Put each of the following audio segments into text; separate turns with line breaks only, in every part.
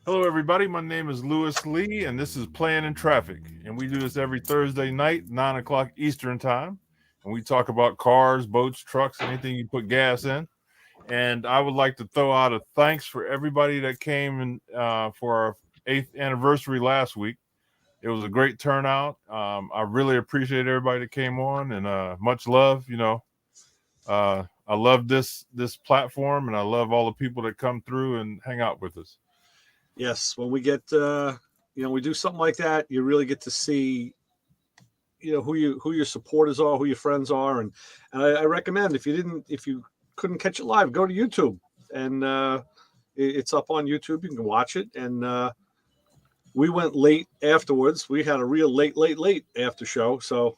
Hello, everybody. My name is Lewis Lee, and this is Playing in Traffic. And we do this every Thursday night, 9 o'clock Eastern Time. And we talk about cars, boats, trucks, anything you put gas in. And I would like to throw out a thanks for everybody that came in for our 8th anniversary last week. It was a great turnout. I really appreciate everybody that came on, and much love. I love this platform, and I love all the people that come through and hang out with us.
Yes, when we get we do something like that, you really get to see who your supporters are, who your friends are, and I recommend if you couldn't catch it live, go to YouTube and it's up on YouTube. You can watch it. And we went late afterwards. We had a real late after show, so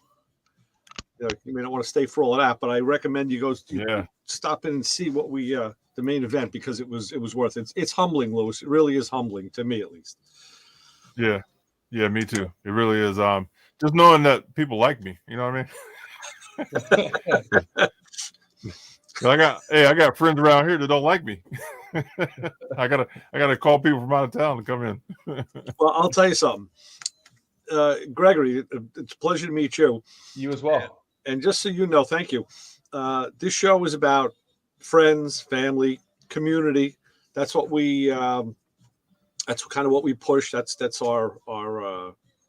you may not want to stay for all of that, but I recommend you stop in and see what we the main event, because it was worth it. It's humbling, Lewis. It really is humbling to me, at least.
Yeah, me too. It really is. Just knowing that people like me, you know what I mean? I got friends around here that don't like me. I gotta call people from out of town to come in.
Well, I'll tell you something, Gregory. It's a pleasure to meet you.
You as well.
And just so you know, thank you. This show is about friends, family, community. That's what we. That's kind of what we push. That's our.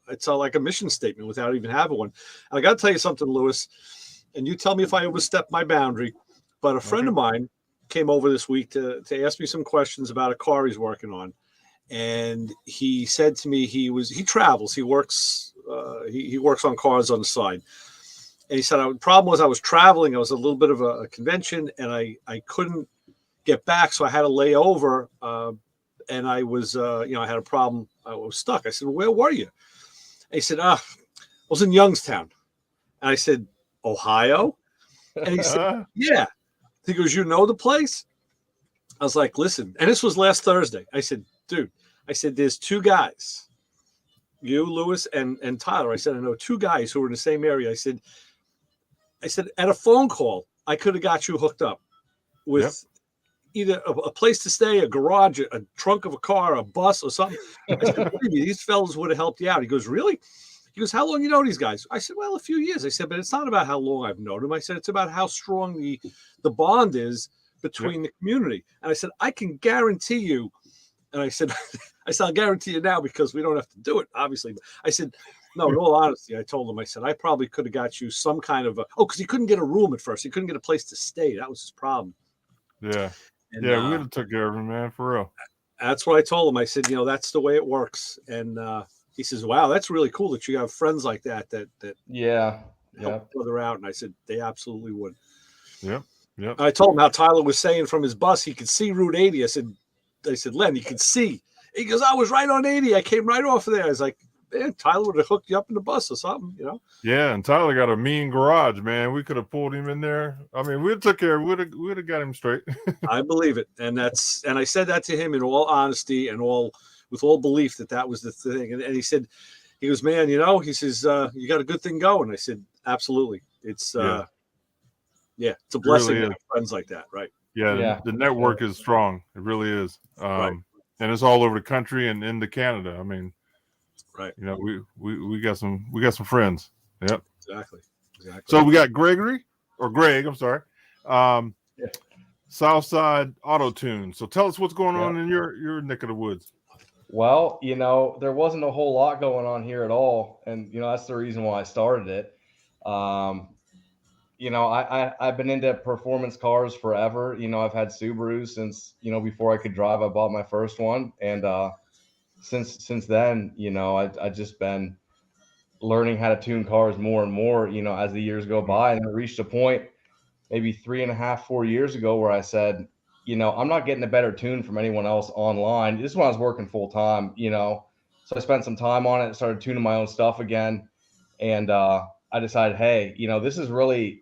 It's like a mission statement without even having one. And I got to tell you something, Lewis, and you tell me if I overstepped my boundary. But a friend of mine came over this week to ask me some questions about a car he's working on, and he said to me he travels. He works. He works on cars on the side. And he said, the problem was I was traveling. I was a little bit of a convention, and I couldn't get back. So I had to lay over. And I was, I had a problem. I was stuck. I said, well, where were you? And he said, I was in Youngstown. And I said, Ohio? And he said, yeah. He goes, you know the place? I was like, listen. And this was last Thursday. I said, dude, there's two guys, you, Lewis, and Tyler. I said, I know two guys who are in the same area. I said, at a phone call, I could have got you hooked up with either a place to stay, a garage, a trunk of a car, a bus, or something. I said, these fellas would have helped you out. He goes, really? He goes, how long you know these guys? I said, well, a few years. I said, but it's not about how long I've known them. I said, it's about how strong the bond is between the community. And I said, I can guarantee you. And I said, I'll guarantee you now, because we don't have to do it, obviously. I said, no, in all honesty, I told him, I said, I probably could have got you some kind of because he couldn't get a room at first. He couldn't get a place to stay. That was his problem.
Yeah. And, we would have took care of him, man, for real.
That's what I told him. I said, that's the way it works. And he says, wow, that's really cool that you have friends like that help each other out. And I said, they absolutely would.
Yep.
I told him how Tyler was saying from his bus he could see Route 80. I said, Len, you can see. He goes, I was right on 80. I came right off of there. I was like, man, Tyler would have hooked you up in the bus or something,
Yeah, and Tyler got a mean garage, man. We could have pulled him in there. I mean, we'd took care. We'd have got him straight.
I believe it, and I said that to him in all honesty and with all belief that was the thing. And he goes, man, he says, you got a good thing going. I said, absolutely. It's it's a blessing to have friends like that, right?
Yeah. The network is strong. It really is.
Right.
And it's all over the country and into Canada. I mean.
Right.
We got some friends. Yep.
Exactly.
So we got Greg, I'm sorry. Side Autotune. So tell us what's going on in your neck of the woods.
Well, there wasn't a whole lot going on here at all. And, that's the reason why I started it. I've been into performance cars forever. I've had Subarus since, before I could drive. I bought my first one. And, since then, I've just been learning how to tune cars more and more, as the years go by. And I reached a point maybe 3.5, 4 years ago where I said, I'm not getting a better tune from anyone else online. This is when I was working full time, so I spent some time on it, started tuning my own stuff again. And I decided, hey, this is really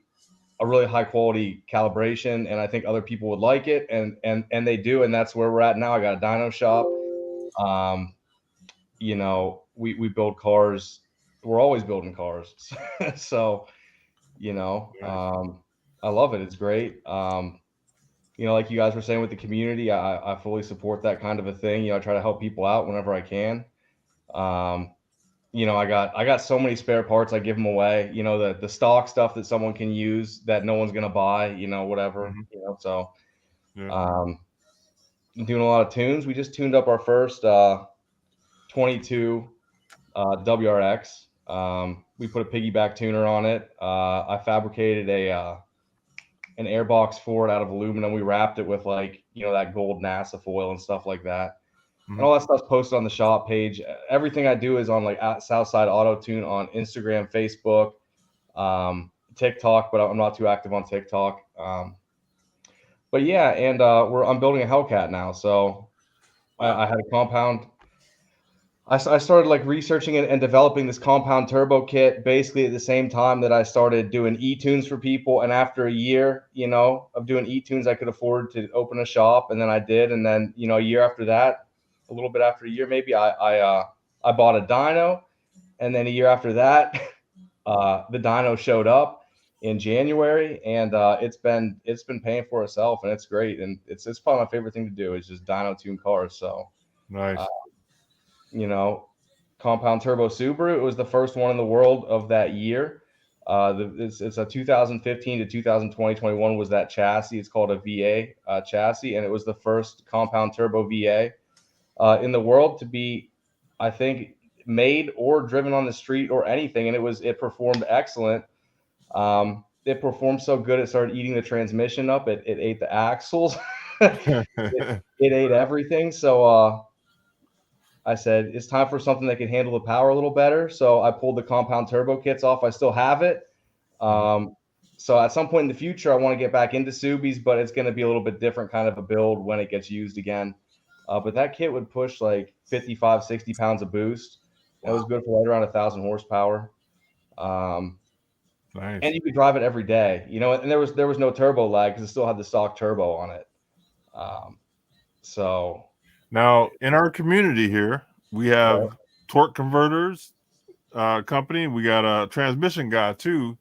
a really high quality calibration. And I think other people would like it. And they do. And that's where we're at now. I got a dyno shop. We build cars. We're always building cars. So, I love it. It's great. like you guys were saying with the community, I fully support that kind of a thing. I try to help people out whenever I can. I got so many spare parts. I give them away, the stock stuff that someone can use that no one's going to buy, whatever, so,
Yeah.
I'm doing a lot of tunes. We just tuned up our first, 22, WRX. We put a piggyback tuner on it. I fabricated an airbox for it out of aluminum. We wrapped it with that gold NASA foil and stuff like that.
Mm-hmm.
And all that stuff's posted on the shop page. Everything I do is on at Southside Autotune on Instagram, Facebook, TikTok, but I'm not too active on TikTok. But yeah, and I'm building a Hellcat now. So I had a compound. I started researching and developing this compound turbo kit basically at the same time that I started doing e-tunes for people. And after a year, of doing e-tunes, I could afford to open a shop, and then I did. And then, a year after that, a little bit after a year, maybe I bought a dyno, and then a year after that, the dyno showed up in January, and it's been paying for itself, and it's great. And it's probably my favorite thing to do is just dyno tune cars. So
nice.
Compound turbo Subaru. It was the first one in the world of that year. It's a 2015 to 2021 was that chassis. It's called a VA chassis, and it was the first compound turbo VA in the world to be, I think, made or driven on the street or anything. And it performed excellent. It performed so good it started eating the transmission up. It ate the axles. it ate everything. So I said, it's time for something that can handle the power a little better. So I pulled the compound turbo kits off. I still have it. So at some point in the future, I want to get back into Subies, but it's going to be a little bit different kind of a build when it gets used again. But that kit would push 55, 60 pounds of boost. Wow. It was good for right around 1,000 horsepower.
Nice.
And you could drive it every day, and there was no turbo lag because it still had the stock turbo on it. So
now in our community here, we have torque converters company. We got a transmission guy too.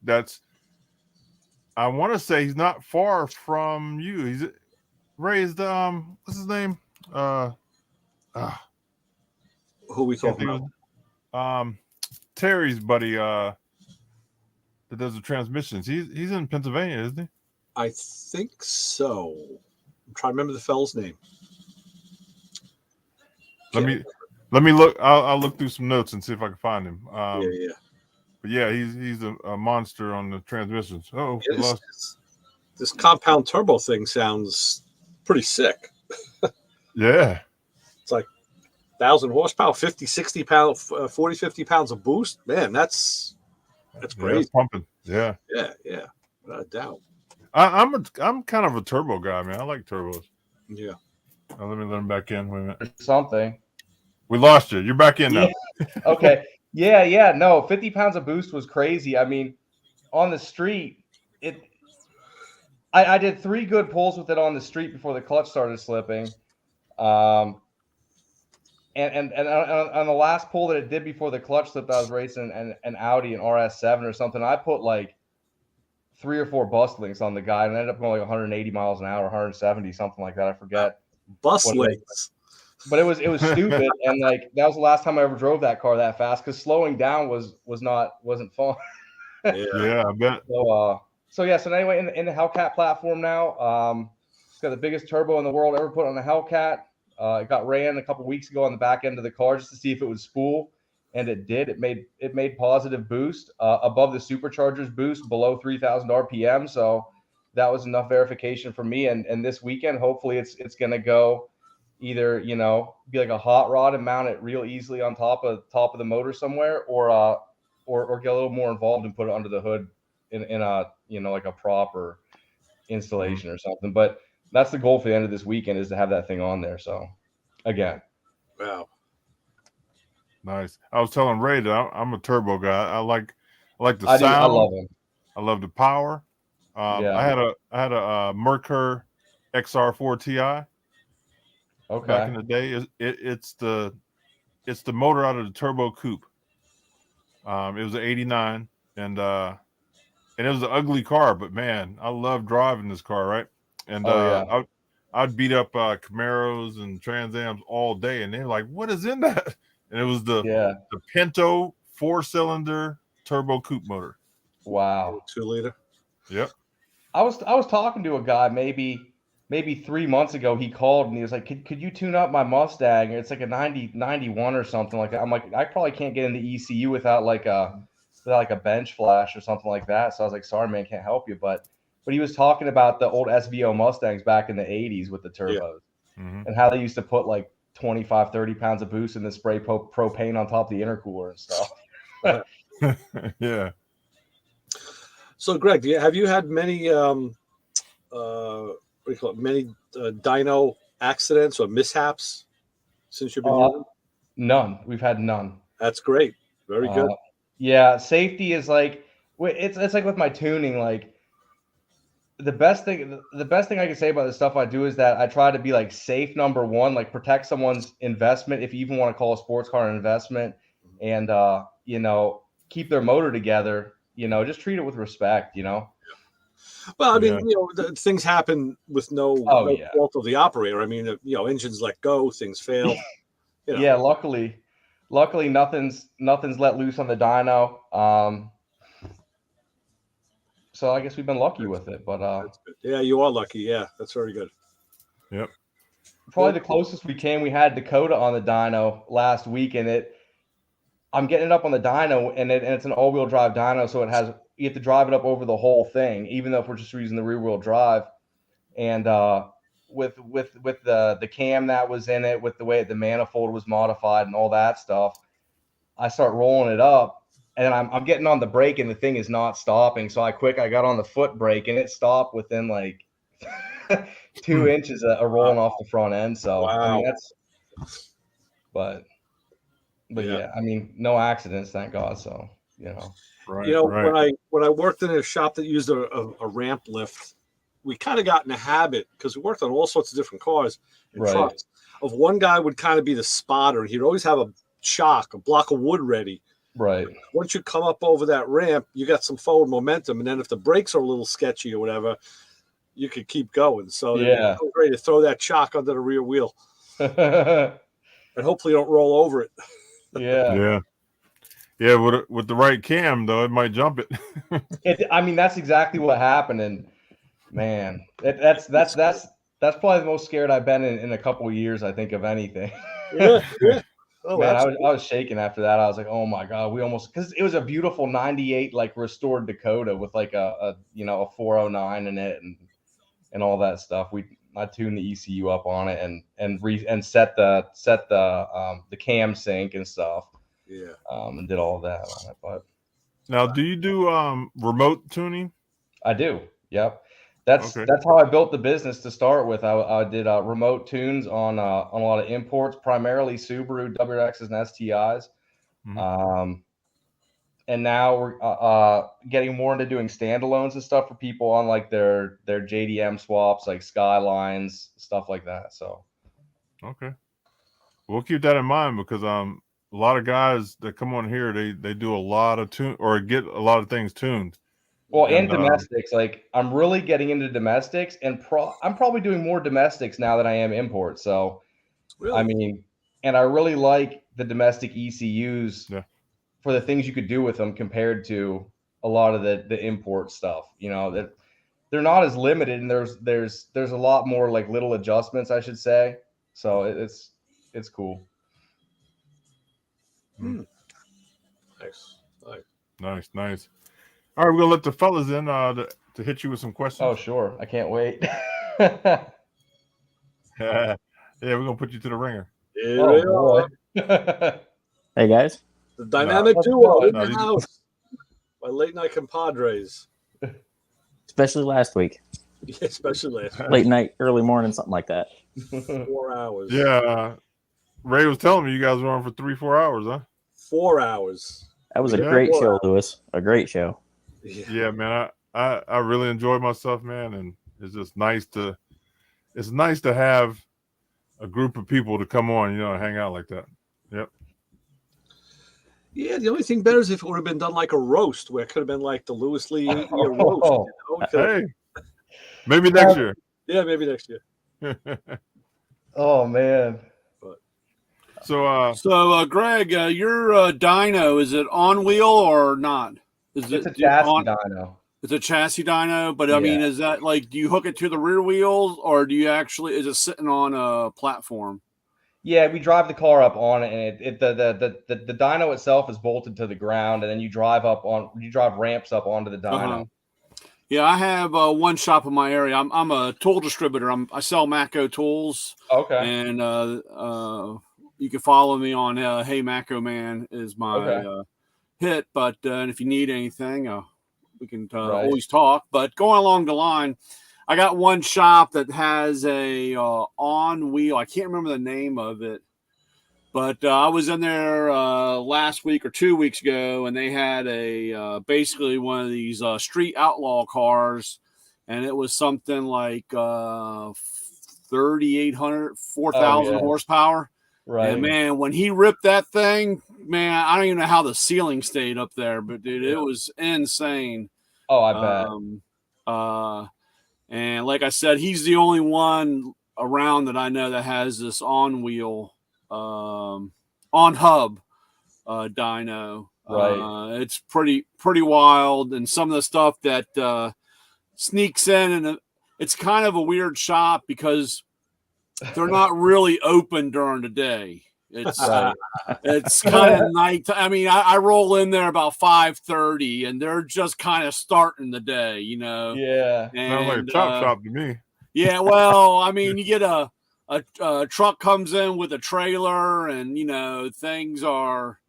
I want to say he's not far from you. He's raised, what's his name?
Who we talking
about? Terry's buddy, that does the transmissions. He's in Pennsylvania, isn't he?
I think so. I'm trying to remember the fellow's name.
Let me look. I'll look through some notes and see if I can find him.
Yeah.
But yeah, he's a monster on the transmissions.
This compound turbo thing sounds pretty sick.
Yeah.
It's 1,000 horsepower, 50, 60 pounds, 40, 50 pounds of boost. Man, that's crazy.
It's pumping. Yeah.
Yeah. Without a doubt.
I'm kind of a turbo guy, man. I like turbos.
Yeah.
Let him back in. Wait a minute.
Something.
We lost you. You're back in now.
Okay. Yeah. No, 50 pounds of boost was crazy. I mean, on the street, I did 3 good pulls with it on the street before the clutch started slipping. And on the last pull that it did before the clutch slipped, I was racing an Audi, an RS7 or something. I put 3 or 4 bus links on the guy and ended up going 180 miles an hour, 170, something like that. I forget.
Bus links.
But it was stupid, and that was the last time I ever drove that car that fast because slowing down wasn't fun.
Yeah, I bet.
So anyway, in the Hellcat platform now, it's got the biggest turbo in the world ever put on a Hellcat. It got ran a couple weeks ago on the back end of the car just to see if it would spool, and it did. It made positive boost above the supercharger's boost, below 3,000 RPM. So that was enough verification for me. And this weekend, hopefully, it's gonna go either be like a hot rod and mount it real easily on top of the motor somewhere, or get a little more involved and put it under the hood in a like a prop or installation or something. But that's the goal for the end of this weekend, is to have that thing on there. So again,
wow,
nice. I was telling Ray that I'm a turbo guy. I like the sound.
I love him.
I love the power. I had a Merkur XR4 Ti.
Okay.
Back in the day, it's the motor out of the Turbo Coupe. It was an '89, and it was an ugly car, but man, I love driving this car, right? and
Oh,
I'd beat up Camaros and Trans Ams all day, and they're like, "What is in that?" And it was the Pinto 4-cylinder turbo coupe motor.
Wow.
2-liter.
Yep.
I was talking to a guy maybe 3 months ago. He called and he was like, could you tune up my Mustang? It's like a 91 or something like that. I'm like, I probably can't get into ECU without like a bench flash or something like that. So I was like, sorry, man, can't help you. But he was talking about the old SVO Mustangs back in the 80s with the turbos and how they used to put like 25, 30 pounds of boost in the spray propane on top of the intercooler and stuff.
Yeah.
So, Greg, have you had many many dyno accidents or mishaps since you've been using?
None. We've had none.
That's great. Very good.
Yeah, safety is like it's like with my tuning. Like the best thing I can say about the stuff I do is that I try to be like safe. Number one, like protect someone's investment, if you even want to call a sports car an investment, and keep their motor together. Just treat it with respect.
Well, I mean, things happen with no fault of the operator. I mean, engines let go, things fail.
Yeah, luckily nothing's let loose on the dyno. So I guess we've been lucky with it, but
yeah, you are lucky. Yeah, that's very good.
Yep.
Probably the closest we came. We had Dakota on the dyno last week, and I'm getting it up on the dyno, and it's an all-wheel drive dyno, so you have to drive it up over the whole thing, even though if we're just using the rear-wheel drive. And with the cam that was in it, with the way the manifold was modified and all that stuff, I start rolling it up, and I'm getting on the brake, and the thing is not stopping. So I got on the foot brake, and it stopped within like 2 inches of rolling off the front end. So
wow.
I mean but yeah, I mean, no accidents, thank God. So
Right.
When I worked in a shop that used a ramp lift, we kind of got in a habit, because we worked on all sorts of different cars and trucks, of one guy would kind of be the spotter. He'd always have a block of wood ready.
Right.
Once you come up over that ramp, you got some forward momentum, and then if the brakes are a little sketchy or whatever, you could keep going. So
yeah,
ready to throw that shock under the rear wheel, and hopefully don't roll over it.
Yeah. With the right cam though, it might jump it.
I mean, that's exactly what happened, and man, that's probably the most scared I've been in a couple of years, I think, of anything.
Yeah. Oh,
man, I was shaking after that. I was like, oh my God, because it was a beautiful 98 like restored Dakota with like a 409 in it and all that stuff. I tuned the ECU up on it and set the cam sync and stuff.
Yeah.
And did all of that on it. But
now, do you do remote tuning?
I do. Yep. That's how I built the business to start with. I did remote tunes on a lot of imports, primarily Subaru WRXs and STIs. And now we're getting more into doing standalones and stuff for people on like their JDM swaps, like Skylines, stuff like that. So
we'll keep that in mind, because a lot of guys that come on here, they do a lot of tune or get a lot of things tuned.
Well, and domestics, like I'm really getting into domestics, and I'm probably doing more domestics now than I am imports. So, really? I mean, and I really like the domestic ECUs for the things you could do with them compared to a lot of the import stuff. That they're not as limited, and there's a lot more like little adjustments, I should say. So it's cool.
Nice. All right, we're gonna let the fellas in to hit you with some questions.
Oh, sure. I can't wait.
Yeah, we're gonna put you to the ringer.
Boy.
Hey guys.
The dynamic duo in the house. My late night compadres.
Especially last week.
Yeah, especially last week.
Late night, early morning, something like that.
4 hours.
Yeah. Ray was telling me you guys were on for 3-4 hours, huh?
4 hours.
That was a great show, Lewis. A great show.
Yeah, man. I really enjoyed myself, man, and it's just nice to have a group of people to come on, and hang out like that. Yep.
Yeah, the only thing better is if it would have been done like a roast, where it could have been like the Lewis Lee 8-year roast.
Hey, maybe next year.
Yeah, maybe next year.
Oh man.
So,
Greg, your dyno, is it on wheel or not? Is
It's a
it
chassis
on?
dyno.
It's a chassis dyno, but I
Yeah.
mean, is that like, do you hook it to the rear wheels, or do you actually, is it sitting on a platform?
Yeah, we drive the car up on it, and the dyno itself is bolted to the ground, and then you drive ramps up onto the dyno.
Yeah, I have one shop in my area. I'm a tool distributor. I sell Mako tools.
Okay.
And you can follow me on Hey Mako Man is my hit. But and if you need anything, we can always talk. But going along the line, I got one shop that has a on wheel. I can't remember the name of it. But I was in there last week or 2 weeks ago, and they had a basically one of these street outlaw cars, and it was something like 3,800, 4,000 horsepower.
Right.
And man, when he ripped that thing, man, I don't even know how the ceiling stayed up there, but dude, it was insane.
Oh, I bet.
And like I said, he's the only one around that I know that has this on wheel. On hub dyno.
Right.
It's pretty wild, and some of the stuff that sneaks in, and it's kind of a weird shop because they're not really open during the day. It's it's kind of night. I mean, I roll in there about 5:30, and they're just kind of starting the day, you know.
Yeah.
Sounds like a chop shop to me.
Yeah, well, I mean, you get a truck comes in with a trailer, and you know things are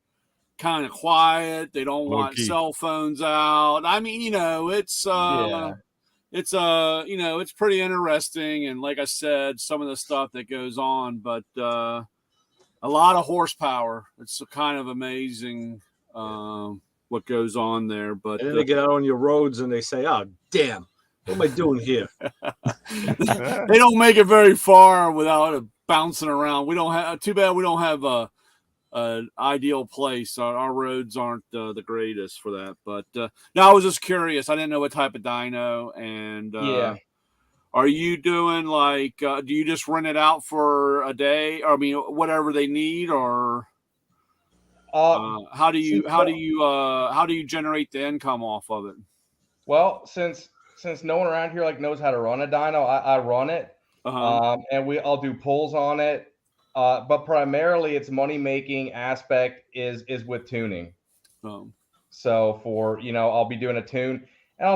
kind of quiet. They don't want cell phones out. I mean, you know, it's it's pretty interesting, and like I said, some of the stuff that goes on, but a lot of horsepower. It's kind of amazing what goes on there. But
and then they get out on your roads and they say, "Oh, damn. What am I doing here?"
They don't make it very far without it bouncing around. We don't have. Too bad we don't have an ideal place. Our roads aren't the greatest for that. But no, I was just curious. I didn't know what type of dyno. And are you doing like? Do you just rent it out for a day? Or, I mean, whatever they need, or how do you generate the income off of it?
Well, since no one around here like knows how to run a dyno, I run it, and I'll do pulls on it, but primarily its money making aspect is with tuning. So for I'll be doing a tune, and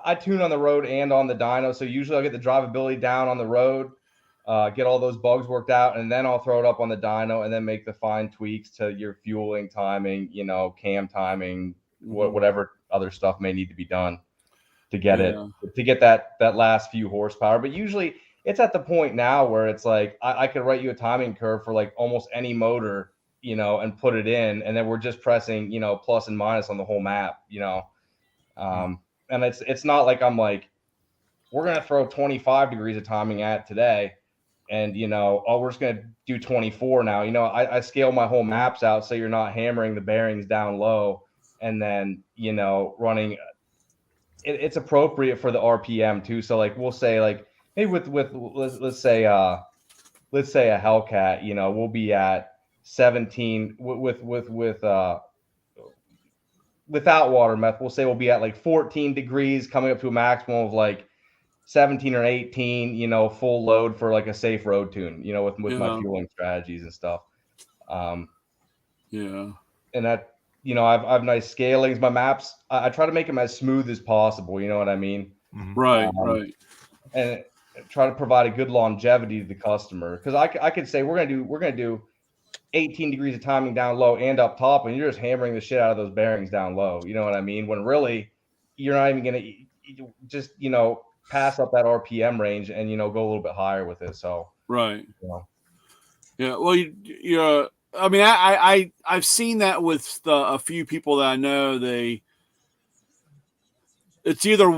I tune on the road and on the dyno. So usually I'll get the drivability down on the road, get all those bugs worked out, and then I'll throw it up on the dyno and then make the fine tweaks to your fueling timing, cam timing, whatever other stuff may need to be done to get that last few horsepower. But usually it's at the point now where it's like I could write you a timing curve for like almost any motor, and put it in, and then we're just pressing plus and minus on the whole map, and it's not like I'm like, we're gonna throw 25 degrees of timing at today, and we're just gonna do 24 now. I scale my whole maps out so you're not hammering the bearings down low and then running. It's appropriate for the RPM too. So like we'll say like maybe with let's say a Hellcat, we'll be at 17 without water meth. We'll say we'll be at like 14 degrees, coming up to a maximum of like 17 or 18. Full load for like a safe road tune. With my fueling strategies and stuff. And that. I've nice scalings. My maps, I try to make them as smooth as possible. You know what I mean?
Right.
And try to provide a good longevity to the customer. Because I could say we're gonna do 18 degrees of timing down low and up top, and you're just hammering the shit out of those bearings down low. You know what I mean? When really you're not even gonna just pass up that RPM range and go a little bit higher with it. So
right. Yeah. Well, you're. I mean, I've seen that with a few people that I know. It's either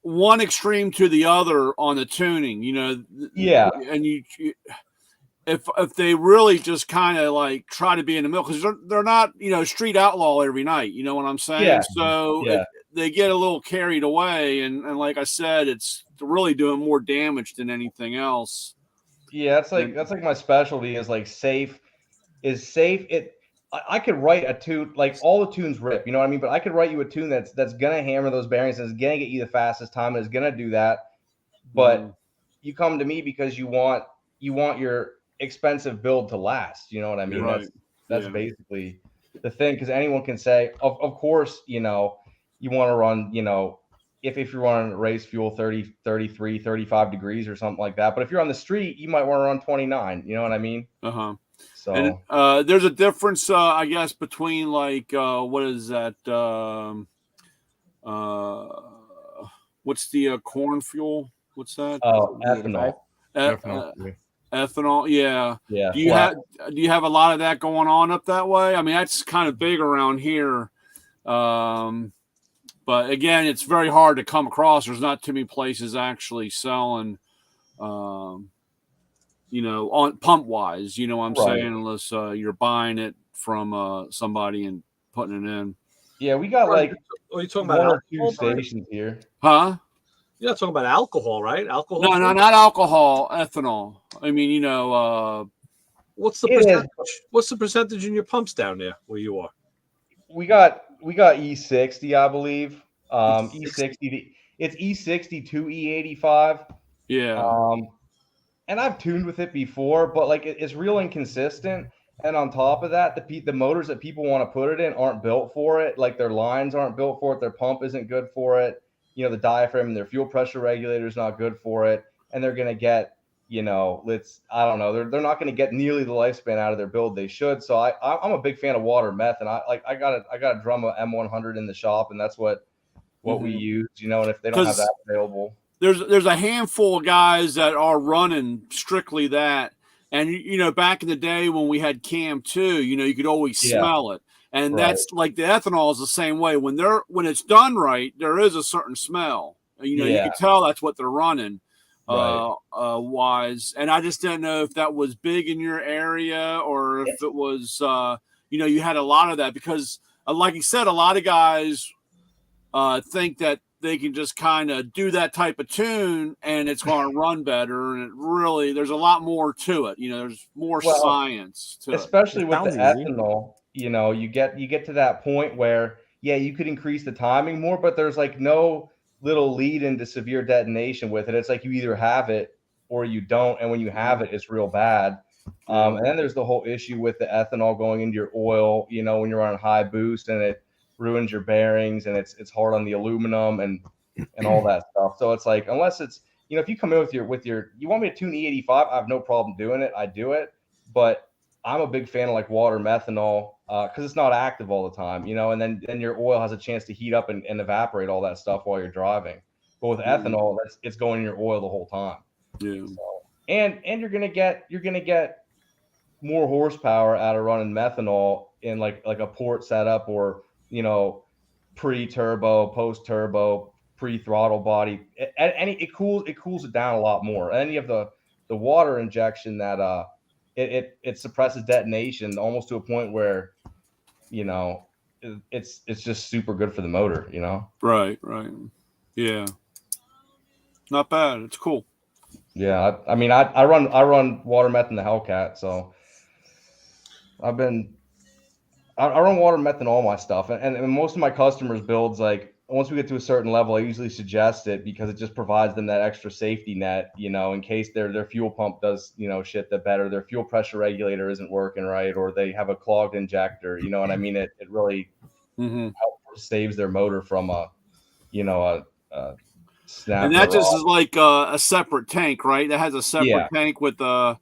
one extreme to the other on the tuning,
Yeah.
And if they really just kind of like try to be in the middle, because they're not street outlaw every night. You know what I'm saying?
Yeah.
So they get a little carried away, and like I said, it's really doing more damage than anything else.
Yeah, that's like my specialty is like safe. I could write a tune, like all the tunes rip, you know what I mean? But I could write you a tune that's gonna hammer those bearings and is gonna get you the fastest time and is gonna do that. But you come to me because you want your expensive build to last. You know what I mean?
Right.
That's basically the thing, because anyone can say, of course, you know, you want to run, you know, if you're running race fuel 30, 33, 35 degrees or something like that. But if you're on the street, you might want to run 29. You know what I mean? So
and there's a difference, I guess, between like what is that? What's the corn fuel? What's that?
Ethanol.
Ethanol, yeah. Do you
flat.
have a lot of that going on up that way? I mean, that's kind of big around here. But again, it's very hard to come across. There's not too many places actually selling, you know, on pump wise, you know what I'm saying, unless you're buying it from somebody and putting it in.
Yeah, we got like
are you talking
one
about
or two stations here.
Huh?
You're not talking about alcohol, right? Alcohol?
No, not alcohol, ethanol. I mean, you know,
what's the percentage? What's the percentage in your pumps down there where you are?
We got E60, I believe. E60. It's E60 to E85.
Yeah.
And I've tuned with it before, but like it's real inconsistent. And on top of that, the motors that people want to put it in aren't built for it. Like their lines aren't built for it. Their pump isn't good for it. You know, the diaphragm and their fuel pressure regulator is not good for it. And they're going to get, you know, I don't know. They're not going to get nearly the lifespan out of their build they should. So I'm a big fan of water meth, and I got a drum of M100 in the shop, and that's what we use, you know. And if they don't have that available,
there's a handful of guys that are running strictly that. And, you know, back in the day when we had Cam 2, you know, you could always smell it. And that's like the ethanol is the same way. When it's done right, there is a certain smell. You know, you can tell that's what they're running wise. And I just didn't know if that was big in your area or if it was, you know, you had a lot of that because, like you said, a lot of guys think that they can just kind of do that type of tune and it's going to run better. And it really, there's a lot more to it. You know, there's more science to
especially
it.
with the ethanol, you know, you get to that point where, you could increase the timing more, but there's like no little lead into severe detonation with it. It's like you either have it or you don't. And when you have it, it's real bad. And then there's the whole issue with the ethanol going into your oil, you know, when you're on high boost and it ruins your bearings and it's hard on the aluminum and all that stuff. So it's like, unless it's, you know, if you come in with your you want me to tune E85, I have no problem doing it. I do it, but I'm a big fan of like water methanol because it's not active all the time, you know, and then your oil has a chance to heat up and evaporate all that stuff while you're driving. But with ethanol, it's going in your oil the whole time.
Yeah.
So, and you're gonna get more horsepower out of running methanol in like a port setup or, you know, pre-turbo, post-turbo, pre-throttle body. It cools it down a lot more. And then you have the water injection that it suppresses detonation almost to a point where, you know, it's just super good for the motor, you know.
Right. Yeah. Not bad. It's cool.
Yeah, I mean I run water meth in the Hellcat, so I run water meth in all my stuff, and most of my customers builds, like once we get to a certain level, I usually suggest it because it just provides them that extra safety net, you know, in case their fuel pump does, you know, shit the better, their fuel pressure regulator isn't working right, or they have a clogged injector, you know what I mean? It really saves their motor from a snap.
And that just is like a separate tank, right? That has a separate tank with a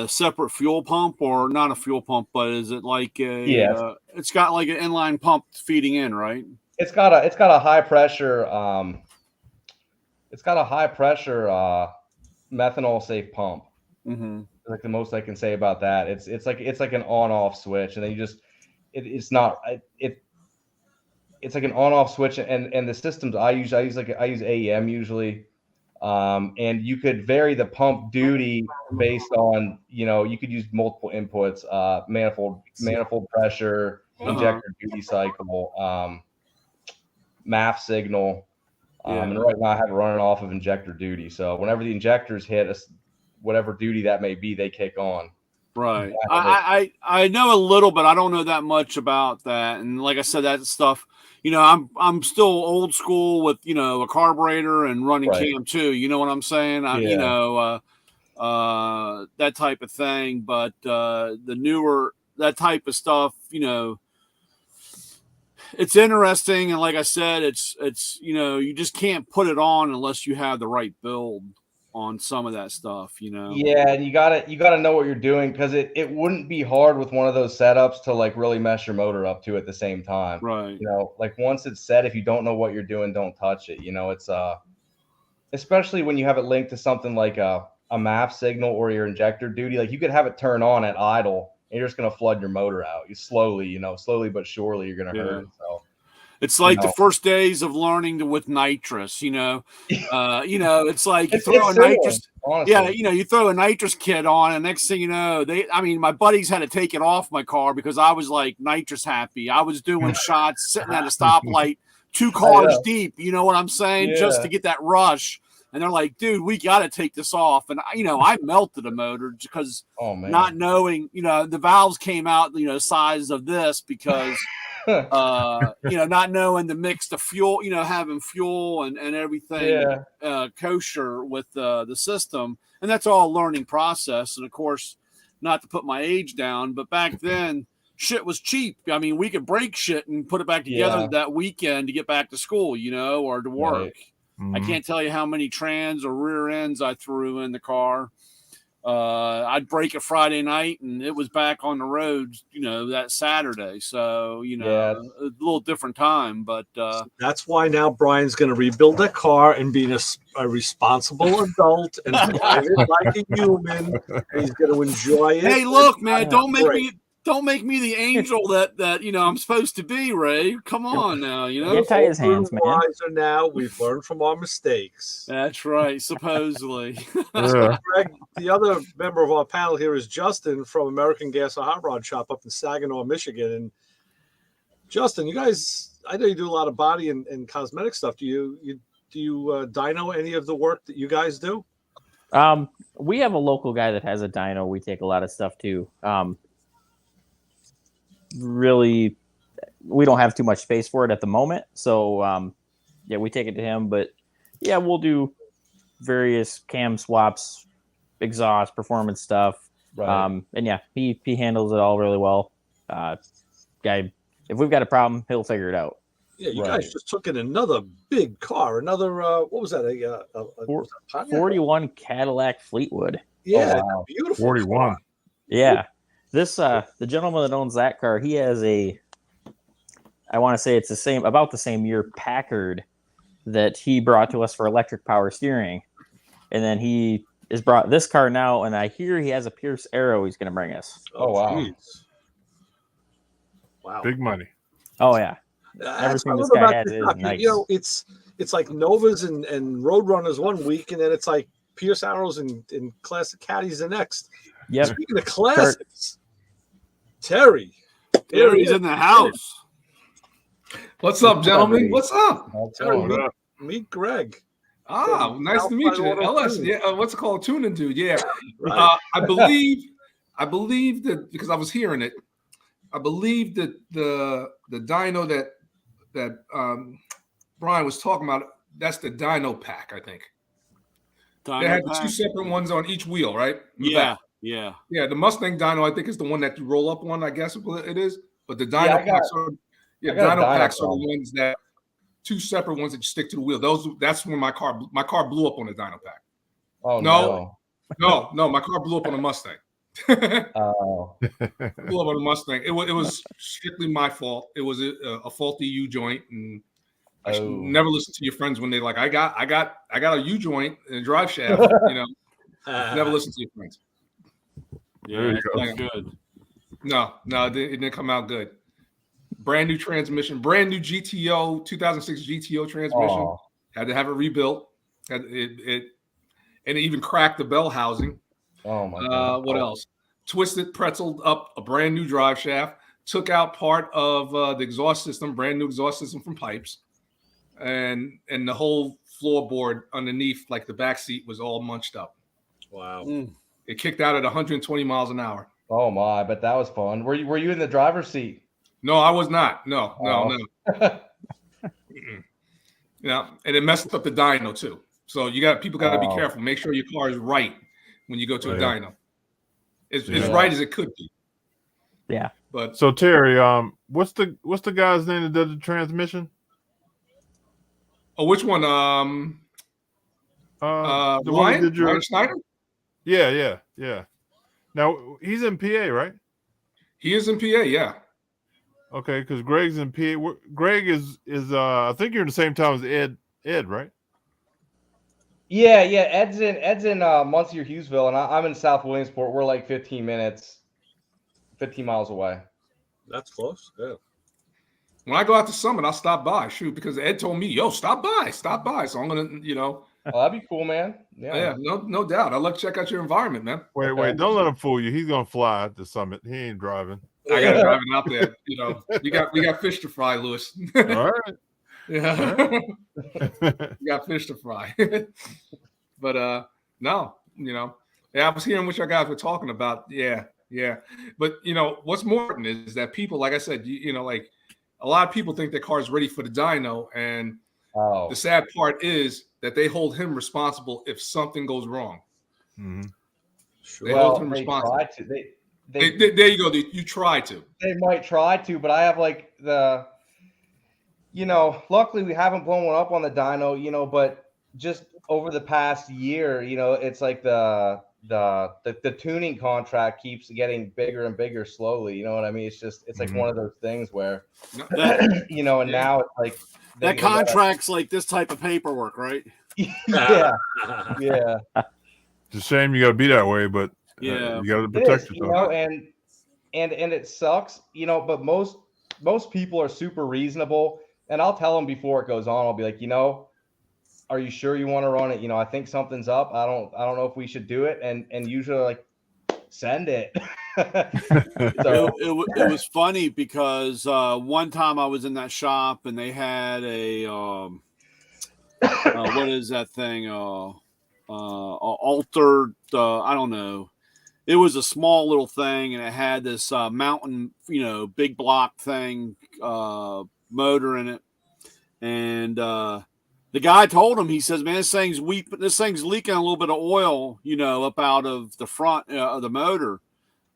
separate fuel pump, or not a fuel pump, but is it like it's got like an inline pump feeding in, right?
It's got a high pressure methanol safe pump. Like the most I can say about that. It's like an on off switch, and then you just it's like an on off switch, and the systems I use AEM usually. And you could vary the pump duty based on, you know, you could use multiple inputs, manifold pressure, injector duty cycle, MAF signal. And right now I have it running off of injector duty. So whenever the injectors hit whatever duty that may be, they kick on.
Right. I know a little, but I don't know that much about that. And like I said, that stuff, I'm still old school with, a carburetor and running cam too. You know what I'm saying? That type of thing. But the newer, that type of stuff, it's interesting. And like I said, it's you just can't put it on unless you have the right build on some of that stuff,
Yeah, and you gotta know what you're doing, because it wouldn't be hard with one of those setups to like really mess your motor up too at the same time.
Right.
Like once it's set, if you don't know what you're doing, don't touch it. It's especially when you have it linked to something like a MAF signal or your injector duty. Like you could have it turn on at idle and you're just gonna flood your motor out. You slowly but surely you're gonna hurt it. So
it's like the first days of learning with nitrous, it's like you throw a nitrous, honestly. You throw a nitrous kit on, and next thing you know, my buddies had to take it off my car because I was like nitrous happy. I was doing shots sitting at a stoplight, 2 cars deep, you know what I'm saying? Just to get that rush. And they're like, dude, we got to take this off. And, I melted a motor because not knowing, the valves came out, size of this because, not knowing the mix of fuel, having fuel and everything kosher with the system. And that's all a learning process. And, of course, not to put my age down, but back then shit was cheap. I mean, we could break shit and put it back together that weekend to get back to school, or to work.
Right.
Mm-hmm. I can't tell you how many trans or rear ends I threw in the car. I'd break a Friday night and it was back on the road, that Saturday. So, a little different time, but
that's why now Brian's going to rebuild that car and be a responsible adult and drive it like a human. And he's going to enjoy it.
Hey, look, man, don't make me the angel that I'm supposed to be, Ray. Come on now,
Get tie his hands, man.
Wiser now. We've learned from our mistakes.
That's right, supposedly.
Greg, the other member of our panel here is Justin from American Gas and Hot Rod Shop up in Saginaw, Michigan. And Justin, you guys, I know you do a lot of body and cosmetic stuff. Do you dyno any of the work that you guys do?
We have a local guy that has a dyno. We take a lot of stuff too. Really, we don't have too much space for it at the moment, so we take it to him. But we'll do various cam swaps, exhaust, performance stuff.
Right.
He handles it all really well. Guy, if we've got a problem, he'll figure it out.
Yeah, you guys just took in another big car. Another what was that? A
41 Cadillac Fleetwood.
Yeah, beautiful.
41.
Car.
Yeah. This the gentleman that owns that car, he has I want to say it's about the same year Packard that he brought to us for electric power steering. And then he has brought this car now, and I hear he has a Pierce Arrow he's going to bring us.
Oh, wow.
Geez. Wow.
Big money.
Oh, yeah. Everything this guy has is nice.
It's like Novas and Roadrunners one week, and then it's like Pierce Arrows and classic caddies the next.
Yep.
Speaking of classics, Terry's
in the house.
What's up, gentlemen? What's up?
Terry, meet Greg.
Nice to meet you. LS, what's it called? Tuning dude. Yeah.
Right.
I believe that, because I was hearing it, I believe that the dyno that Brian was talking about, that's the dyno pack, I think. They had the 2 separate ones on each wheel, right?
Yeah.
The Mustang dyno, I think, is the one that you roll up on, I guess it is. But the dyno packs are the ones that 2 separate ones that you stick to the wheel. That's when my car blew up on the dyno pack.
Oh
no, my car blew up on a Mustang.
Oh.
Blew up on a Mustang. It was strictly my fault. It was a faulty U joint, and I should never listen to your friends when they like, I got a U joint and a drive shaft. Never listen to your friends.
Yeah, that's good.
No, it didn't come out good. Brand new transmission, brand new GTO 2006 GTO transmission.
Oh.
Had to have it rebuilt. And it even cracked the bell housing.
Oh my God.
What else? Twisted, pretzeled up a brand new drive shaft. Took out part of the exhaust system, brand new exhaust system from pipes. and the whole floorboard underneath, like the back seat, was all munched up.
Wow.
It kicked out at 120 miles an hour.
Oh my, but that was fun. Were you in the driver's seat?
No, I was not. No. Yeah, and it messed up the dyno too. So people got to be careful. Make sure your car is right when you go to a dyno. It's as right as it could be.
Yeah.
But
so Terry, what's the guy's name that does the transmission?
Oh, which one?
The one that
Ryan?
did your...
Ryan Schneider?
Yeah. Now he's in PA, right?
He is in PA, yeah.
Okay, because Greg's in PA. Greg is I think you're in the same town as Ed, right?
Yeah. Ed's in Muncie or Hughesville, and I'm in South Williamsport. We're like 15 miles away.
That's close. Yeah.
When I go out to Summit, I'll stop by. Shoot, because Ed told me, "Yo, stop by." So I'm gonna,
Oh, that'd be cool, man.
Yeah, no doubt. I'd love to check out your environment, man.
Wait, don't let him fool you. He's gonna fly at the Summit. He ain't driving.
I got driving out there. We got fish to fry, Lewis.
All right.
Yeah.
All right.
We got fish to fry. But no, yeah, I was hearing what you guys were talking about. Yeah. But what's more important is that people, like I said, like a lot of people think their car is ready for the dyno, and the sad part is that they hold him responsible if something goes wrong.
Mm-hmm.
They hold him responsible.
Try to.
There you go. You try to.
They might try to, but I have like luckily we haven't blown one up on the dyno, but just over the past year, it's like the tuning contract keeps getting bigger and bigger slowly. You know what I mean? It's like one of those things where, and now it's like
that contract's like this type of paperwork, right?
Yeah.
It's a shame you got to be that way, but you got to protect yourself.
And it sucks, but most people are super reasonable, and I'll tell them before it goes on. I'll be like, are you sure you want to run it? I think something's up. I don't know if we should do it. And usually like, send it.
So it was funny because one time I was in that shop and they had a what is that thing? Altered. I don't know. It was a small little thing, and it had this mountain, big block thing, motor in it, and the guy told him, he says, "Man, this thing's leaking a little bit of oil, up out of the front of the motor."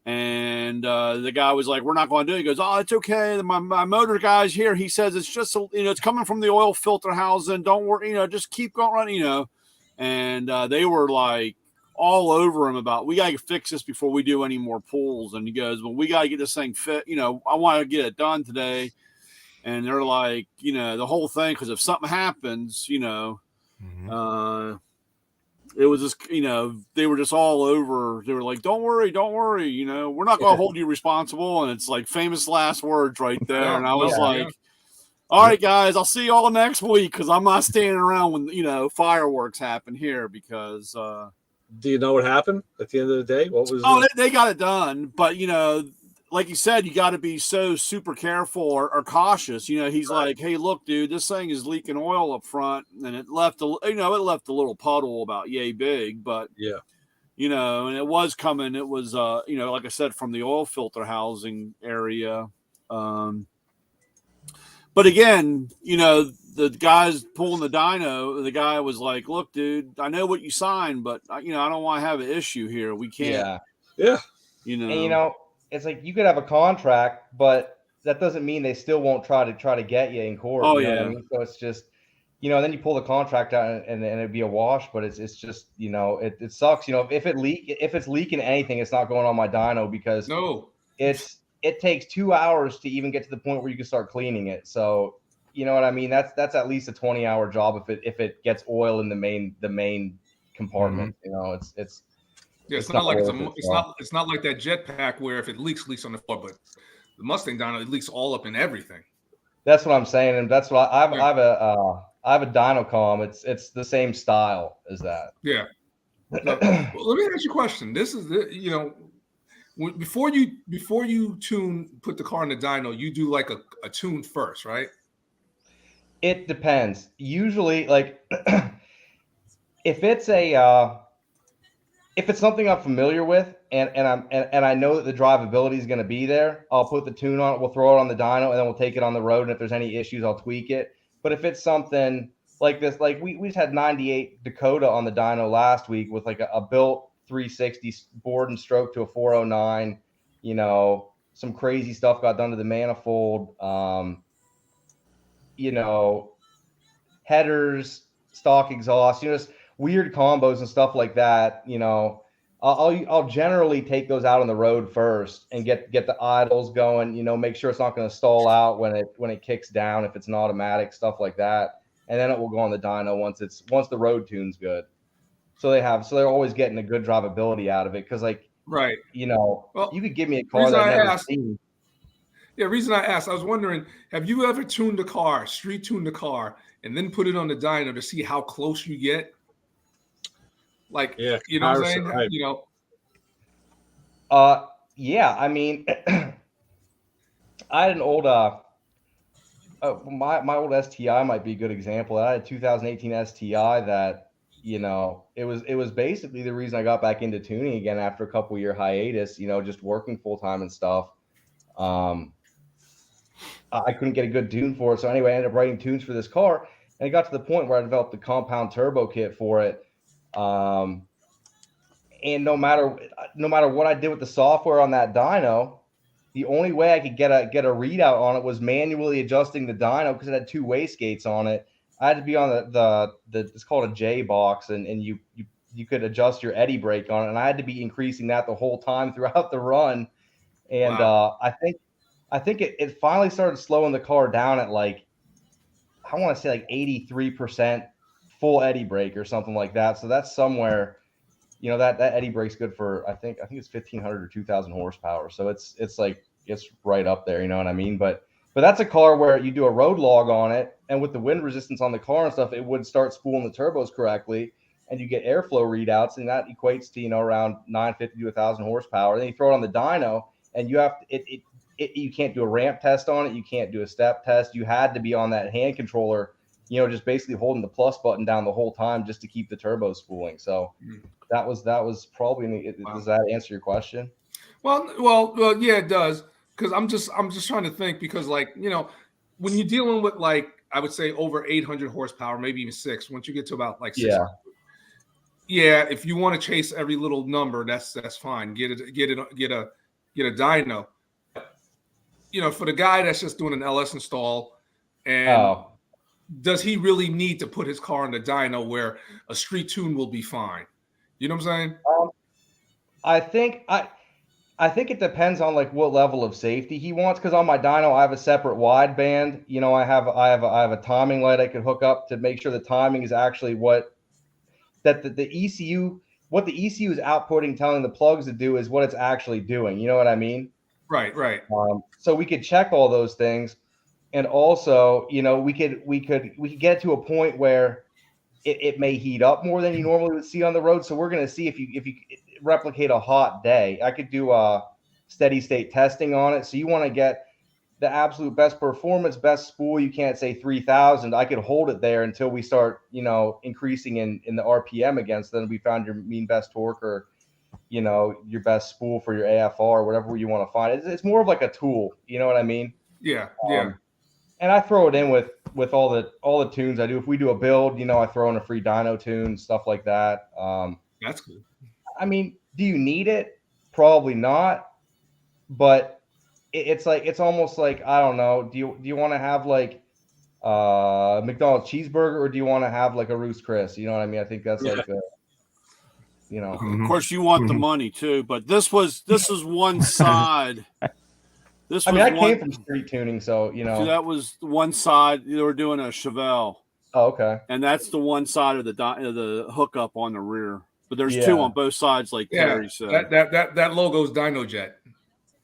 And the guy was like, "We're not going to do it." He goes, "Oh, it's okay. My motor guy's here. He says it's just, it's coming from the oil filter housing. Don't worry, just keep going running, And they were like all over him about, we got to fix this before we do any more pulls. And he goes, "Well, we got to get this thing fit. I want to get it done today." And they're like, the whole thing, because if something happens, it was just, they were just all over. They were like, don't worry. We're not going to hold you responsible. And it's like famous last words right there. And I was all right, guys, I'll see you all next week, because I'm not standing around when, fireworks happen here, because.
Do you know what happened at the end of the day? What was?
Oh, they got it done. But, like you said, you got to be so super careful or cautious. He's like, "Hey, look, dude, this thing is leaking oil up front," and it left a little puddle about yay big, but and it was coming. It was, like I said, from the oil filter housing area. But again, the guys pulling the dyno, the guy was like, "Look, dude, I know what you signed, but I don't want to have an issue here. We can't."
Yeah.
And, it's like you could have a contract, but that doesn't mean they still won't try to get you in court.
Oh,
what I mean? So it's just, then you pull the contract out and it'd be a wash. But it's just, it sucks. If it's leaking anything, it's not going on my dyno, because it takes 2 hours to even get to the point where you can start cleaning it. So you know what I mean? That's at least a 20-hour job if it gets oil in the main compartment.
Mm-hmm. It's not like it's not like that jetpack where if it leaks on the floor, but the Mustang dyno, it leaks all up in everything.
That's what I'm saying, and that's what I have a Dynocom. It's the same style as that.
Yeah. Well, let me ask you a question. This is before you put the car in the dyno, you do like a tune first, right?
It depends. Usually, like if it's a if it's something I'm familiar with and I know that the drivability is going to be there, I'll put the tune on it. We'll throw it on the dyno, and then we'll take it on the road. And if there's any issues, I'll tweak it. But if it's something like this, like we just had 98 Dakota on the dyno last week with like a built 360 board and stroke to a 409. You know, some crazy stuff got done to the manifold. You know, headers, stock exhaust, you know, just weird combos and stuff like that. You know, I'll generally take those out on the road first and get the idles going. You know, make sure it's not going to stall out when it kicks down if it's an automatic, stuff like that, and then it will go on the dyno once the road tune's good. So they're always getting a good drivability out of it because, like,
right,
you know,
well,
you could give me a car that I've never seen.
Yeah, reason I asked, I was wondering, have you ever tuned a car, street tuned a car, and then put it on the dyno to see how close you get? Like,
yeah,
you know what I'm saying?
right.
You
know. Yeah, I mean, I had an old my old STI might be a good example. I had a 2018 STI that, you know, it was basically the reason I got back into tuning again after a couple year hiatus, you know, just working full time and stuff. I couldn't get a good tune for it. So anyway, I ended up writing tunes for this car, and it got to the point where I developed the compound turbo kit for it. And no matter what I did with the software on that dyno, the only way I could get a readout on it was manually adjusting the dyno because it had two wastegates on it. I had to be on the it's called a J box, and you could adjust your eddy brake on it, and I had to be increasing that the whole time throughout the run. And wow. I think it finally started slowing the car down at like, I want to say like 83% full eddy brake or something like that. So that's somewhere, you know, that eddy brake's good for, I think it's 1,500 or 2,000 horsepower. So it's right up there, you know what I mean? But that's a car where you do a road log on it, and with the wind resistance on the car and stuff, it would start spooling the turbos correctly, and you get airflow readouts, and that equates to, you know, around 950 to 1,000 horsepower. Then you throw it on the dyno, and you have to, you can't do a ramp test on it. You can't do a step test. You had to be on that hand controller, you know, just basically holding the plus button down the whole time just to keep the turbo spooling. So that was probably, wow. Does that answer your question?
Well, yeah, it does. Because I'm just trying to think, because, like, you know, when you're dealing with, like, I would say over 800 horsepower, maybe even 6, once you get to about like 600. Yeah, if you want to chase every little number, that's fine. Get a dyno. You know, for the guy that's just doing an LS install, and does he really need to put his car in the dyno where a street tune will be fine? You know what I'm saying?
I think it depends on like what level of safety he wants. Because on my dyno, I have a separate wideband. You know, I have a timing light I could hook up to make sure the timing is actually the ECU. What the ECU is outputting, telling the plugs to do, is what it's actually doing. You know what I mean?
Right.
So we could check all those things, and also, you know, we could get to a point where it may heat up more than you normally would see on the road. So we're going to see if you replicate a hot day. I could do a steady state testing on it. So you want to get the absolute best performance, best spool. You can't say 3,000. I could hold it there until we start, you know, increasing in the RPM again. So then we found your mean best torque, or, you know, your best spool for your AFR, whatever you want to find. It's more of like a tool. You know what I mean?
Yeah.
And I throw it in with all the tunes I do. If we do a build, you know, I throw in a free dyno tune, stuff like that.
That's good. I
mean, do you need it? Probably not. But it's like, it's almost like, I don't know. Do you want to have like McDonald's cheeseburger, or do you want to have like a Ruth's Chris? You know what I mean? I think that's like you know.
Of course, you want the money too, but this is one side.
I came from street tuning, so, you know.
So that was one side. They were doing a Chevelle.
Oh, okay.
And that's the one side of the hookup on the rear. But there's two on both sides, like Terry said.
That logo's Dinojet.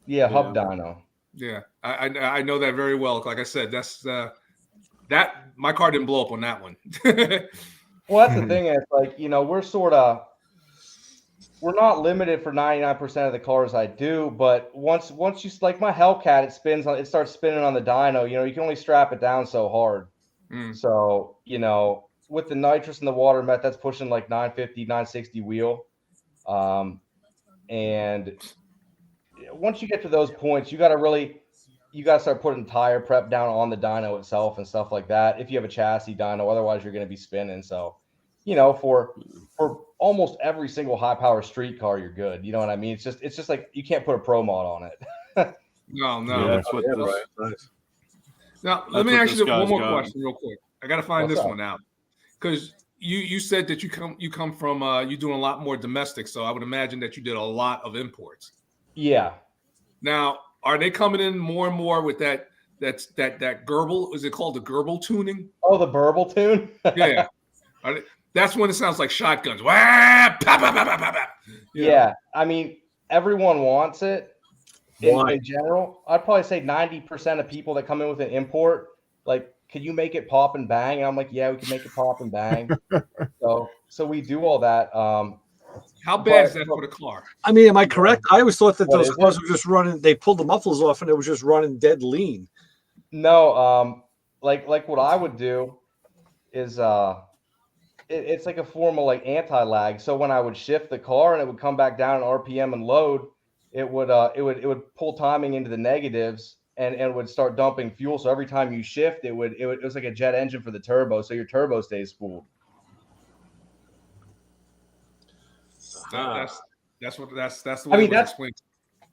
Yeah, hub dyno.
Yeah, I know that very well. Like I said, that's that my car didn't blow up on that one.
Well, that's the thing. Is like, you know, we're not limited for 99% of the cars I do, but once you, like my Hellcat, it starts spinning on the dyno. You know, you can only strap it down so hard. So, you know, with the nitrous and the water met, that's pushing like 950, 960 wheel. And once you get to those points, you got to start putting tire prep down on the dyno itself and stuff like that. If you have a chassis dyno, otherwise you're going to be spinning. So, you know, for almost every single high power street car, you're good. You know what I mean? It's just like, you can't put a pro mod on it.
No.
Yeah,
That's what this,
right. Nice.
Now, let me ask you one more
got.
question real quick. I got to find this one out because you said that you come from you doing a lot more domestic, so I would imagine that you did a lot of imports.
Yeah.
Now, are they coming in more and more with that Gerbil? Is it called the Gerbil tuning?
Oh, the burble tune?
Yeah. That's when it sounds like shotguns. Wah, pop, pop, pop, pop, pop.
Yeah. I mean, everyone wants it. In general, I'd probably say 90% of people that come in with an import, like, can you make it pop and bang? And I'm like, yeah, we can make it pop and bang. so we do all that.
How bad is that for the car?
I mean, am I correct? I always thought that those cars were just running. They pulled the mufflers off and it was just running dead lean.
No, like what I would do is it's like a form of like anti-lag. So when I would shift the car and it would come back down in RPM and load, it would pull timing into the negatives and would start dumping fuel. So every time you shift, it was like a jet engine for the turbo. So your turbo stays spooled.
That's the way it explains.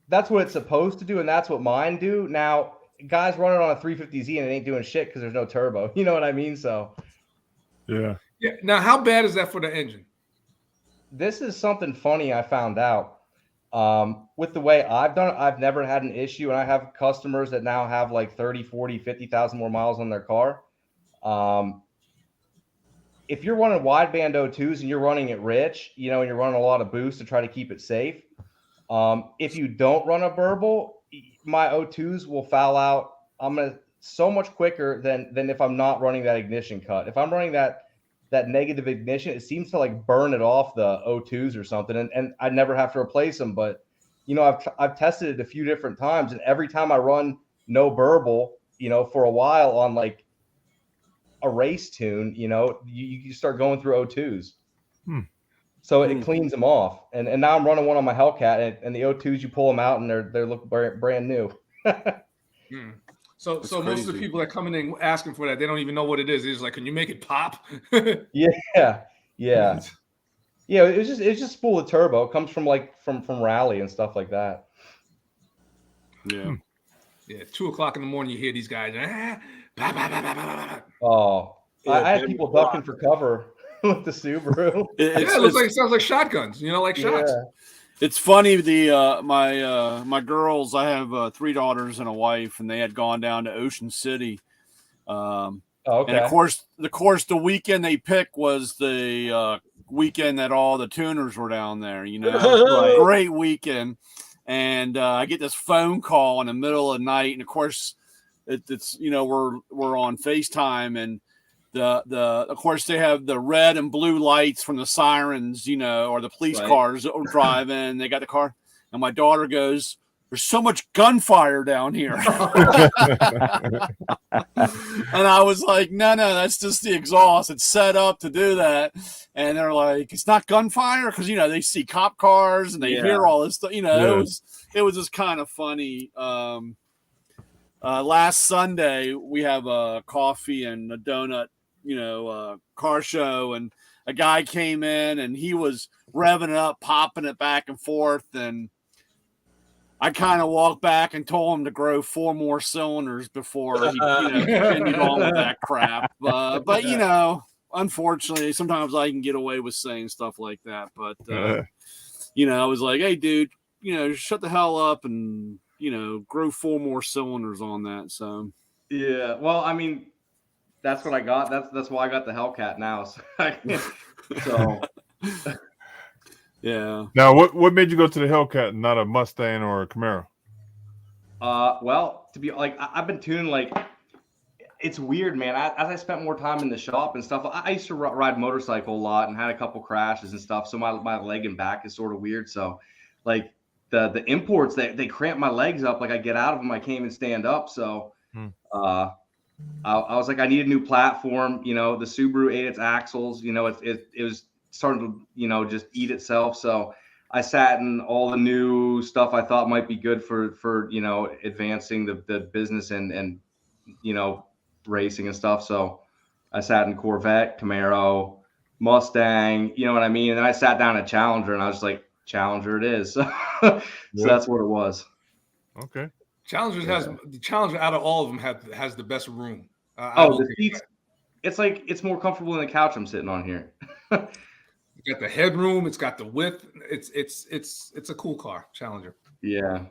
That's what it's supposed to do, and that's what mine do. Now, guys running on a 350Z and it ain't doing shit because there's no turbo. You know what I mean? So
yeah.
Now, how bad is that for the engine?
This is something funny I found out. With the way I've done it, I've never had an issue, and I have customers that now have like 30, 40, 50,000 more miles on their car. If you're running wideband O2s and you're running it rich, you know, and you're running a lot of boost to try to keep it safe, if you don't run a burble, my O2s will foul out. So much quicker than if I'm not running that ignition cut. If I'm running that negative ignition, it seems to like burn it off the O2s or something, and I never have to replace them. But you know, I've tested it a few different times, and every time I run no burble, you know, for a while on like a race tune, you know, you start going through O2s. So it cleans them off, and now I'm running one on my Hellcat, and the O2s, you pull them out and they look brand new.
So most of the people that come in asking for that, they don't even know what it is. It's like, can you make it pop?
Yeah. It's just spool of turbo. It comes from rally and stuff like that.
Yeah.
2:00 in the morning, you hear these guys.
Oh, I had people ducking for cover with the Subaru.
It sounds like shotguns. You know, like shots.
Yeah.
It's funny. My girls, I have 3 daughters and a wife, and they had gone down to Ocean City.
Okay.
And of course, the weekend they picked was the weekend that all the tuners were down there. You know, great weekend. And I get this phone call in the middle of the night, and of course, it's you know, we're on FaceTime, and of course they have the red and blue lights from the sirens, you know, or the police cars driving. They got the car, and my daughter goes, "There's so much gunfire down here." And I was like, no, that's just the exhaust. It's set up to do that. And they're like, it's not gunfire, because you know they see cop cars and they hear all this stuff. You know, it was just kind of funny. Last Sunday we have a coffee and a donut, you know, car show, and a guy came in and he was revving it up, popping it back and forth, and I kind of walked back and told him to grow 4 more cylinders before he, you know, continued on with that crap. But you know, unfortunately, sometimes I can get away with saying stuff like that. But you know, I was like, "Hey, dude, you know, shut the hell up and you know, grow 4 more cylinders on that." So
yeah, well, I mean, that's what I got. That's why I got the Hellcat now. So.
Yeah.
Now, what made you go to the Hellcat and not a Mustang or a Camaro?
Well, to be like, I've been tuning like, it's weird, man. As I spent more time in the shop and stuff, I used to ride motorcycle a lot and had a couple crashes and stuff. So my leg and back is sort of weird. So, like the imports, they cramp my legs up. Like I get out of them, I can't even stand up. So, I was like, I need a new platform. The Subaru ate its axles. It was starting to, just eat itself. So I sat in all the new stuff I thought might be good for advancing the business and racing and stuff. So I sat in Corvette, Camaro, Mustang, you know what I mean? And then I sat down at Challenger and I was like, Challenger it is. So that's what it was.
Okay.
The Challenger out of all of them has the best room.
The seats. It's more comfortable than the couch I'm sitting on here.
It's got the headroom. It's got the width. It's a cool car, Challenger.
Yeah,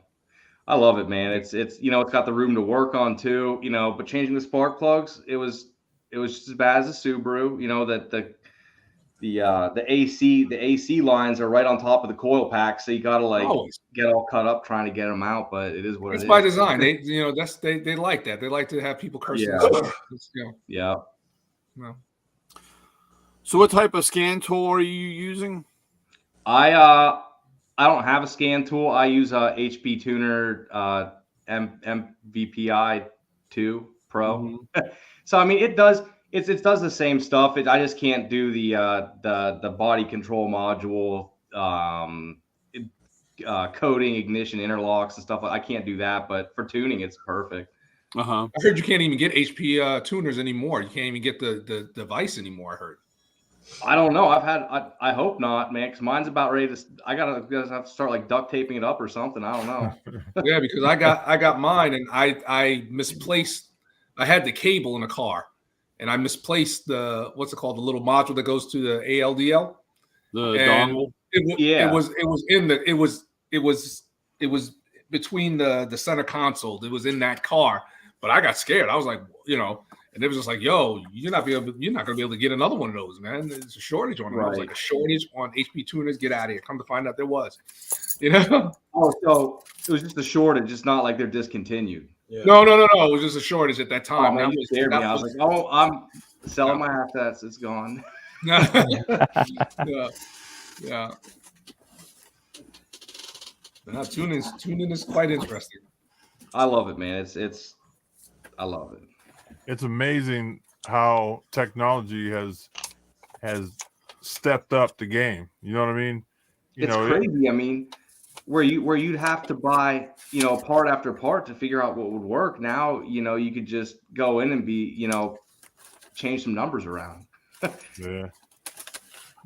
I love it, man. It's it's got the room to work on too. But changing the spark plugs, it was just as bad as a Subaru. That the AC lines are right on top of the coil pack, so you gotta get all cut up trying to get them out. But it is what it is.
It's by design. They they like that. They like to have people cursing.
Yeah.
No.
So what type of scan tool are you using?
I don't have a scan tool. I use a HP Tuner MVPI 2 Pro.
Mm-hmm.
So I mean, it does the same stuff. I just can't do the body control module, coding, ignition, interlocks, and stuff. I can't do that, but for tuning, it's perfect.
I heard you can't even get HP tuners anymore. You can't even get the device anymore. I heard.
I don't know. I hope not, man, because mine's about ready to. I gotta have to start like duct taping it up or something. I don't know.
Yeah, because I got mine and I misplaced. I had the cable in the car, and I misplaced the what's it called, the little module that goes to the ALDL.
The dongle.
It was between the center console. It was in that car, but I got scared. I was like, and it was just like, yo, you're not gonna be able to get another one of those, man. There's a shortage on them. Right. I was like, a shortage on HP tuners. Get out of here. Come to find out there was.
Oh, so it was just a shortage. It's not like they're discontinued.
Yeah. No. It was just a shortage at that time.
I was like, oh, I'm selling my assets. It's gone.
Yeah. Tuning is quite interesting.
I love it, man. I love it.
It's amazing how technology has stepped up the game. You know what I mean?
It's crazy. I mean, where you'd have to buy, part after part to figure out what would work. Now, you could just go in and change some numbers around.
Yeah.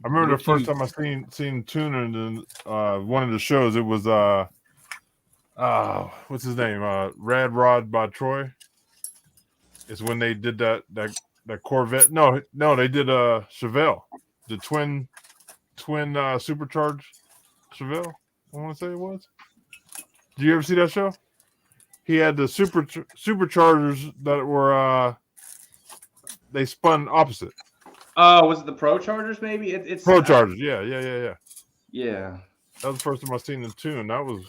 I remember the first time I seen Tuner in one of the shows. It was what's his name? Rad Rod by Troy. It's when they did that Corvette. No, they did Chevelle, the twin supercharged Chevelle. I want to say it was. Did you ever see that show? He had the superchargers that were they spun opposite.
Was it the Pro Chargers? Maybe it's
Pro Chargers. Yeah.
Yeah.
That was the first time I seen the tune. That was,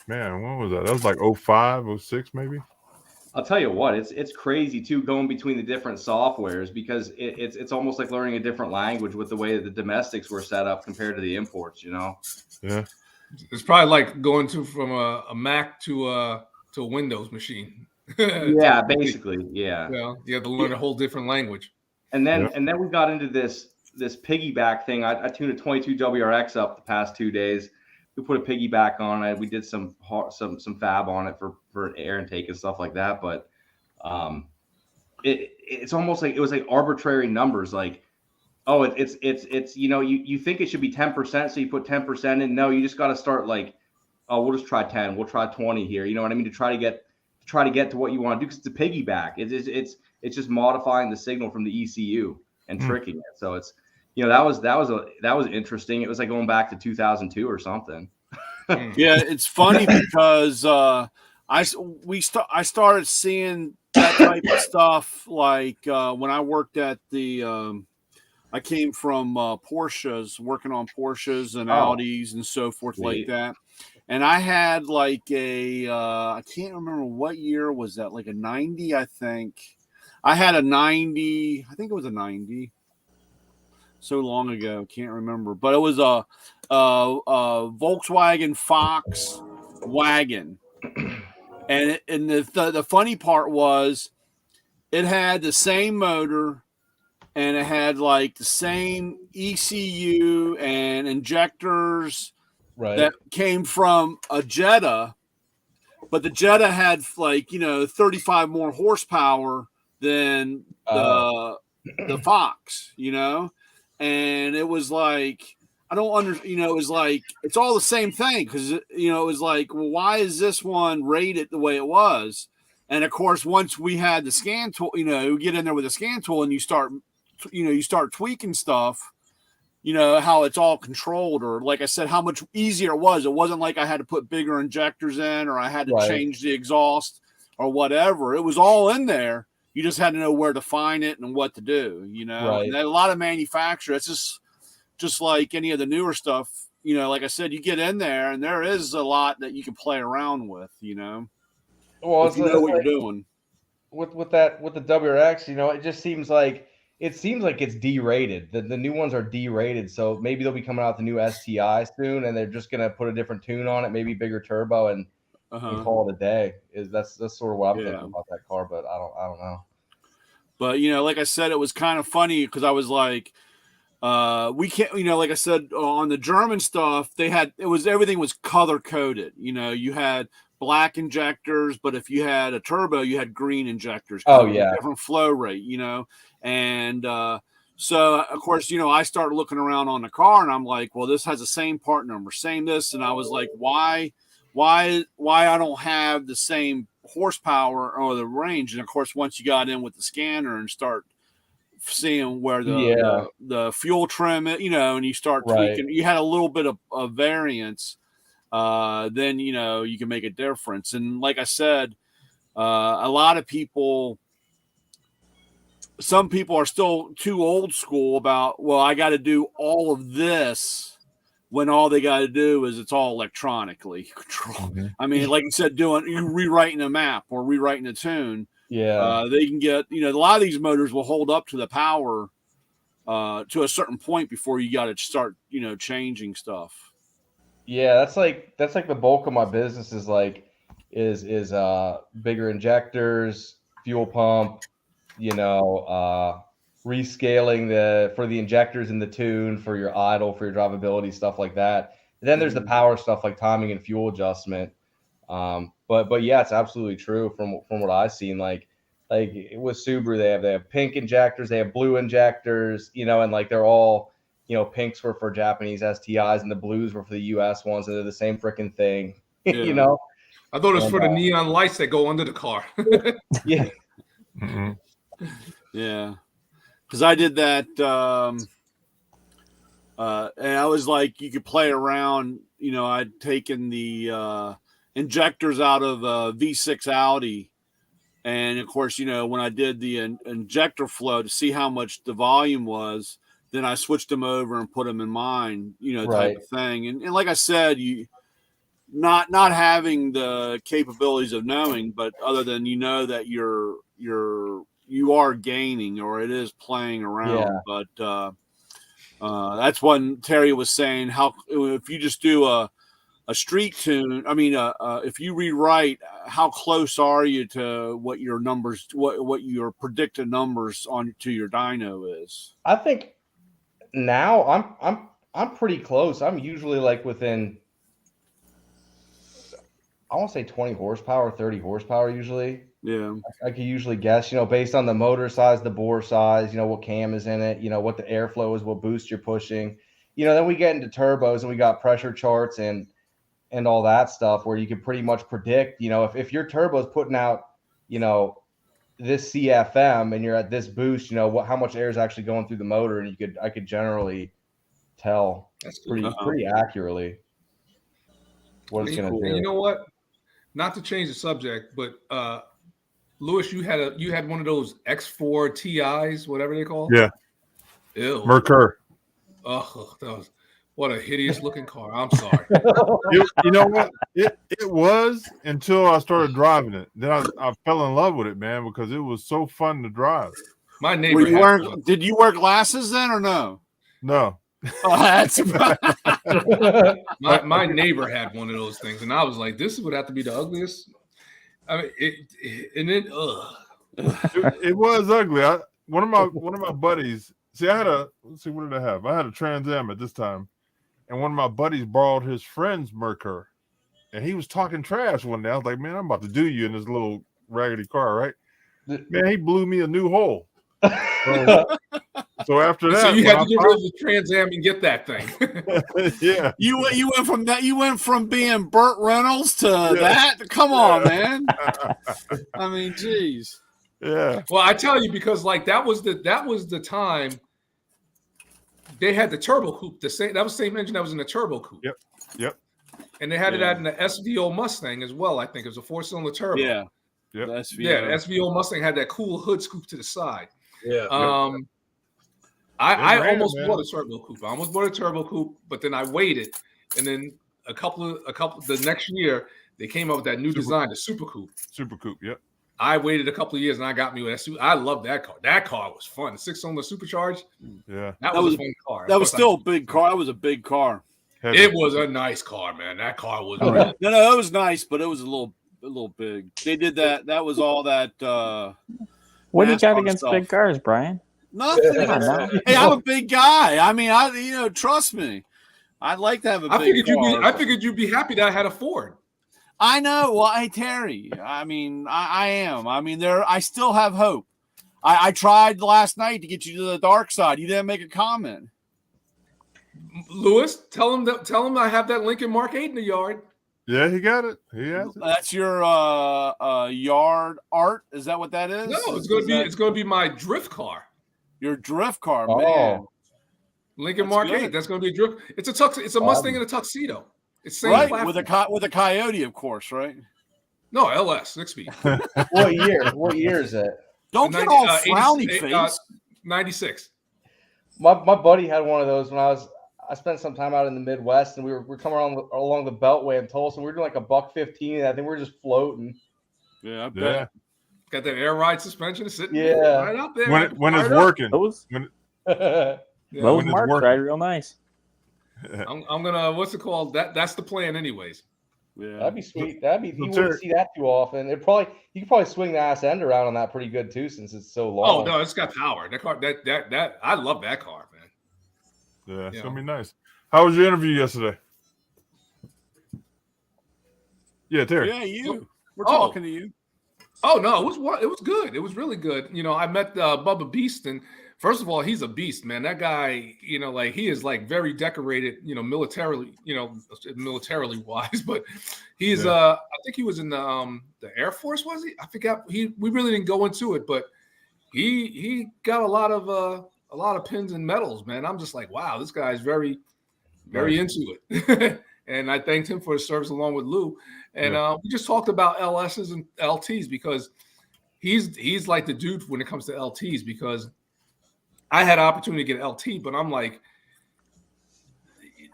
man, when was that? That was like 05, 06 maybe.
I'll tell you what, it's crazy too, going between the different softwares, because it's almost like learning a different language with the way that the domestics were set up compared to the imports.
Yeah.
It's probably like going from a Mac to a Windows machine.
Yeah, basically. Yeah.
You have to learn a whole different language.
And then we got into this piggyback thing. I tuned a 22 WRX up the past 2 days. We put a piggyback on it. We did some fab on it for air intake and stuff like that. But it's almost like it was like arbitrary numbers. Like, oh, it's you think it should be 10%, so you put 10% in. No, you just got to start like, oh, we'll just try 10. We'll try 20 here. You know what I mean? To try to get to what you want to do, because it's a piggyback. It's just modifying the signal from the ECU and tricking it. So it's, that was interesting. It was like going back to 2002 or something.
Yeah, it's funny because I started seeing that type of stuff like when I worked at the I came from Porsches, working on Porsches and Audis and so forth like that. And I had like I can't remember what year was that, like a 90, I think. I had a 90, I think it was a 90. So long ago, can't remember. But it was a Volkswagen Fox wagon. And the funny part was it had the same motor, and it had like the same ECU and injectors that came from a Jetta, but the Jetta had like 35 more horsepower than the Fox, and it was like I don't understand. It was like it's all the same thing because it was like, well, why is this one rated the way it was? And of course, once we had the scan tool, you get in there with a scan tool and you start tweaking stuff, how it's all controlled, or like I said, how much easier it was. It wasn't like I had to put bigger injectors in, or I had to change the exhaust or whatever. It was all in there. You just had to know where to find it and what to do, And a lot of manufacturers, it's just like any of the newer stuff, like I said, you get in there and there is a lot that you can play around with,
Well,
if you know what you're doing.
With the WRX, it just seems like it's derated. The new ones are derated, so maybe they'll be coming out with the new STI soon, and they're just gonna put a different tune on it, maybe bigger turbo, and call it a day. That's sort of what I'm thinking about that car, but I don't know.
But like I said, it was kind of funny because I was like, we can't, like I said, on the German stuff, everything was color coded. You had black injectors, but if you had a turbo, you had green injectors. Different flow rate, and so of course, I started looking around on the car, and I'm like, well, this has the same part number, same this, and I was like, why I don't have the same horsepower or the range? And of course, once you got in with the scanner and start seeing where the fuel trim, and you start tweaking, you had a little bit of variance. Then you can make a difference. And like I said, a lot of people, some people are still too old school about, well, I got to do all of this when all they got to do is it's all electronically controlled. Mm-hmm. I mean, like you said, you rewriting a map or rewriting a tune.
Yeah,
they can get, a lot of these motors will hold up to the power to a certain point before you got to start, changing stuff.
Yeah, that's like the bulk of my business is bigger injectors, fuel pump, rescaling for the injectors in the tune for your idle, for your drivability, stuff like that. And then there's the power stuff like timing and fuel adjustment. But yeah, it's absolutely true from what I've seen. Like with Subaru, they have pink injectors, they have blue injectors, and like they're all, pinks were for Japanese STIs and the blues were for the US ones, and they're the same freaking thing.
Yeah. I thought it was for the neon lights that go under the car.
Yeah.
Mm-hmm.
Yeah. Because I did that, and I was like, you could play around. I'd taken the injectors out of V6 Audi, and of course, when I did the injector flow to see how much the volume was, then I switched them over and put them in mine, type of thing. And like I said, you not having the capabilities of knowing, but other than that you are gaining, or it is playing around. Yeah. But that's when Terry was saying, how if you just do a street tune, if you rewrite, how close are you to what your numbers, what your predicted numbers on to your dyno is?
I think now I'm pretty close. I'm usually like within, I want to say 20 horsepower, 30 horsepower usually.
Yeah.
I could usually guess, based on the motor size, the bore size, what cam is in it, what the airflow is, what boost you're pushing. Then we get into turbos and we got pressure charts and all that stuff where you can pretty much predict, if your turbo is putting out, this CFM and you're at this boost, how much air is actually going through the motor, and I could generally tell pretty accurately what it's going to do.
You know what? Not to change the subject, but Lewis, you had one of those X4 TIs, whatever they call.
Yeah.
Ew.
Merkur.
Oh, what a hideous looking car. I'm sorry.
You know what? It was until I started driving it. Then I fell in love with it, man, because it was so fun to drive.
My neighbor
did you wear glasses then or no?
No.
Oh, that's
my neighbor had one of those things, and I was like, this would have to be the ugliest. I mean,
It was ugly. One of my buddies. See, let's see, what did I have? I had a Trans Am at this time, and one of my buddies borrowed his friend's Mercury, and he was talking trash one day. I was like, man, I'm about to do you in this little raggedy car, right? Man, he blew me a new hole. So after that,
so you had to get rid of the Trans Am and get that thing.
Yeah,
you went from that. You went from being Burt Reynolds to that. Come on, man. I mean, geez.
Yeah.
Well, I tell you, because like that was the time they had the turbo coupe. That was the same engine that was in the turbo coupe.
Yep.
And they had it in the SVO Mustang as well. I think it was a 4-cylinder turbo.
Yeah.
Yep.
The SVO.
Yeah, the SVO Mustang had that cool hood scoop to the side.
Yeah.
I almost bought a turbo coupe. But then I waited, and then the next year they came up with that new design, the Super Coupe.
Super Coupe, yep.
I waited a couple of years and I got me with that. I love that car. That car was fun. The 6-cylinder supercharged.
Yeah,
that was a fun car.
That was still a big car. That was a big car.
Heavy.
It was a nice car, man. That car was.
No, it was nice, but it was a little big. They did that. That was all that.
What do you got against big cars, Brian?
Nothing. Hey, I'm a big guy. I mean, trust me. I'd like to have a big car.
I figured you'd be happy that I had a Ford.
I know. Well, hey, Terry. I mean, I am. I mean, I still have hope. I tried last night to get you to the dark side. You didn't make a comment.
Lewis, tell him I have that Lincoln Mark 8 in the yard.
Yeah, he got it. He has it.
That's your yard art. Is that what that is?
No, it's gonna be my drift car.
Your drift car, man.
Lincoln Mark 8. That's gonna be a drift. It's a Mustang in a tuxedo. It's same
right
platform.
with a Coyote, of course, right?
No, LS 6-speed.
What year? What year is it?
Don't get all frowny face.
96.
My buddy had one of those when I spent some time out in the Midwest, and we were coming along the Beltway in Tulsa. We were doing like $115. I think we were just floating.
Yeah, I bet.
Got that air ride suspension sitting
right
up there.
When it's working.
Those marks ride real nice.
I'm gonna. What's it called? That's the plan, anyways.
Yeah, that'd be sweet. You wouldn't see that too often. You could probably swing the ass end around on that pretty good too, since it's so long.
Oh no, it's got power. That car. That I love that car, man.
Yeah, it's gonna be nice. How was your interview yesterday? Yeah, Terry.
Yeah, you. We're talking to you.
Oh no, it was good. It was really good. I met Bubba Beast, and first of all, he's a beast, man. That guy, he is like very decorated, militarily wise. But he's, I think he was in the Air Force, was he? I forgot. We really didn't go into it, but he got a lot of pins and medals, man. I'm just like, wow, this guy's very, very into it. And I thanked him for his service along with Lou. And we just talked about LSs and LTs because he's like the dude when it comes to LTs, because I had an opportunity to get LT, but I'm like,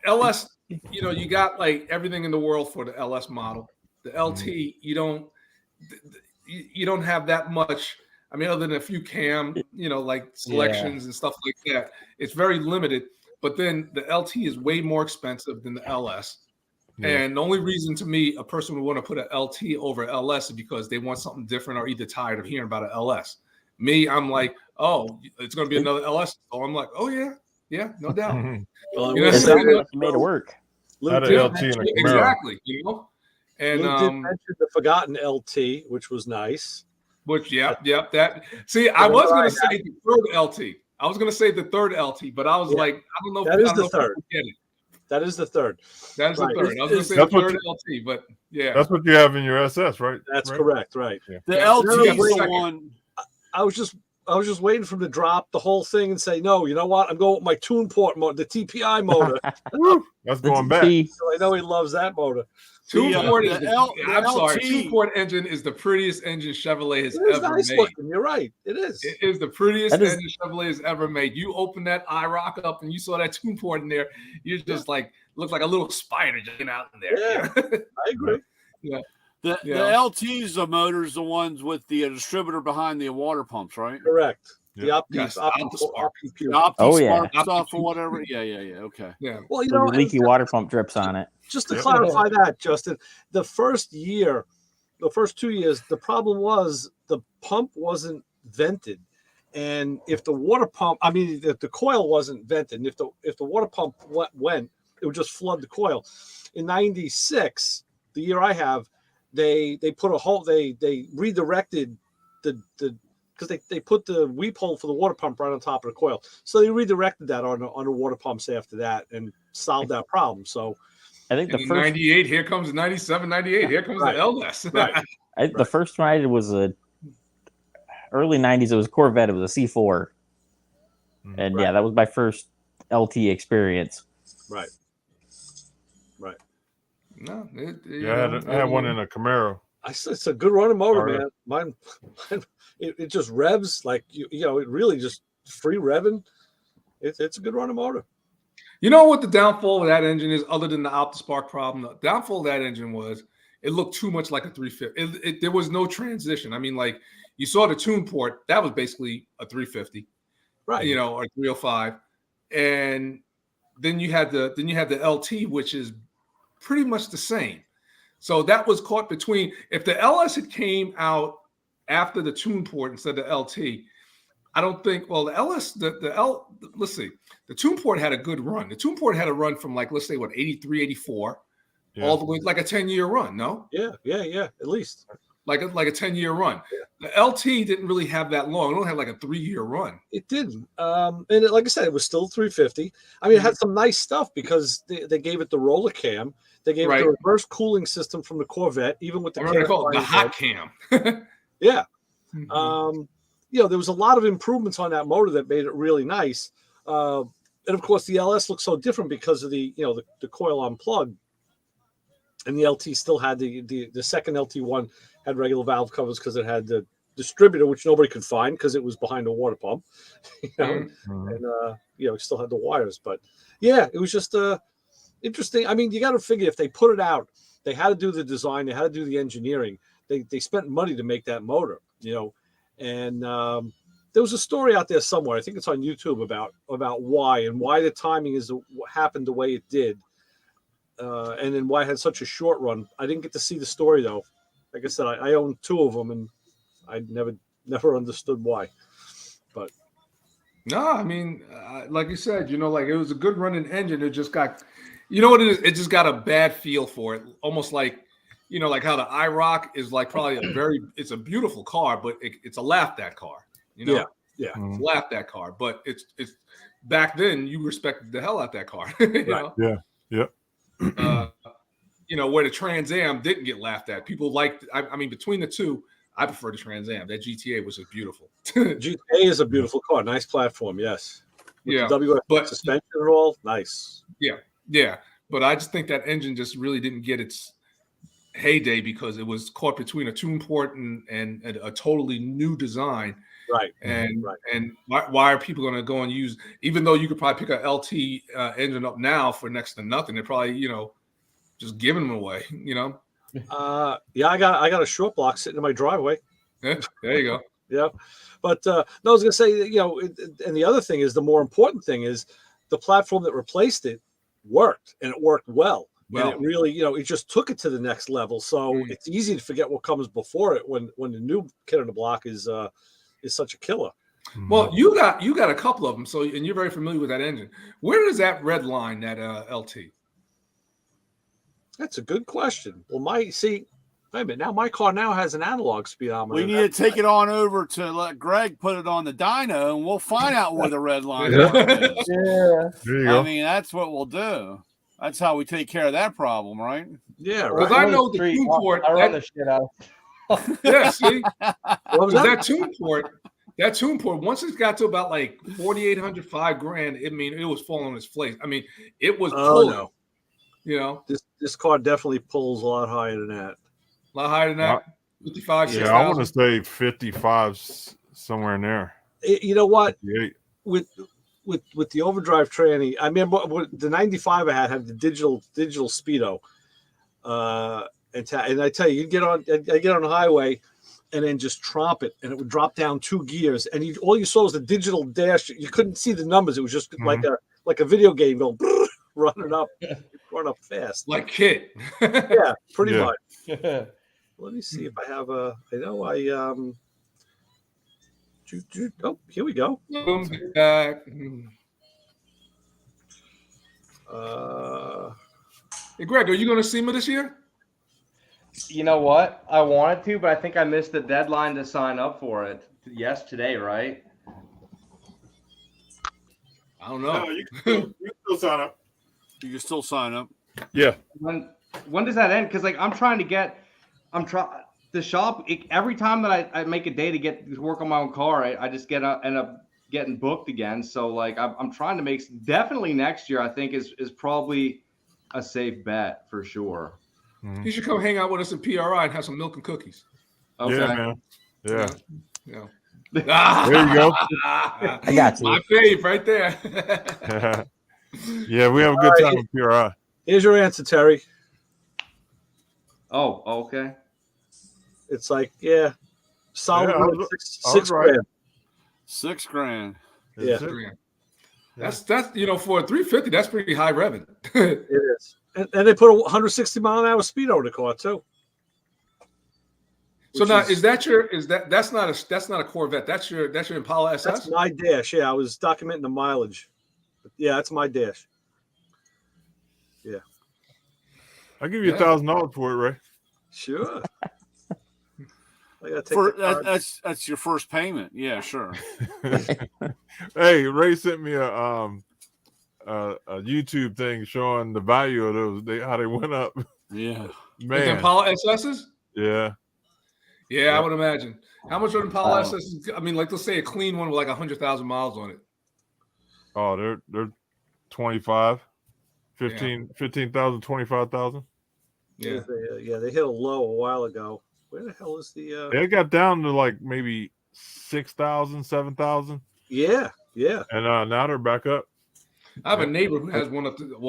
LS, you got like everything in the world for the LS model. The LT, you don't have that much. I mean, other than a few cam, like selections and stuff like that, it's very limited. But then the LT is way more expensive than the LS. Yeah. And the only reason to me a person would want to put an LT over LS is because they want something different or either tired of hearing about an LS. Me, I'm like, oh, it's going to be another LS. So I'm like, oh, yeah, no doubt.
You made it work.
Exactly. And
Luke did mention the forgotten LT, which was nice.
Which, that. See, I was going to say the third LT. I was going to say the third LT, but I was like, I don't know.
That is the third. That is the third.
That's the third. I was going to say the third LT, but yeah.
That's what you have in your SS, right?
That's correct, right.
Yeah.
The LT is the one.
I was just waiting for him to drop the whole thing and say, no, you know what? I'm going with my tune port motor, the TPI motor.
That's going back.
So I know he loves that motor.
Two-port engine is the prettiest engine Chevrolet has ever made.
Looking. You're right. It is.
It is the prettiest engine Chevrolet has ever made. You open that IROC up and you saw that two-port in there, you're just like, look like a little spider just out in there.
Yeah, I agree.
Yeah.
The LT's the motors, the ones with the distributor behind the water pumps, right?
Correct.
Yeah.
The
OptiSpark stuff or whatever. Yeah. Okay.
Yeah.
Well,
leaky water pump drips on it.
Just to clarify that, Justin, the first year the first 2 years, the problem was the pump wasn't vented. And if the water pump, I mean, if the coil wasn't vented, and if the water pump went, it would just flood the coil. In 96, the year I have, they put a hole, they redirected because they put the weep hole for the water pump right on top of the coil. So they redirected that on the water pumps after that and solved that problem. So
I think the
in
first
98, here comes 97, 98. Here comes the LS.
Right.
the first one I did was a early 90s. It was a Corvette. It was a C4. And yeah, that was my first LT experience.
Right.
No,
I had one in a Camaro.
It's a good running motor, man. Mine it just revs like you know, it really just free revving. It's a good running motor.
You know what the downfall of that engine is, other than the out the spark problem? The downfall of that engine was it looked too much like a 350. There was no transition. I mean, like you saw the tune port, that was basically a 350,
right?
You know, or 305, and then you had the LT, which is pretty much the same. So that was caught between. If the LS had came out after the tune port instead of LT, I don't think. Well, the LS, let's see, the tune port had a good run. The tune port had a run from like, let's say, 83, 84, all the way like a 10-year run. No,
yeah, at least
like a 10-year run. Yeah. The LT didn't really have that long. It only had like a 3-year run.
It didn't. And like I said, it was still 350. I mean, it had some nice stuff because they gave it the roller cam. They gave it the reverse cooling system from the Corvette, even with the
hot cam.
Yeah. You know, there was a lot of improvements on that motor that made it really nice. And of course, the LS looks so different because of the coil unplugged. And the LT still had the second LT1 had regular valve covers because it had the distributor, which nobody could find because it was behind a water pump. You know, and it still had the wires. But yeah, it was just interesting. I mean, you got to figure if they put it out, they had to do the design, they had to do the engineering. They spent money to make that motor, you know. And there was a story out there somewhere, I think it's on YouTube, about why the timing happened the way it did. And then why it had such a short run. I didn't get to see the story though. Like I said, I own 2 of them, and I never understood why. But
no, I mean, like you said, you know, like it was a good running engine. It just got, you know what it is? It just got a bad feel for it. Almost like, you know, like how the IROC is like probably it's a beautiful car, but it's a laughed at car. You know,
yeah,
it's a laughed at car. But it's back then you respected the hell out that car. You know?
Yeah.
You know, where the Trans Am didn't get laughed at. People liked. I mean, between the two, I prefer the Trans Am. That GTA was just beautiful.
GTA is a beautiful car, nice platform. Yes. With the WF suspension and all, nice.
Yeah. But I just think that engine just really didn't get its heyday because it was caught between a tune port and a totally new design.
Right.
And why are people going to go and use, even though you could probably pick a LT engine up now for next to nothing, they're probably, you know, just giving them away, you know?
I got a short block sitting in my driveway.
Yeah, there you go.
Yeah. But no, I was going to say, you know, and the other thing is, the more important thing is the platform that replaced it worked, and it worked well. And it really, you know, it just took it to the next level. So it's easy to forget what comes before it when the new kid on the block is such a killer.
Well, you got a couple of them, so and you're very familiar with that engine. Where is that red line, that LT?
That's a good question. Well, wait a minute. Now my car now has an analog speedometer.
We need to take it on over to let Greg put it on the dyno, and we'll find out where the red line is.
There you go.
I mean, that's what we'll do. That's how we take care of that problem, right?
Yeah, right.
Because I know the tune port.
I run the shit out.
Yeah, see, that tune port. Once it got to about like 4,800, $5,000, I mean, it was falling on its face. I mean, it was pulling. No. You know,
this car definitely pulls a lot higher than that.
A lot higher than that. 55.
Yeah, I want to say 55, somewhere in there.
You know what?
58.
With the overdrive tranny, I remember the 95 I had the digital speedo, and I tell you, I get on the highway, and then just tromp it, and it would drop down 2 gears, and all you saw was the digital dash. You couldn't see the numbers. It was just like a video game going running up fast,
like Kit.
Yeah, pretty much. Let me see if I have a. I know I Oh, here we go.
Hey, Greg, are you going to SEMA this year?
You know what? I wanted to, but I think I missed the deadline to sign up for it. Yes, today, right?
I don't know.
No, you can still sign up.
You can still sign up.
Yeah.
When does that end? Because like I'm trying the shop. Every time that I make a day to work on my own car, I just end up getting booked again. So like I'm trying to make definitely next year. I think is probably a safe bet for sure.
You should come hang out with us at PRI and have some milk and cookies.
Okay.
Yeah, man. Yeah.
Yeah.
There you go.
I got you.
My fave right there.
Yeah, we have a good time with PRI.
Here's your answer, Terry.
Oh, okay.
It's like, solid
Yeah,
six
right.
grand.
$6,000.
Yeah.
That's for a 350, that's pretty high revenue.
It is. And they put a 160 mile an hour speedo in the car too.
So now that's not a Corvette. That's your Impala SS?
That's my dash. Yeah, I was documenting the mileage. But yeah, that's my dash. Yeah.
I'll give you $1,000 for it, Ray.
Sure. I gotta take
That's your first payment. Yeah, sure.
Hey, Ray sent me a YouTube thing showing the value of those, how they went up.
Yeah.
Like
Man.
Impala SSs?
Yeah.
Yeah, I would imagine. How much are Impala SSs? I mean, like let's say a clean one with like 100,000 miles on it.
Oh, they're 25, 15,000, 25,000.
Yeah.
They hit a low a while ago. Where the hell is the
They got down to like maybe 6,000, 7,000.
Yeah.
And now they're back up.
I have a neighbor who has one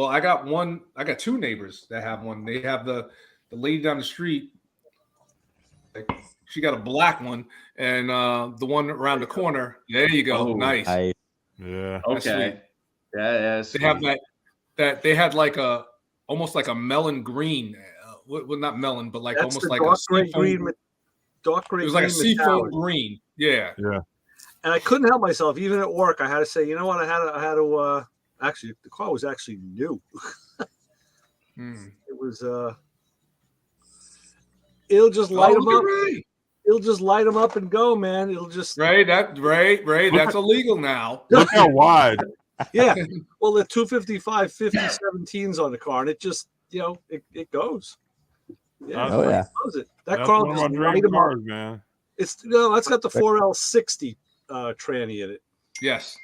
I got two neighbors that have one. They have the lady down the street. She got a black one, and the one around the corner. There you go.
Oh,
nice.
Yeah.
Okay. Yeah.
They have that they had like almost like a melon green. Well, not melon, but like
That's
almost
the
like
dark
a
gray green. Dark gray.
It was like a seafoam
metallic.
green. Yeah.
And I couldn't help myself. Even at work, I had to say, you know what? I had to. Actually, the car was actually new. It was. It'll just light them up.
Ray.
It'll just light them up and go, man. It'll just.
Ray, that's illegal now.
Look how wide.
Yeah. Well, the 255 5017s on the car, and it just, it goes. Yeah.
Oh, yeah.
It does it. That
That's
car
one of my
just
dream
light 'em up.
cars, man.
It's that's got the 4L60 tranny in it.
Yes.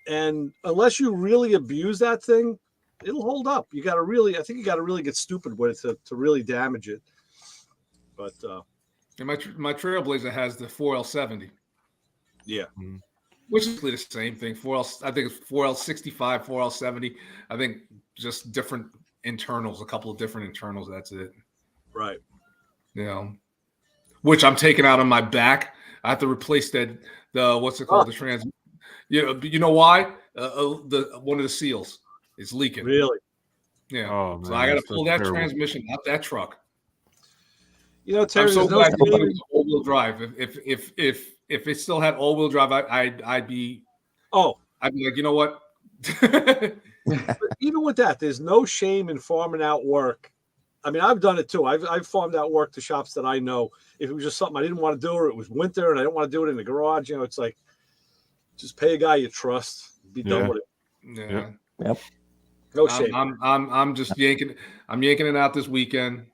And unless you really abuse that thing, it'll hold up. I think you got to really get stupid with it to really damage it. But
And my Trailblazer has the 4L70.
yeah,
which is the same thing. 4L, I think it's 4L65, 4L70. I think just different internals, a couple of different internals. That's it.
right.
Which I'm taking out on my back. I have to replace the what's it called? The trans. You know why? One of the seals is leaking.
Really?
Yeah.
Oh,
So
man,
I got to
that's
pull
so
that
terrible.
transmission out that truck.
Terry,
I'm so
there's no
glad it
shame-
was all-wheel drive. If it still had all-wheel drive, I'd be like, you know what?
But even with that, there's no shame in farming out work. I mean, I've done it too. I've farmed out work to shops that I know. If it was just something I didn't want to do, or it was winter and I don't want to do it in the garage, it's like, just pay a guy you trust. Be done with it.
Yeah.
Yep.
No shame.
I'm just yanking it out this weekend.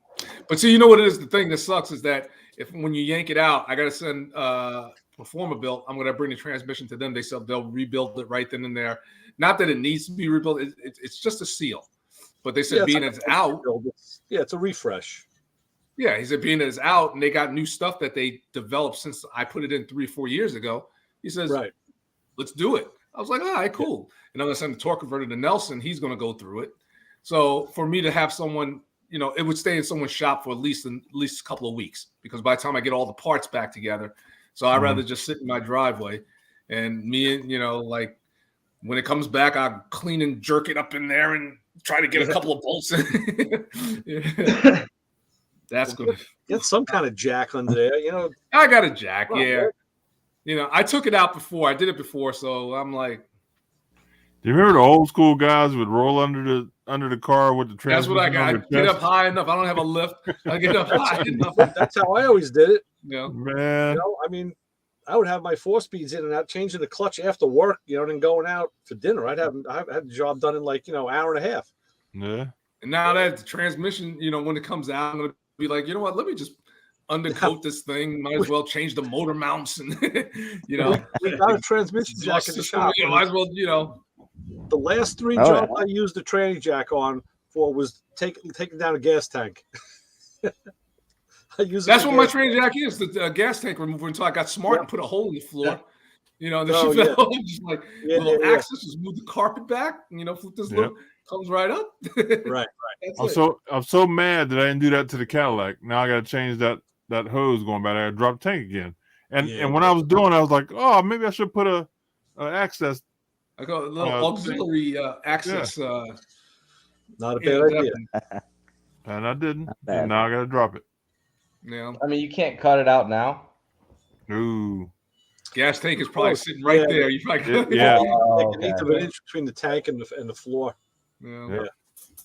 But see, you know what it is? The thing that sucks is that when you yank it out, I got to send Performa built. I'm going to bring the transmission to them. They'll rebuild it right then and there. Not that it needs to be rebuilt. It's just a seal. But they said being it's out.
It's a refresh.
Yeah, he said being it's out, and they got new stuff that they developed since I put it in 3-4 years ago. He says,
right, let's
do it. I was like, all right, cool. And I'm going to send the torque converter to Nelson. He's going to go through it. So for me to have someone, it would stay in someone's shop for at least a couple of weeks, because by the time I get all the parts back together, so I'd rather just sit in my driveway and like when it comes back, I'll clean and jerk it up in there and try to get a couple of bolts in. That's good.
Get some kind of jack under there, you know.
I got a jack,
Oh,
yeah. You know, I took it out before. I did it before, so I'm like.
Do you remember the old school guys would roll under the car with the transmission?
That's what I got. I get up high enough. I don't have a lift. I get up high enough.
That's how I always did it.
Yeah,
man.
You know, I mean, I would have my 4-speeds in and out, changing the clutch after work, you know, then going out for dinner. I had the job done in like, you know, hour and a half.
Yeah.
And now that the transmission, you know, when it comes out, I'm gonna be like, you know what? Let me just undercoat this thing. Might as well change the motor mounts and you know.
We got a transmission jack in the shop.
You know, might as well, you know.
The last 3 jobs I used the tranny jack on for was taking down a gas tank.
That's what my tranny jack is, the gas tank remover, until I got smart and put a hole in the floor.
Yeah.
You know, then she fell just like little axis, just move the carpet back, you know, flip this little, comes right up.
Right.
I'm so mad that I didn't do that to the Cadillac. Now I got to change that hose going back there. I dropped tank again. And when I was doing, I was like, oh, maybe I should put a access.
I got a little auxiliary access.
Yeah. Not a bad idea.
And I didn't. And now I got to drop it.
Yeah.
I mean, you can't cut it out now.
Ooh.
Gas tank is probably sitting right there. You probably
like an eighth of an inch between the tank and the floor.
Yeah.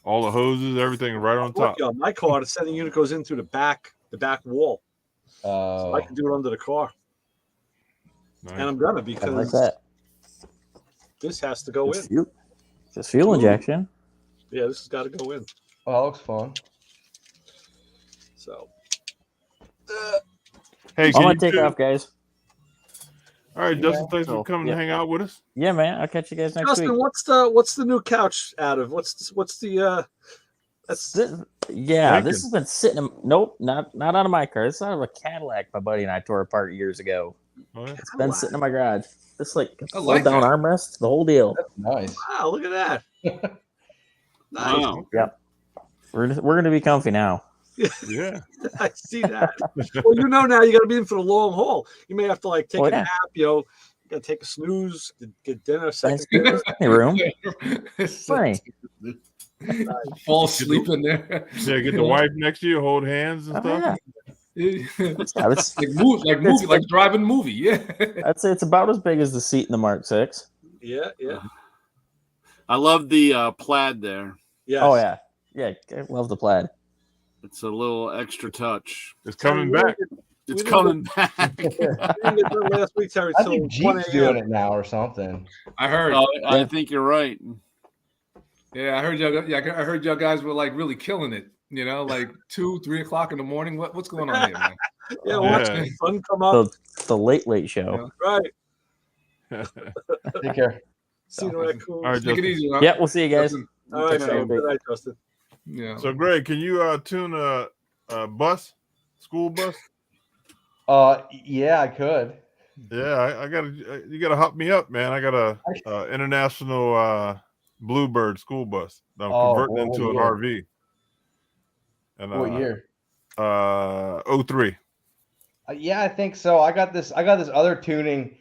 All the hoses, everything right on top.
Yeah, my car, the sending unit goes in through the back wall.
So
I can do it under the car.
Nice.
And I'm gonna, because
like that.
This has to go in.
Just fuel injection.
Yeah, this has got to go in.
Oh, that looks fun.
So
hey,
I'm gonna take off, guys.
All right, Justin, thanks for coming to hang out with us.
Yeah, man. I'll catch you guys next
Justin,
week.
what's the new couch out of? What's the
this has been sitting. Nope, not out of my car. It's out of a Cadillac my buddy and I tore apart years ago.
Oh, yeah.
It's been sitting in my garage. It's like
like
down
that.
armrest, the whole deal.
Nice.
Wow, look at that. Nice.
Wow.
Yep. We're gonna be comfy now.
Yeah.
I see that. Well, you know now you got to be in for the long haul. You may have to like take a nap. You know, you got to take a snooze, get dinner, second dinner.
Hey, room. Funny.
Fall asleep in there.
Yeah, get the wife next to you, hold hands and stuff.
Like driving movie. Yeah.
I'd say it's about as big as the seat in the Mark 6.
Yeah.
I love the plaid there.
Yes.
Oh yeah. I love the plaid.
It's a little extra touch.
It's coming back.
It's coming back.
We didn't get done last week, Terry.
I
till
think
1
Jeep's
a.m.
doing it now or something.
I heard.
I think you're right.
Yeah, I heard y'all. Yeah, I heard y'all guys were like really killing it. You know, like 2-3 o'clock in the morning. What's going on here, man?
Yeah, watch the sun come up.
The late show.
Right.
Take care.
See the raccoons.
All right,
Take it easy. Huh?
Yeah, we'll see you guys.
All right,
Take care.
good night, Justin.
Yeah.
So, Greg, can you tune a bus, school bus?
Yeah, I could.
Yeah, I gotta. You gotta hop me up, man. I got a international Bluebird school bus that I'm converting into an RV. And
What year?
03.
Yeah, I think so. I got this other tuning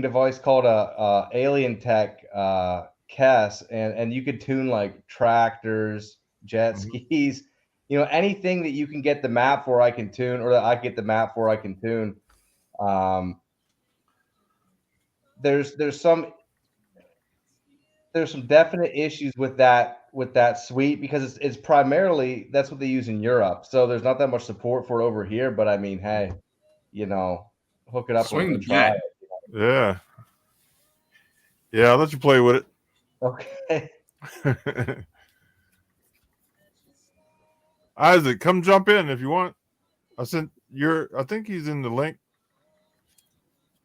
device called a Alien Tech Cass, and you could tune like tractors, jet skis, you know, anything that you can get the map for I can tune, or that I get the map for I can tune. There's some definite issues with that suite, because it's primarily that's what they use in Europe. So there's not that much support for it over here. But I mean, hey, you know, hook it up.
Swing
and
the
try
bat.
it.
Yeah, I'll let you play with it.
Okay.
Isaac, come jump in if you want. I think he's in the link.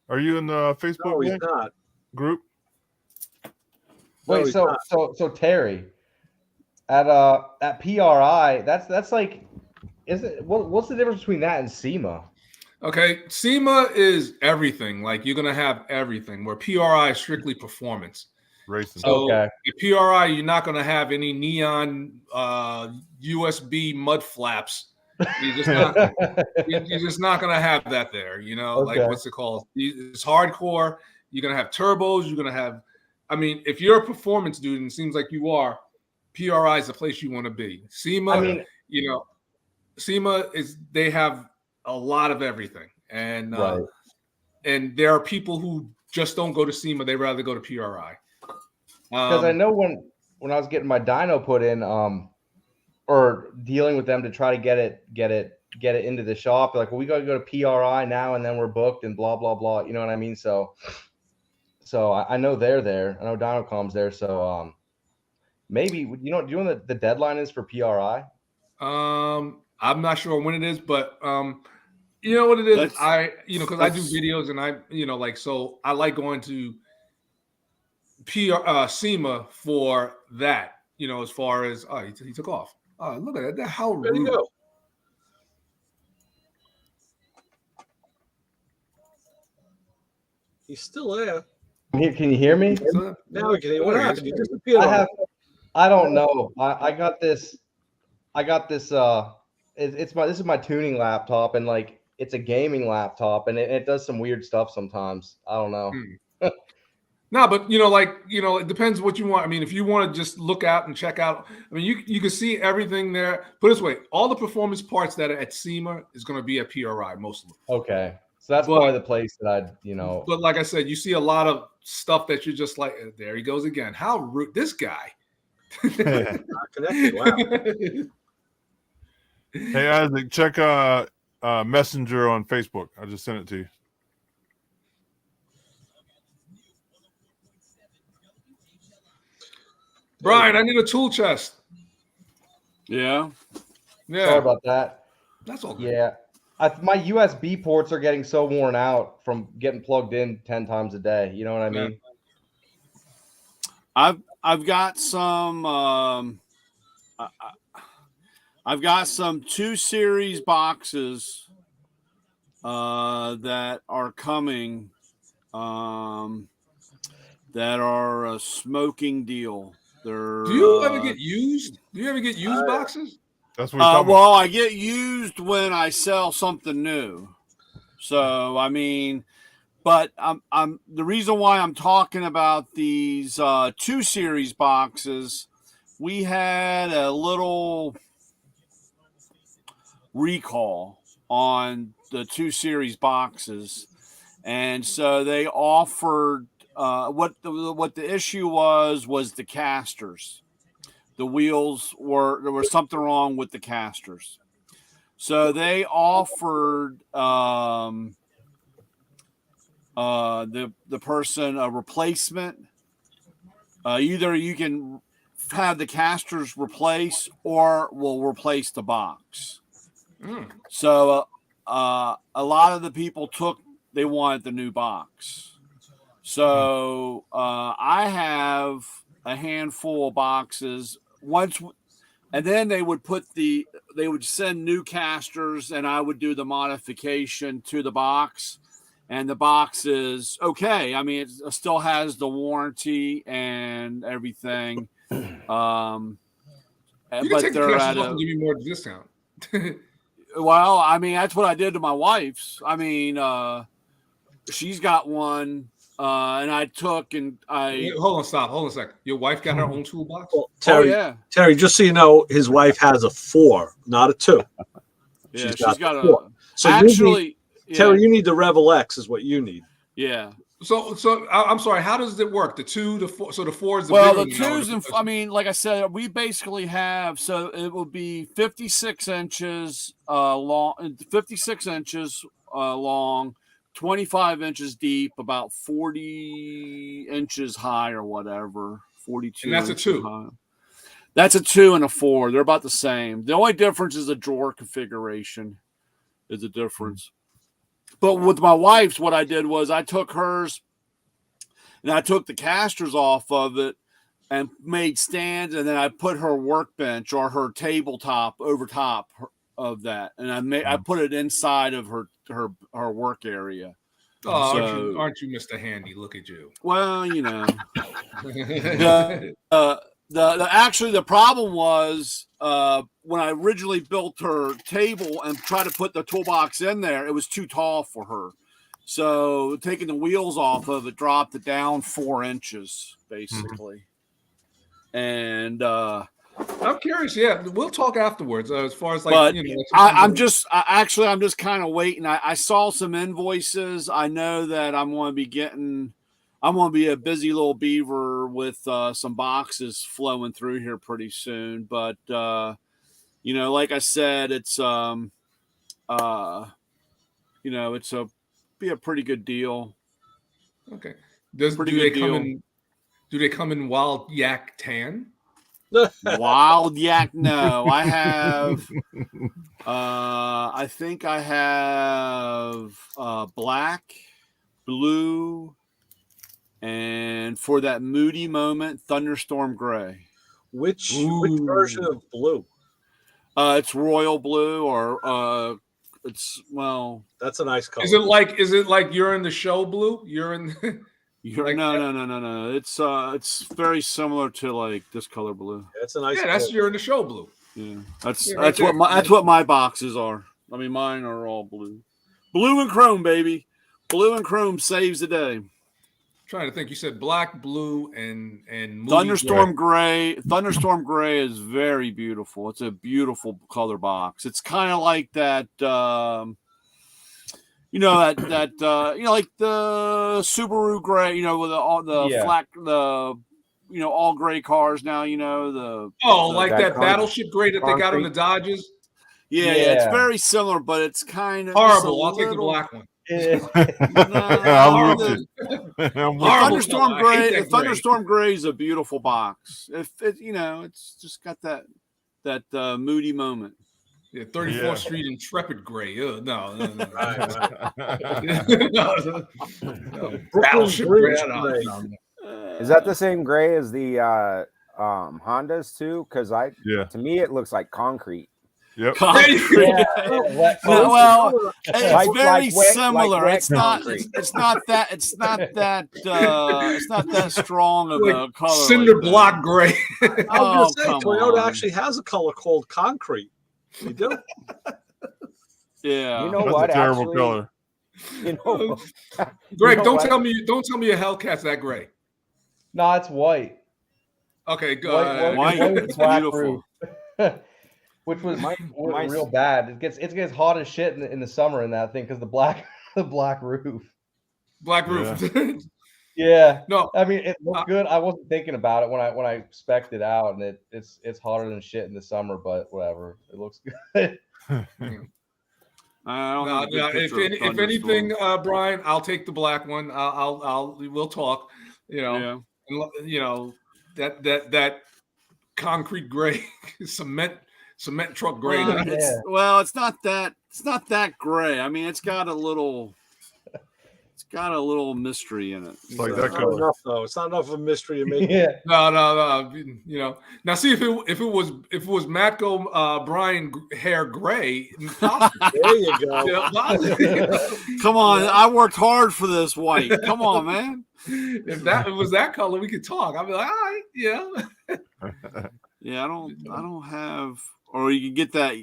Are you in the Facebook
No, he's
link
not.
group?
Wait,
No,
so Terry, at PRI, that's like, is it what's the difference between that and SEMA?
Okay, SEMA is everything. Like you're gonna have everything. Where PRI is strictly performance.
Racing.
So
Okay.
at PRI, you're not gonna have any neon USB mud flaps. You're just not. You're just not gonna have that there. You know,
Okay.
like what's it called? It's hardcore. You're gonna have turbos. You're gonna have. I mean, if you're a performance dude, and it seems like you are, PRI is the place you want to be. SEMA,
I mean,
you know. SEMA they have a lot of everything, and
Right.
and there are people who just don't go to SEMA; they rather go to PRI.
Because I know when I was getting my dyno put in, or dealing with them to try to get it into the shop, they're like, well, we got to go to PRI now, and then we're booked, and blah blah blah. You know what I mean? So I know they're there. I know Dynocom's there. So maybe do you know the deadline is for PRI?
I'm not sure when it is, but you know what it is. Because I do videos, and so I like going to SEMA for that. As far as he took off. Look at that! How rude.
There you go. He's still there.
Can you hear me?
Now we can hear. What happened? You disappeared.
I don't know. I got this. This is my tuning laptop, and like it's a gaming laptop, and it does some weird stuff sometimes. I don't know.
No, but it depends what you want. I mean, if you want to just look out and check out, I mean, you can see everything there. Put it this way, all the performance parts that are at SEMA is going to be at PRI, most of them.
Okay. So that's probably the place that I'd.
But like I said, you see a lot of stuff that you're just like, there he goes again. How rude, this guy.
Not connected. Wow.
Hey, Isaac, check Messenger on Facebook. I just sent it to you.
Brian, I need a tool chest.
Yeah.
Sorry about that.
That's all good.
Yeah. My USB ports are getting so worn out from getting plugged in 10 times a day. You know what I mean?
I've got some I've got some 2 series boxes that are coming that are a smoking deal. Do
you ever get used? Do you ever get used boxes?
That's what
well, I get used when I sell something new. So I mean, but I'm the reason why I'm talking about these 2 series boxes. We had a little recall on the 2 series boxes, and so they offered. What the issue was the casters. The wheels there was something wrong with the casters. So they offered the person a replacement. Either you can have the casters replaced or we'll replace the box. So a lot of the people they wanted the new box. So I have a handful of boxes and then they would send new casters, and I would do the modification to the box, and the box is okay. I mean, it still has the warranty and everything.
You can
but
take
they're
the
at
casters off and give me more discount.
Well, I mean, that's what I did to my wife's. I mean, she's got one. And I took and
hold on a second. Your wife got her own toolbox?
Well, Terry, Terry, just so you know, his wife has a 4, not a 2.
Yeah, she's got a
4. So
actually,
Terry, you need the Revel X is what you need.
Yeah.
So I'm sorry. How does it work? The 2, the 4. So the 4 is the
well, the 2s, and I mean, like I said, we basically have. So it will be 56 inches long, 56 inches long. 25 inches deep, about 40 inches high or whatever, 42.
And that's a 2.
High. That's a 2 and a 4. They're about the same. The only difference is the drawer configuration is the difference. But with my wife's, what I did was I took hers and I took the casters off of it and made stands, and then I put her workbench or her tabletop over top of that, and I put it inside of her work area.
Oh, so, aren't you Mr. Handy? Look at you.
Well, you know, actually the problem was when I originally built her table and tried to put the toolbox in there, it was too tall for her. So taking the wheels off of it dropped it down 4 inches basically, and
I'm curious. Yeah, we'll talk afterwards. As far as like,
But
you know,
I'm just kind of waiting. I saw some invoices. I know that I'm going to be a busy little beaver with some boxes flowing through here pretty soon. But you know, like I said, it's you know, it's be a pretty good deal.
okay. Do they come in wild yak tan?
Wild yak? No, I have. I think I have black, blue, and for that moody moment, thunderstorm gray.
Which version of blue?
It's royal blue, or it's
That's a nice color.
Is it like you're in the show blue? You're in.
No. It's very similar to like this color blue.
Yeah, that's a nice.
Yeah, that's you're in the show blue.
Yeah, that's what my boxes are. I mean, mine are all blue, blue and chrome, baby. Blue and chrome saves the day.
Trying to think. You said black, blue, and
thunderstorm gray. Thunderstorm gray is very beautiful. It's a beautiful color box. It's kind of like that. You know like the Subaru gray. You know, with all the flat all gray cars now. You know
like that battleship gray that they got on the Dodges.
Yeah, it's very similar, but it's kind of
horrible. I'll take the black one.
Thunderstorm gray is a beautiful box. If it, it's just got that moody moment.
Yeah, 34th Street Intrepid gray. No.
Battleship gray.
Is that the same gray as the Hondas too? Because to me it looks like concrete.
Yep.
Well, it's very similar. It's not that strong of a color.
Cinder block gray.
I was going to say, Toyota actually has a color called concrete. They do.
Yeah.
You know
That's
what?
a terrible color.
Greg, don't tell me your Hellcat's that gray.
No, it's white.
Okay, good.
White.
It's beautiful. Which was real bad. It gets hot as shit in the summer in that thing because the black roof.
Black roof.
Yeah.
No,
I mean it looked good. I wasn't thinking about it when I spec'd it out, and it's hotter than shit in the summer, but whatever. It looks good.
If anything, Brian, I'll take the black one. We'll talk. That concrete gray cement truck gray.
It's not that gray. I mean, it's got a little mystery in it.
It's like that color.
Enough, though. It's not enough of a mystery to make.
Yeah.
No. Now see if it was Matco Brian hair gray.
There you go.
Come on, I worked hard for this white. Come on, man.
If it was that color, we could talk. I'd be like, all right, yeah.
Yeah, I don't have, or you can get that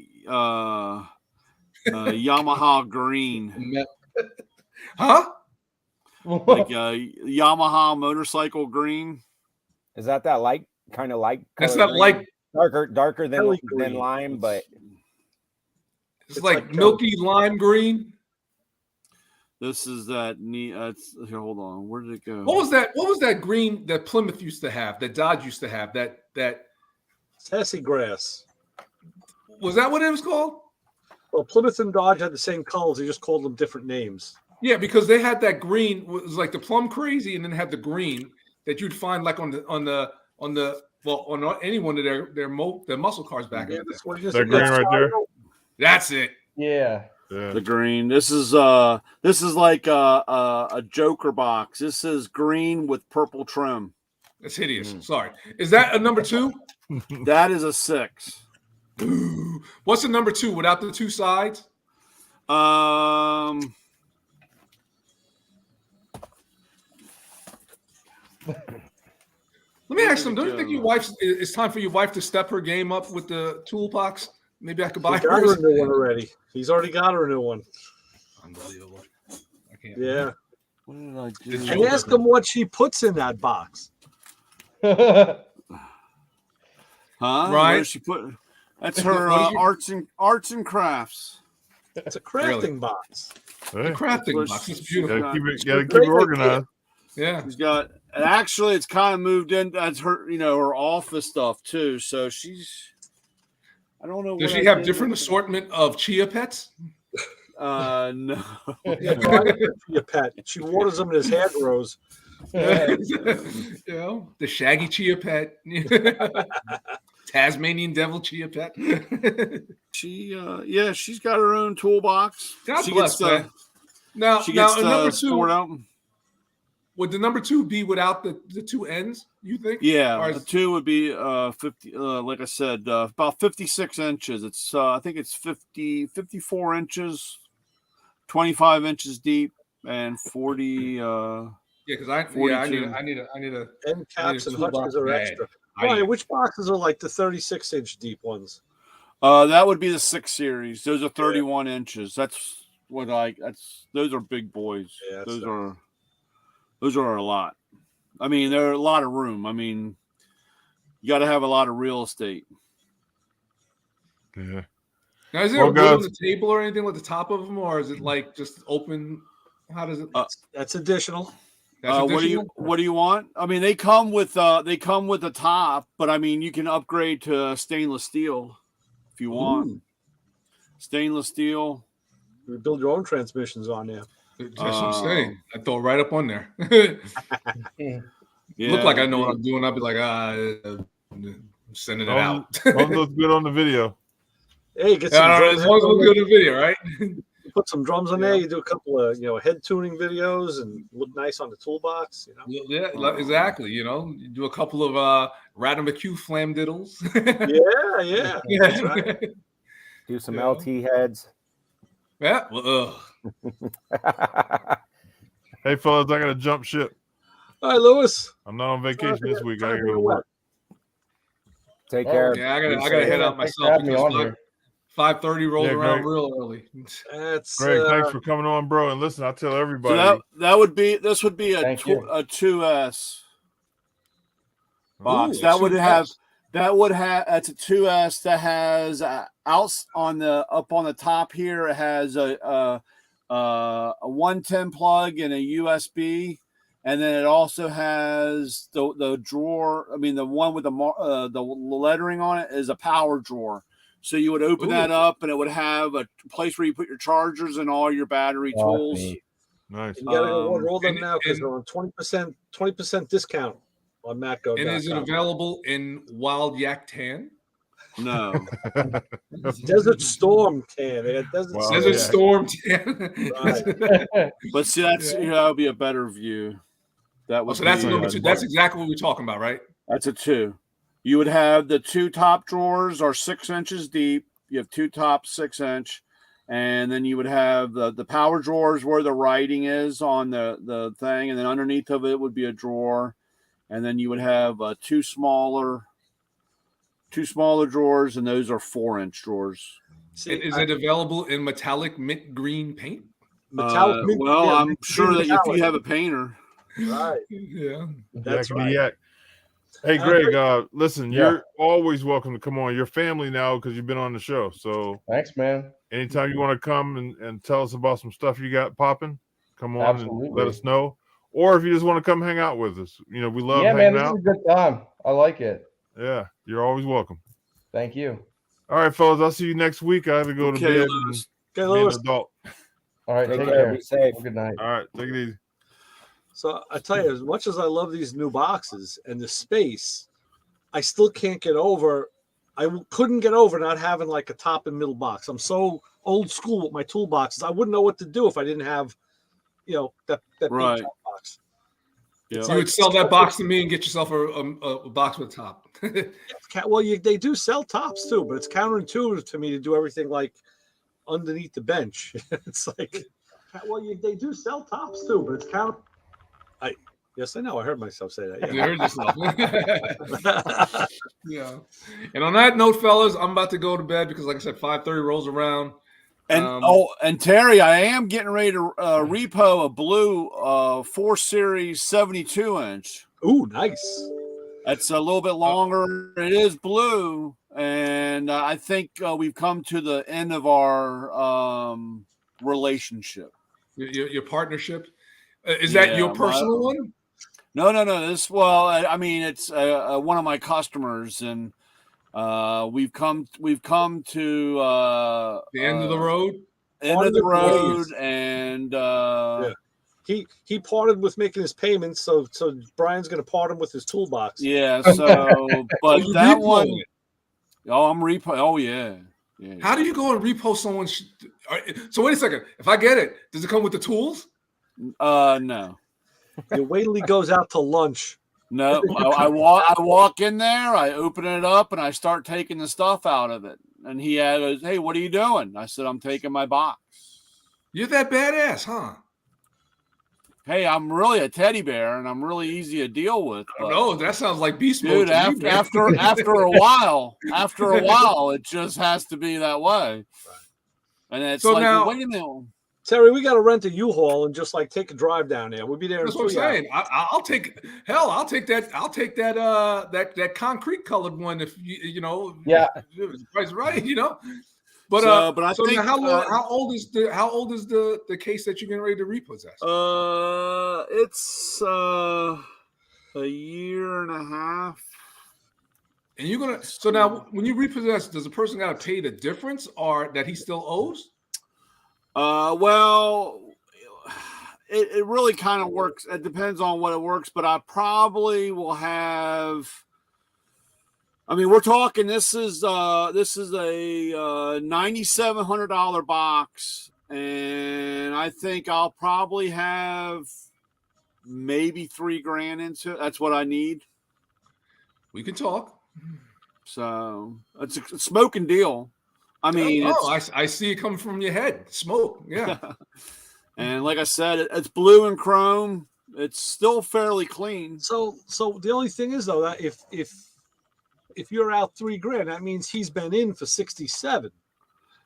Yamaha green.
Huh?
Like Yamaha motorcycle green.
Is that light kind of light?
That's not light.
Darker than lime, but
it's like milky lime green.
This is that neat. Here, hold on. Where did it go?
What was that green that Plymouth used to have? That Dodge used to have? That
Tessie grass.
Was that what it was called?
Well, Plymouth and Dodge had the same colors. They just called them different names.
Yeah, because they had that green. It was like the plum crazy, and then had the green that you'd find like on any one of their muscle cars back in the day.
That green right there.
That's it.
Yeah.
The green. This is like a Joker box. This is green with purple trim.
That's hideous. Sorry. Is that a number 2?
That is a 6.
What's the number 2 without the 2 sides? Let me ask them. Don't you think it's time for your wife to step her game up with the toolbox? Maybe I could buy her
a new one already. He's already got her a new one.
Unbelievable. I can't.
Yeah.
What did I do?
And ask him what she puts in that box.
Let Huh?
Right.
Where's she put? That's her arts and crafts.
It's a crafting box.
The crafting box. It's beautiful.
Gotta keep it organized.
Yeah.
She's got, and actually, it's kind of moved in. That's her, her office stuff too. So I don't know.
Does she have different assortment of chia pets?
No.
Chia pet. She waters them in his hair grows.
The shaggy chia pet. Tasmanian devil chia pet.
She's got her own toolbox.
God bless her. Now, number two. Would the number two be without the two ends, you think?
Yeah, the two would be 50, like I said, about 56 inches. It's I think it's 54 inches, 25 inches deep, and 40
because I need a
end caps and hutches are extra. Brian, which boxes are like the 36-inch deep ones?
That would be the 6 series. Those are 31 inches. That's what those are big boys. Yeah, those are a lot. I mean, they're a lot of room. I mean, you got to have a lot of real estate.
Yeah.
Now, is there a wood on the table or anything with the top of them, or is it like just open? How does it?
That's additional.
What do you want? I mean, they come with the top, but I mean, you can upgrade to stainless steel if you want.
Ooh. Stainless
steel.
You build your own transmissions on there.
That's what I'm saying. I throw it right up on there. Look like I know what I'm doing. I'll be like, I'm sending it out.
Looks good on the video.
Hey, get some drums.
As long as it looks good in the video, right?
You put some drums on there. You do a couple of head tuning videos and look nice on the toolbox.
Yeah, exactly. You do a couple of Radham McHugh flam diddles.
yeah. That's right.
Do some LT heads.
Yeah. Well,
Hey, fellas, I got to jump ship.
Hi, Lewis.
I'm not on vacation this week. I got to go to work.
Take care.
Yeah, I gotta head out myself because 5:30 rolls around real early.
That's
Greg. Thanks for coming on, bro. And listen, I'll tell everybody.
So this would be a 2S box.
Ooh,
that's a 2S that has up on the top here. It has a 110 plug and a USB. And then it also has the drawer. I mean, the one with the lettering on it is a power drawer. So you would open that up, and it would have a place where you put your chargers and all your battery tools.
Nice.
You gotta go roll them now because they're on 20% discount on Matco.
And is it available in Wild Yak Tan?
No.
Desert Storm Tan.
Desert Storm Tan.
Right.
But see, that would be a better view.
So that's number two. That's exactly what we're talking about, right?
That's a 2. You would have the 2 top drawers are 6 inches deep. You have 2 top 6-inch, and then you would have the power drawers where the writing is on the thing, and then underneath of it would be a drawer, and then you would have 2 smaller drawers, and those are 4-inch drawers.
Is it available in metallic mint green paint?
Metallic mint.
Well, I'm sure that if you have a painter.
Right.
Yeah.
That's right.
Hey, Greg, listen, you're always welcome to come on. You're family now because you've been on the show. So
thanks, man.
Anytime you want to come and tell us about some stuff you got popping, come on and let us know. Or if you just want to come hang out with us, we love hanging out.
This is a good time. I like it.
Yeah, you're always welcome.
Thank you.
All right, fellas, I'll see you next week. I have to go to bed and be an adult.
All right, take care.
Be safe.
Good night.
All right, take it easy.
So I tell you, as much as I love these new boxes and the space, I still can't get over. I couldn't get over not having like a top and middle box. I'm so old school with my toolboxes. I wouldn't know what to do if I didn't have, that
right.
big top box.
Yeah.
You would sell that box to me and get yourself a box with a top.
Well, they do sell tops too, but it's counterintuitive to me to do everything like underneath the bench. It's like, well, they do sell tops too, but it's Yes, I know. I heard myself say that. Yeah.
You heard yourself. Yeah. And on that note, fellas, I'm about to go to bed because, like I said, 5:30 rolls around.
And Terry, I am getting ready to repo a blue 4 Series 72-inch.
Ooh, nice.
It's a little bit longer. It is blue, and I think we've come to the end of our relationship.
Your partnership. Is that your personal one?
No. I mean, it's one of my customers, and we've come to
the end of the road.
And
he parted with making his payments, so Brian's going to part him with his toolbox.
Yeah. So, but that one. Oh, I'm repo. Oh, yeah.
How do you go and repost someone's? So wait a second. If I get it, does it come with the tools?
No.
You wait till he goes out to lunch.
No, I walk in there, I open it up, and I start taking the stuff out of it. And he goes, "Hey, what are you doing?" I said, "I'm taking my box."
You're that badass, huh?
Hey, I'm really a teddy bear, and I'm really easy to deal with.
No, that sounds like beast mode.
Dude, after a while, it just has to be that way. And it's so like, now, wait a minute.
Terry, we got to rent a U-Haul and just like take a drive down there. We'll be there.
That's what I'm saying. I'll take that. I'll take that concrete colored one if you know.
Yeah,
the price right. You know. But I think how old is the case that you're getting ready to repossess?
It's a year and a half.
And you're gonna so now when you repossess, does the person got to pay the difference or that he still owes?
Well, it really kind of works. It depends on what it works, but I probably will have. I mean, we're talking. This is a $9,700 box, and I think I'll probably have maybe $3,000 into it. That's what I need.
We can talk.
So it's a smoking deal. I mean,
I see it coming from your head. Smoke, yeah.
And like I said, it's blue and chrome. It's still fairly clean.
So the only thing is though that if you're out $3,000, that means he's been in for 67.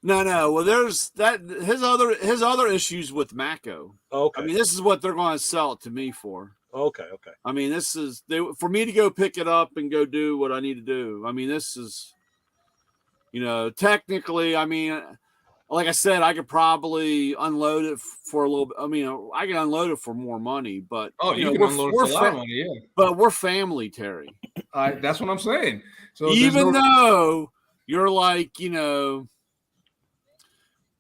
No. Well, there's that his other issues with Mako.
Okay.
I mean, this is what they're going to sell it to me for.
Okay.
I mean, this is for me to go pick it up and go do what I need to do. I mean, this is, technically, I mean, like I said, I could probably unload it for a little bit. I mean, I can unload it for more money, but
you can unload it for a lot of money, yeah.
But we're family, Terry.
That's what I'm saying. So
even though you're like,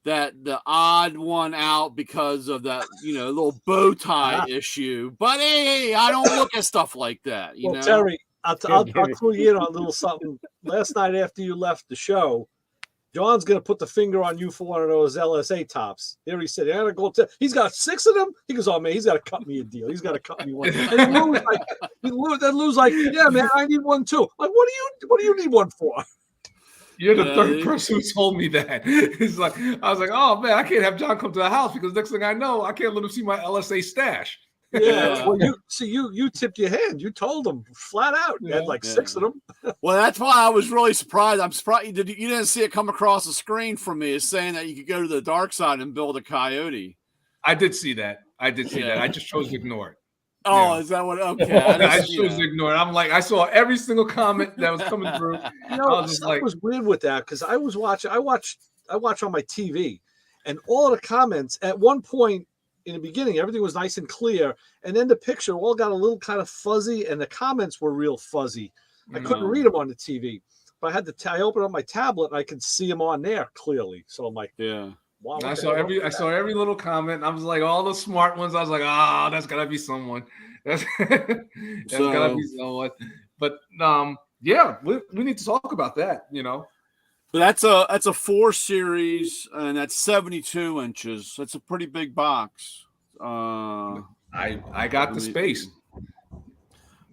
that the odd one out because of that, little bow tie issue. But hey, I don't look at stuff like that. You know,
Terry, I'll clue you in on a little something. Last night after you left the show, John's gonna put the finger on you for one of those LSA tops. There he said, "I'm gonna go." He's got 6 of them. He goes, "Oh man, he's got to cut me a deal. He's got to cut me one." And Lou's like, "Yeah, man, I need one too." Like, what do you need one for?
You're the third person who told me that. It's like I was like, "Oh man, I can't have John come to the house because next thing I know, I can't let him see my LSA stash."
Yeah. Well, you tipped your hand. You told him flat out. You had like 6 of them.
Well, that's why I was really surprised. I'm surprised you didn't see it come across the screen from me as saying that you could go to the dark side and build a coyote.
I did see that. I just chose to ignore it.
Oh, yeah. Is that what? Okay,
I chose to ignore it. I'm like, I saw every single comment that was coming through.
I was weird with that because I watch on my TV, and all of the comments at one point in the beginning, everything was nice and clear, and then the picture all got a little kind of fuzzy, and the comments were real fuzzy. I couldn't read them on the TV, but I opened up my tablet and I could see them on there clearly. So I'm like,
yeah.
Wow, I saw every little comment. I was like, all the smart ones. I was like, that's gotta be someone. That's gotta be someone. But we need to talk about that.
But that's a 4 series and that's 72 inches. That's a pretty big box.
I got the space.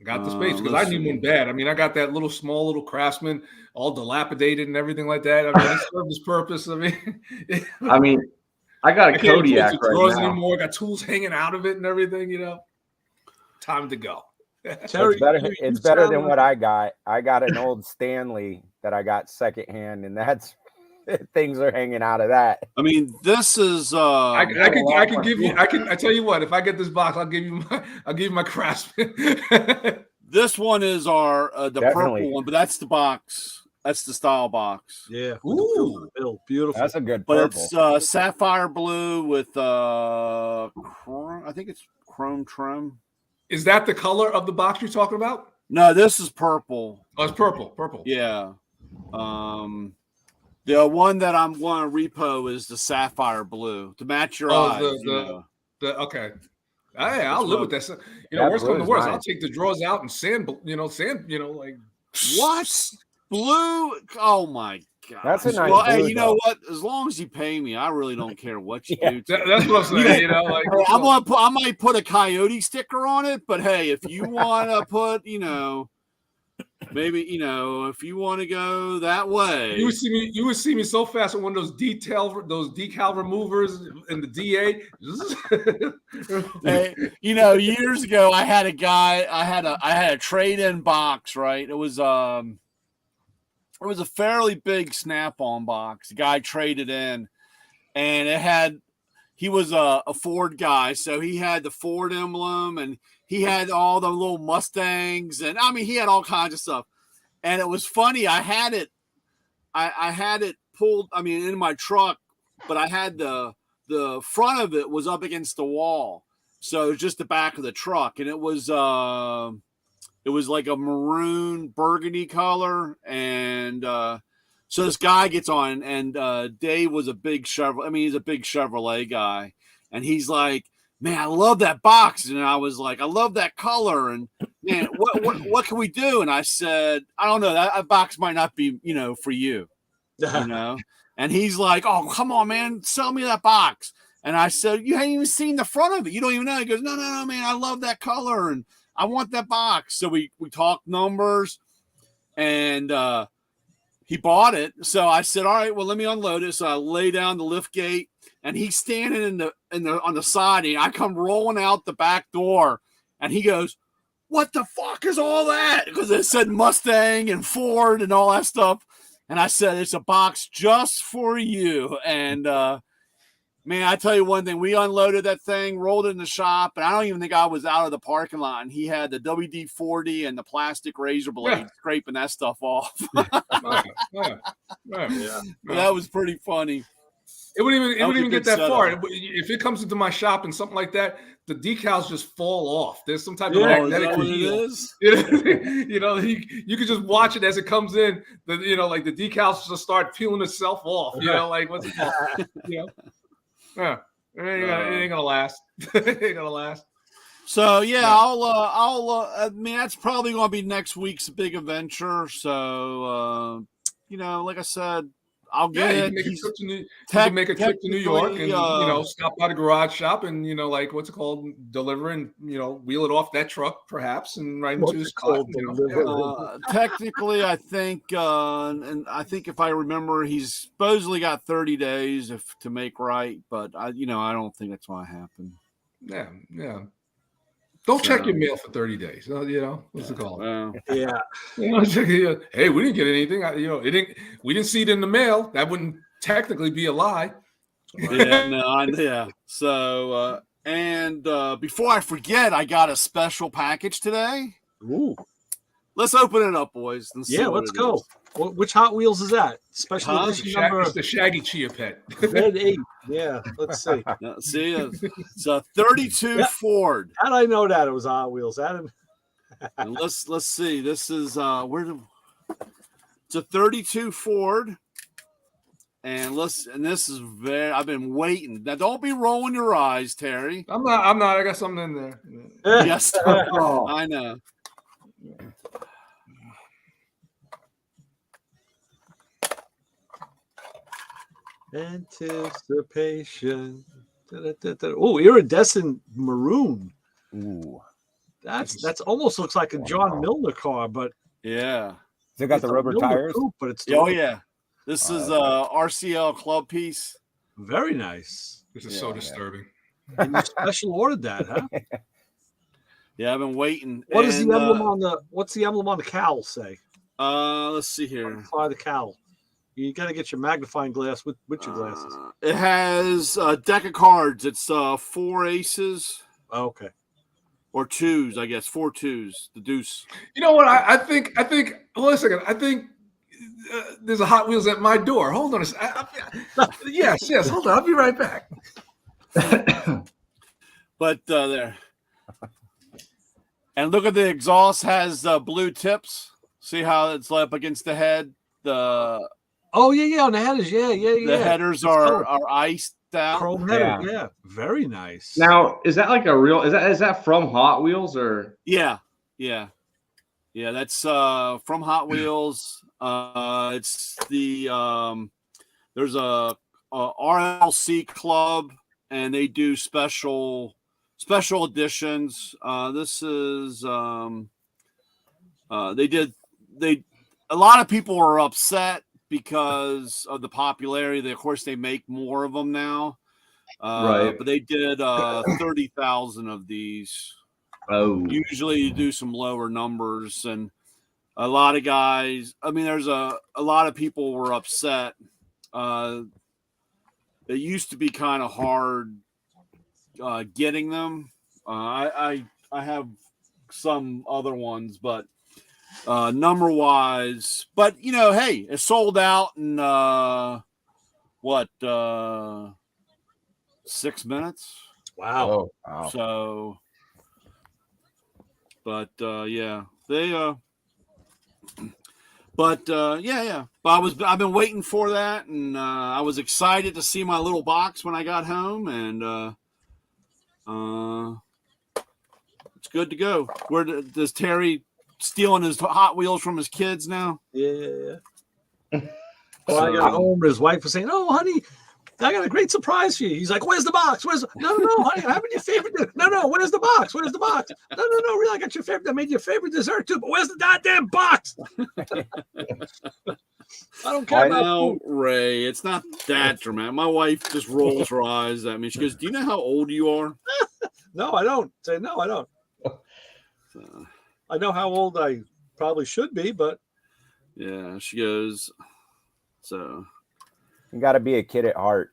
Got the space because I need one bad. I mean, I got that small little Craftsman, all dilapidated and everything like that. I mean, it served its purpose.
I mean, I got a Kodiak right now.
Anymore. Got tools hanging out of it and everything. Time to go.
Terry, it's better than what I got. I got an old Stanley that I got secondhand, and that's things are hanging out of that.
I mean, this is
I tell you what, if I get this box, I'll give you my Craftsman.
This one is our the
Definitely.
purple one, but that's the box. That's the style box.
Yeah.
Ooh.
Beautiful.
That's a good
But
purple.
it's sapphire blue with I think it's chrome trim.
Is that the color of the box you're talking about?
No, this is purple.
Oh, it's purple. Purple.
Yeah. The one that I'm going to repo is the sapphire blue to match your eyes.
Okay. Hey, I'll live with that. Worst come to
blue is
worst,
nice.
I'll take the drawers out and sand. Like
What? Blue? Oh my god!
That's a nice
Well, hey,
blue,
you know
though.
what? As long as you pay me, I really don't care what you
Yeah.
do.
That's what I'm saying. Like
I might put a coyote sticker on it, but hey, if you want to put, maybe if you want to go that way,
you would see me so fast with one of those decal removers in the DA.
Hey, years ago, I had a guy. I had a trade-in box. Right, it was a fairly big Snap-on box. The guy traded in, and he was a Ford guy, so he had the Ford emblem, and he had all the little Mustangs, and I mean, he had all kinds of stuff. And it was funny. I had it pulled. I mean, in my truck, but I had the front of it was up against the wall, so it was just the back of the truck, and it was like a maroon burgundy color, and so this guy gets on, and Dave was a big Chevrolet. I mean, he's a big Chevrolet guy, and he's like, "Man, I love that box," and I was like, "I love that color," and man, what can we do? And I said, "I don't know. That box might not be, for you, And he's like, "Oh, come on, man, sell me that box." And I said, "You haven't even seen the front of it. You don't even know." He goes, "No, man, I love that color, and I want that box." So we talked numbers, and he bought it. So I said, "All right, well, let me unload it." So I lay down the lift gate, and he's standing on the side, and I come rolling out the back door, and he goes, "What the fuck is all that?" Because it said Mustang and Ford and all that stuff. And I said, "It's a box just for you." And man, I tell you one thing, we unloaded that thing, rolled it in the shop, and I don't even think I was out of the parking lot. And he had the WD-40 and the plastic razor blade scraping that stuff off.
Yeah.
That was pretty funny.
It wouldn't even get that far. If it comes into my shop and something like that, the decals just fall off. There's some type of magnetic peel. You can just watch it as it comes in. Like the decals just start peeling itself off. Like what's it called? Yeah, it ain't gonna last. It ain't gonna last.
So I mean, that's probably gonna be next week's big adventure. So like I said, I'll get it.
You can make a trip to New York and stop by the garage shop and like what's it called, deliver and wheel it off that truck perhaps and right into his car.
Technically, I think and I think if I remember, he's supposedly got 30 days to make right, but I don't think that's going to happen.
Yeah. Don't check your mail for 30 days. What's it called?
Yeah.
Hey, we didn't get anything. We didn't see it in the mail. That wouldn't technically be a lie.
Yeah. So, before I forget, I got a special package today.
Ooh.
Let's open it up, boys.
Yeah, let's go. Which Hot Wheels is that? Special edition number.
It's the Shaggy Chia Pet.
Red 8. Yeah, let's see.
See, it's a 32 Ford.
How did I know that it was Hot Wheels?
And let's see. This is it's a 32 Ford. And this is I've been waiting. Now don't be rolling your eyes, Terry.
I'm not. I got something in there.
Yes. I know.
Anticipation. Oh, iridescent maroon.
Ooh.
That's almost looks like a John Milner car, but
yeah.
It got the rubber tires.
Coupe, but it's
This is a RCL club piece.
Very nice.
This is so disturbing.
And you special ordered that, huh?
Yeah, I've been waiting.
What's the emblem on the cowl say?
Let's see here.
Magnify the cowl. You got to get your magnifying glass with your glasses.
It has a deck of cards. It's 4 aces.
Okay.
or twos, I guess 4 twos. The deuce.
You know what? I think. Hold on a second. I think there's a Hot Wheels at my door. Hold on a second. Yes. Hold on. I'll be right back.
But there. And look at the exhaust has blue tips. See how it's up against the head. The
on the headers,
The headers are iced out.
Chrome header, yeah, very nice.
Now, is that like a real? Is that from Hot Wheels or?
Yeah. That's from Hot Wheels. It's the there's a RLC club, and they do special editions. This is a lot of people are upset because of the popularity. Of course, they make more of them now.
Right.
But they did 30,000 of these.
Oh.
Usually you do some lower numbers, and a lot of guys, I mean, there's a lot of people were upset. It used to be kind of hard getting them. I have some other ones, but number wise, but hey, it sold out in 6 minutes.
Wow.
Oh, wow.
So, but yeah, they but I've been waiting for that, and I was excited to see my little box when I got home, and it's good to go. Where does Terry stealing his Hot Wheels from his kids now?
Yeah. Well, I got home, his wife was saying, "Oh, honey, I got a great surprise for you." He's like, "Where's the box? No, honey, I'm having your favorite. No, where's the box? Where's the box? No, really, I got your favorite. I made your favorite dessert too, but where's the goddamn box?" I don't care about food.
Ray. It's not that dramatic. My wife just rolls her eyes at me. She goes, "Do you know how old you are?"
No, I don't. Say no, I don't. I know how old I probably should be, but
yeah, she goes. So
you got to be a kid at heart.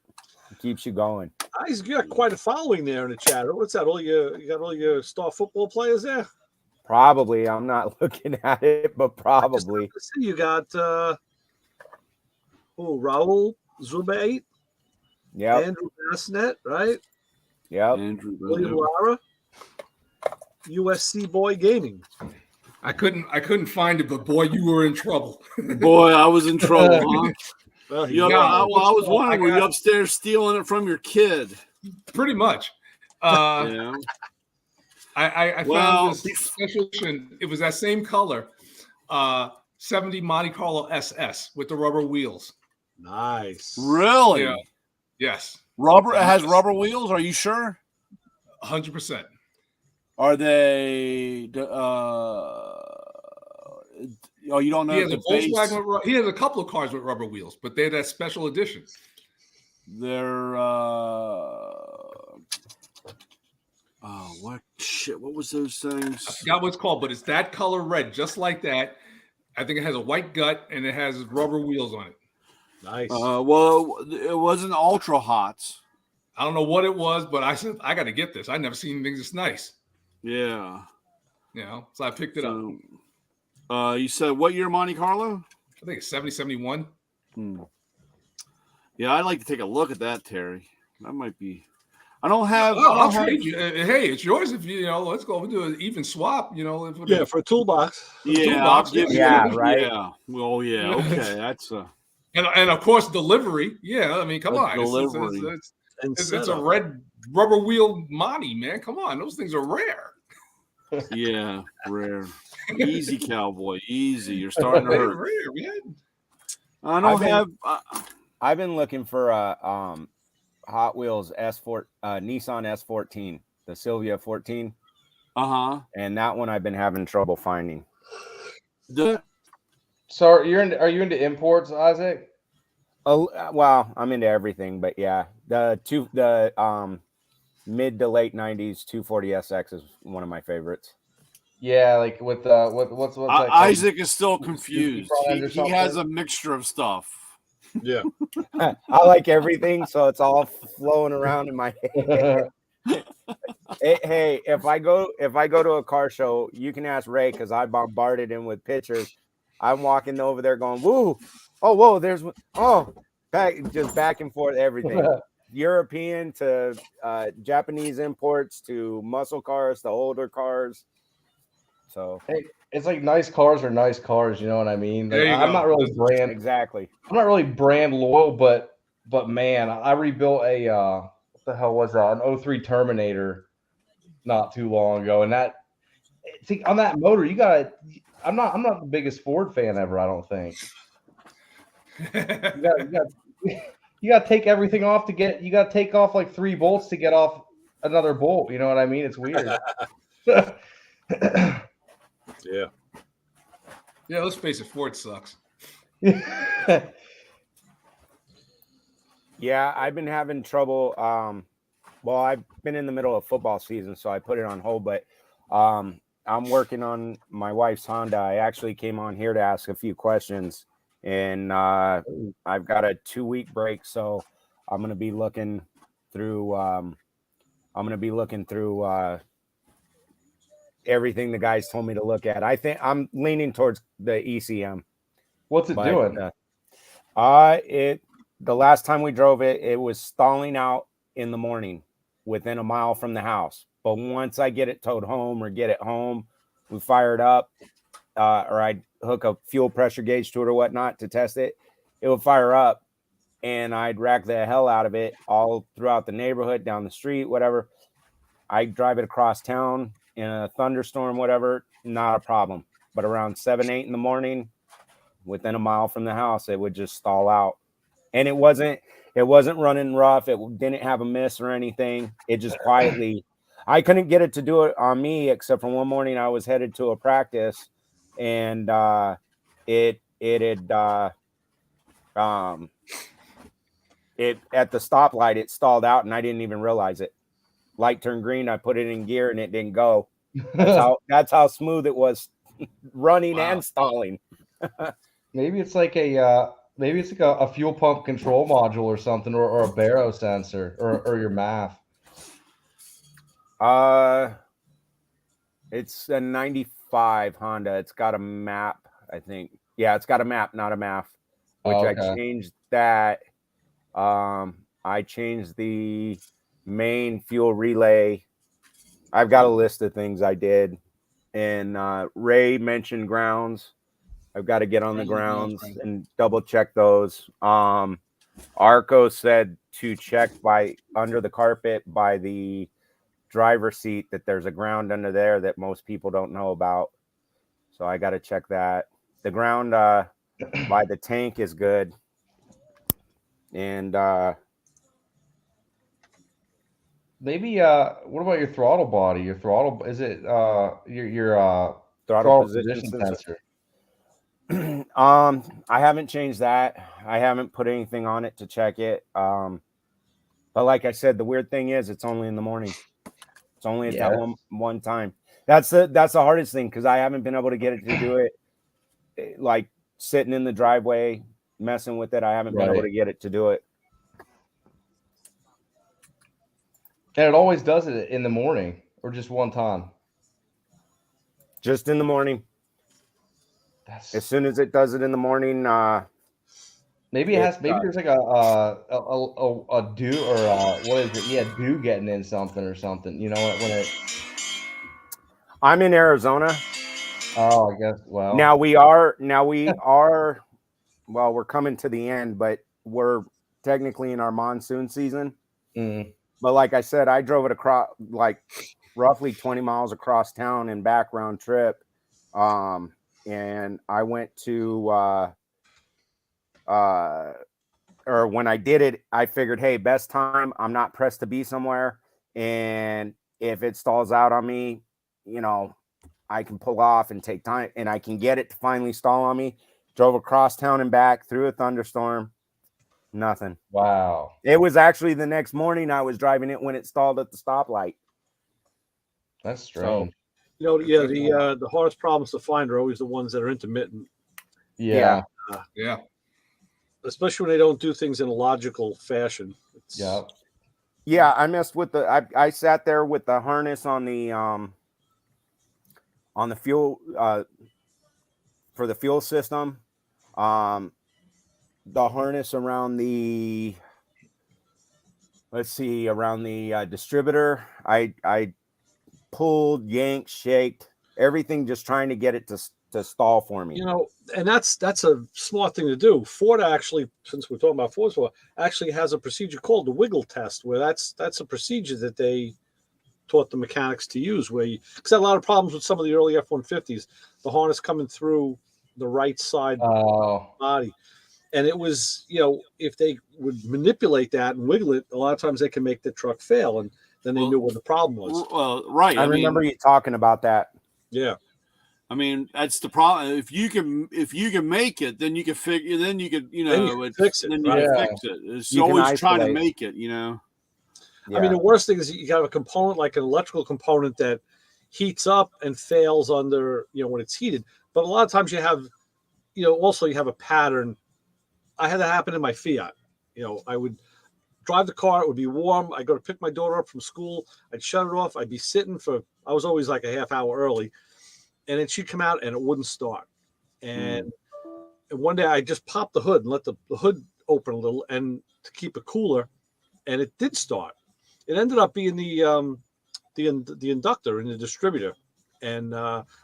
It keeps you going.
He's got quite a following there in the chat. What's that? You got all your star football players there?
Probably. I'm not looking at it, but probably.
You got Raul Zubayt.
Yeah.
Andrew Bassett, right?
Yep.
Andrew
William Lara. USC Boy Gaming.
I couldn't find it, but boy, you were in trouble.
Boy, I was in trouble, huh?
Well,
I was wondering, were you upstairs stealing it from your kid?
Pretty much.
Yeah.
I found this special edition. It was that same color, 70 Monte Carlo SS with the rubber wheels.
Nice.
Really?
Yeah. Yes.
Rubber. It has rubber wheels. Are you sure?
100%.
Are they? You don't know.
He has a Volkswagen. He has a couple of cars with rubber wheels, but they're that special edition.
They're. What shit? What was those things?
I forgot what it's called, but it's that color red, just like that. I think it has a white gut and it has rubber wheels on it.
Nice.
Well, it wasn't Ultra Hots.
I don't know what it was, but I said I got to get this. I've never seen things this nice.
Yeah.
So I picked it up.
You said what year Monte Carlo?
I think it's 70, 71.
Yeah, I'd like to take a look at that, Terry. That might be. I'll
trade you. Hey, it's yours if you let's go do an even swap.
For a toolbox.
Toolbox.
Right.
Yeah. Well, yeah. Okay, that's
and of course delivery. Yeah, I mean, come on.
Delivery.
It's a red rubber wheel Monty, man. Come on, those things are rare.
Yeah, rare. Easy, cowboy. Easy. You're starting to hurt.
Rare, man.
I've been looking for a Hot Wheels Nissan S14, the Silvia 14. And that one I've been having trouble finding.
So are you into imports, Isaac?
Oh, well, I'm into everything, but yeah, the mid to late 90s 240SX is one of my favorites.
Yeah, like with what's
Isaac is still confused. He has a mixture of stuff.
Yeah.
I like everything, so it's all flowing around in my head. Hey, if I go to a car show, you can ask Ray because I bombarded him with pictures. I'm walking over there going, woo, oh, whoa, there's back and forth, everything. European to Japanese imports to muscle cars to older cars. So
hey, it's like nice cars are nice cars, you know what I mean? Like, I'm not really brand loyal, but man, I rebuilt a what the hell was that? An 03 Terminator not too long ago, and that see on that motor, you got. I'm not the biggest Ford fan ever. I don't think. You got to take everything off to get. You got to take off like 3 bolts to get off another bolt. You know what I mean? It's weird.
Yeah.
Yeah, let's face it, Ford sucks.
Yeah, I've been having trouble. Well, I've been in the middle of football season, so I put it on hold. But I'm working on my wife's Honda. I actually came on here to ask a few questions, and I've got a 2-week break, so I'm going to be looking through. Everything the guys told me to look at. I think I'm leaning towards the ECM.
What's it doing?
The last time we drove it, it was stalling out in the morning within a mile from the house. But once I get it towed home or get it home, we fire it up, or I'd hook a fuel pressure gauge to it or whatnot to test it. It would fire up, and I'd rack the hell out of it all throughout the neighborhood, down the street, whatever. I'd drive it across town in a thunderstorm, whatever, not a problem. But around 7, 8 in the morning, within a mile from the house, it would just stall out. And it wasn't running rough. It didn't have a miss or anything. It just quietly, I couldn't get it to do it on me, except for one morning I was headed to a practice, and it at the stoplight, it stalled out, and I didn't even realize it. Light turned green. I put it in gear, and it didn't go. That's how smooth it was running and stalling.
Maybe it's like a fuel pump control module or something, or a baro sensor, or your MAF.
It's a 95 Honda. It's got a map, I think. Yeah, it's got a map, not a MAF. Which I changed that. I changed the main fuel relay. I've got a list of things I did. And Ray mentioned grounds. I've got to get on the grounds and double check those. Arco said to check by under the carpet by the driver's seat that there's a ground under there that most people don't know about. So I got to check that. The ground by the tank is good. And
maybe what about your throttle body? Your throttle, is it your
throttle position sensor? I haven't changed that. I haven't put anything on it to check it. But like I said, the weird thing is it's only in the morning. It's only at that one time. That's the hardest thing, because I haven't been able to get it to do it like sitting in the driveway messing with it. I haven't been able to get it to do it.
And it always does it in the morning, or just one time?
Just in the morning. As soon as it does it in the morning,
maybe it has. Maybe there's like a dew, or what is it? Yeah, dew getting in something or something. You know when it.
I'm in Arizona.
Oh, I guess. Well,
now we are. Well, we're coming to the end, but we're technically in our monsoon season.
Mm.
But like I said, I drove it across like roughly 20 miles across town and back round trip. And I went to, or when I did it, I figured, hey, best time. I'm not pressed to be somewhere. And if it stalls out on me, I can pull off and take time, and I can get it to finally stall on me. Drove across town and back through a thunderstorm. Nothing.
Wow.
It was actually the next morning I was driving it when it stalled at the stoplight.
That's strange.
The hardest problems to find are always the ones that are intermittent.
Yeah.
Especially when they don't do things in a logical fashion.
Yeah, I messed with the. I sat there with the harness on the fuel for the fuel system. The harness around the around the distributor. I pulled, yanked, shaked, everything, just trying to get it to stall for me.
You know, and that's a smart thing to do. Ford actually, since we're talking about Ford, actually has a procedure called the wiggle test, where that's a procedure that they taught the mechanics to use, where because a lot of problems with some of the early F-150s, the harness coming through the right side body. And it was, you know, if they would manipulate that and wiggle it, a lot of times they can make the truck fail. And then they knew what the problem was.
Well, right.
I remember you talking about that.
Yeah.
I mean, that's the problem. If you can make it, then you can figure. Then you could, you know,
fix it.
Then you can fix it. It's
You
always trying to make it. You know.
Yeah. I mean, the worst thing is you have a component like an electrical component that heats up and fails under, you know, when it's heated. But a lot of times you have, you know, also you have a pattern. I had that happen in my Fiat. You know, I would drive the car. It would be warm. I'd go to pick my daughter up from school. I'd shut it off. I'd be sitting I was always like a half hour early. And then she'd come out and it wouldn't start. And one day I just popped the hood and let the hood open a little and to keep it cooler. And it did start. It ended up being the inductor in the distributor. And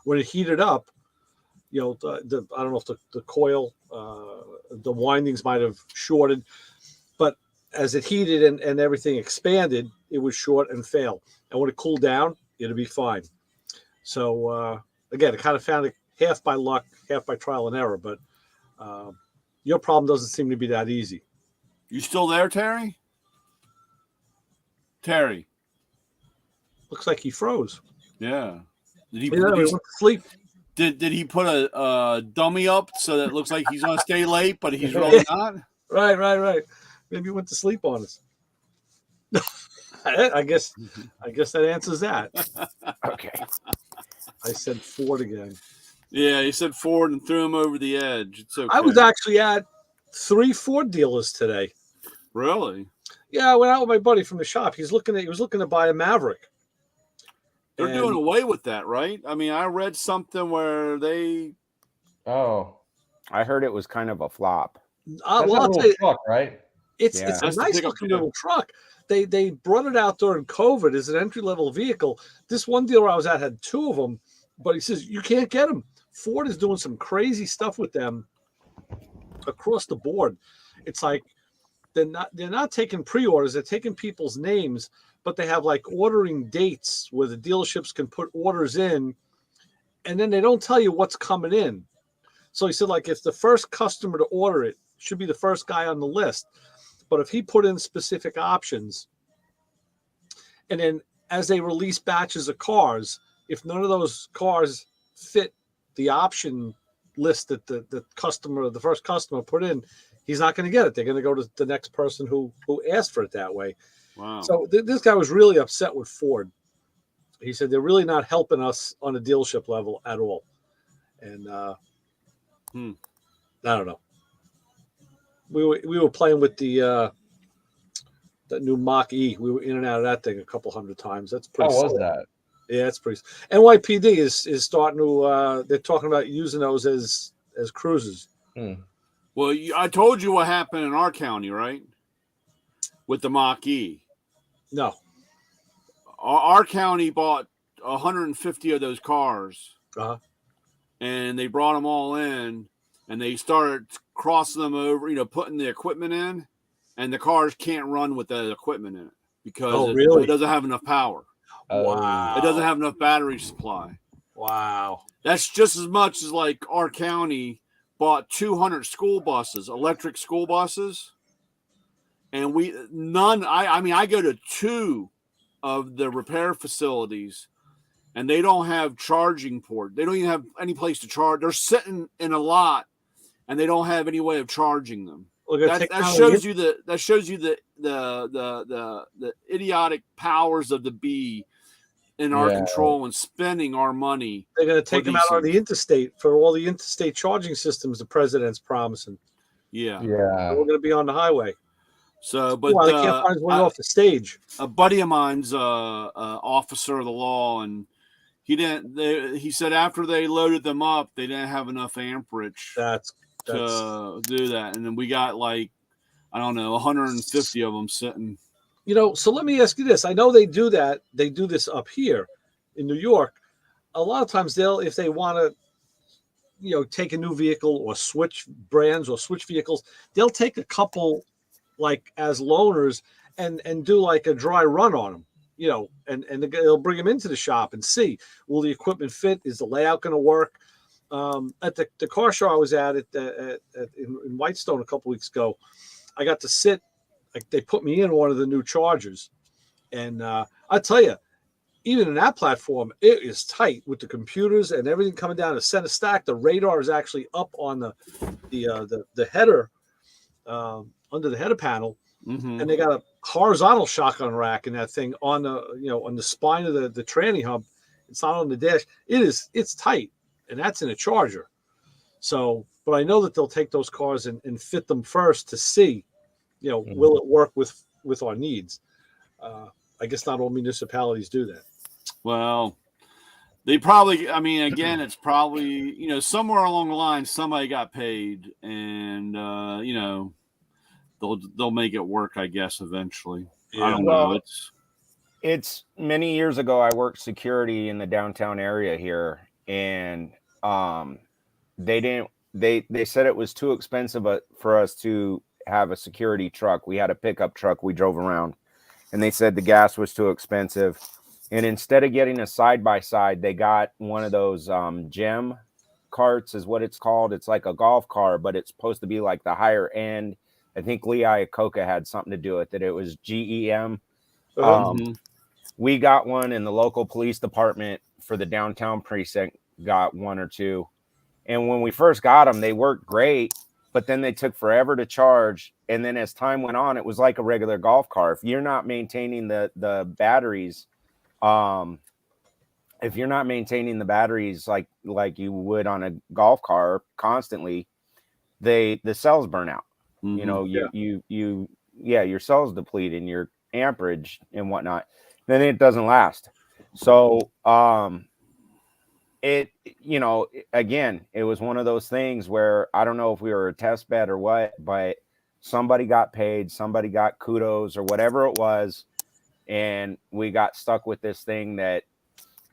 when it heated up, you know, I don't know if the coil, the windings might have shorted, but as it heated and everything expanded, it would short and fail. And when it cooled down, it'll be fine. So again, I kind of found it half by luck, half by trial and error. But your problem doesn't seem to be that easy.
You still there, Terry? Terry.
Looks like he froze.
Yeah. Did he?
He went to sleep.
Did he put a dummy up so that it looks like he's going to stay late, but he's really not?
Right. Maybe he went to sleep on us. I guess that answers that.
Okay.
I said Ford again.
Yeah, he said Ford and threw him over the edge. It's okay.
I was actually at 3 Ford dealers today.
Really?
Yeah, I went out with my buddy from the shop. He was looking to buy a Maverick.
They're doing away with that, right? I mean, I read something where they.
Oh,
I heard it was kind of a flop.
That's a little truck, right?
It's a nice looking little truck. They brought it out during COVID as an entry level vehicle. This one dealer I was at had 2 of them, but he says you can't get them. Ford is doing some crazy stuff with them across the board. It's like they're not taking pre-orders. They're taking people's names, but they have like ordering dates where the dealerships can put orders in, and then they don't tell you what's coming in. So he said, like, if the first customer to order it should be the first guy on the list. But if he put in specific options, and then as they release batches of cars, if none of those cars fit the option list that the first customer put in, he's not going to get it. They're going to go to the next person who asked for it that way.
Wow.
So this guy was really upset with Ford. He said they're really not helping us on a dealership level at all. And I don't know. We were playing with that new Mach E. We were in and out of that thing a couple hundred times. That's pretty.
How was that?
Yeah, that's pretty. NYPD is starting to. They're talking about using those as cruisers.
Well, I told you what happened in our county, right? With the Mach E.
No.
Our county bought 150 of those cars, and they brought them all in, and they started crossing them over, putting the equipment in, and the cars can't run with that equipment in it because it doesn't have enough power.
Wow.
It doesn't have enough battery supply.
Wow.
That's just as much as like our county bought 200 school buses, electric school buses, and I go to 2 of the repair facilities, and they don't have charging port. They don't even have any place to charge. They're sitting in a lot, and they don't have any way of charging them. That shows you the idiotic powers of the bee in our control and spending our money.
They're going to take them out on the interstate for all the interstate charging systems the president's promising.
Yeah.
We're going to be on the highway.
So, but
they can't find his way off the stage.
A buddy of mine's officer of the law, and he said after they loaded them up, they didn't have enough amperage to do that. And then we got like, I don't know, 150 of them sitting.
So let me ask you this. I know they do that. They do this up here in New York. A lot of times if they want to, take a new vehicle or switch brands or switch vehicles, they'll take a couple like as loaners and do like a dry run on them, and they'll bring them into the shop and see, will the equipment fit? Is the layout going to work? At the car show I was at in Whitestone a couple weeks ago, I got to sit, like they put me in one of the new Chargers. And I tell you, even in that platform, it is tight with the computers and everything coming down the center stack. The radar is actually up on the header, under the header panel, and they got a horizontal shotgun rack in that thing on the spine of the tranny hub. It's not on the dash. It's tight, and that's in a Charger. So, but I know that they'll take those cars and fit them first to see, will it work with our needs? I guess not all municipalities do that.
Well, they probably, again, it's probably, somewhere along the line, somebody got paid and, they'll make it work, I guess, eventually. Yeah. I don't know.
It's many years ago, I worked security in the downtown area here, and they said it was too expensive for us to have a security truck. We had a pickup truck we drove around, and they said the gas was too expensive. And instead of getting a side-by-side, they got one of those gem carts is what it's called. It's like a golf car, but it's supposed to be like the higher end. I think Lee Iacocca had something to do with it. It was GEM. We got one, in the local police department for the downtown precinct got one or two. And when we first got them, they worked great, but then they took forever to charge. And then as time went on, it was like a regular golf car. If you're not maintaining the batteries, if you're not maintaining the batteries like you would on a golf car constantly, the cells burn out. Your cells deplete and your amperage and whatnot. Then it doesn't last. So again, it was one of those things where I don't know if we were a test bed or what, but somebody got paid, somebody got kudos or whatever it was. And we got stuck with this thing that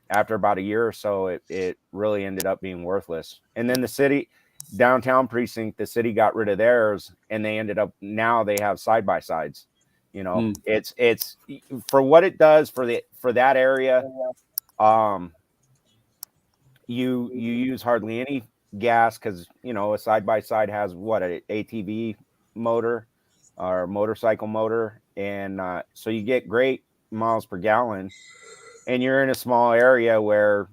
after about a year or so, it really ended up being worthless. And then the city, downtown precinct, the city got rid of theirs, and they ended up, now they have side-by-sides. It's for what it does for that area. You use hardly any gas because, a side-by-side has what, an ATV motor or motorcycle motor. And so you get great miles per gallon, and you're in a small area where,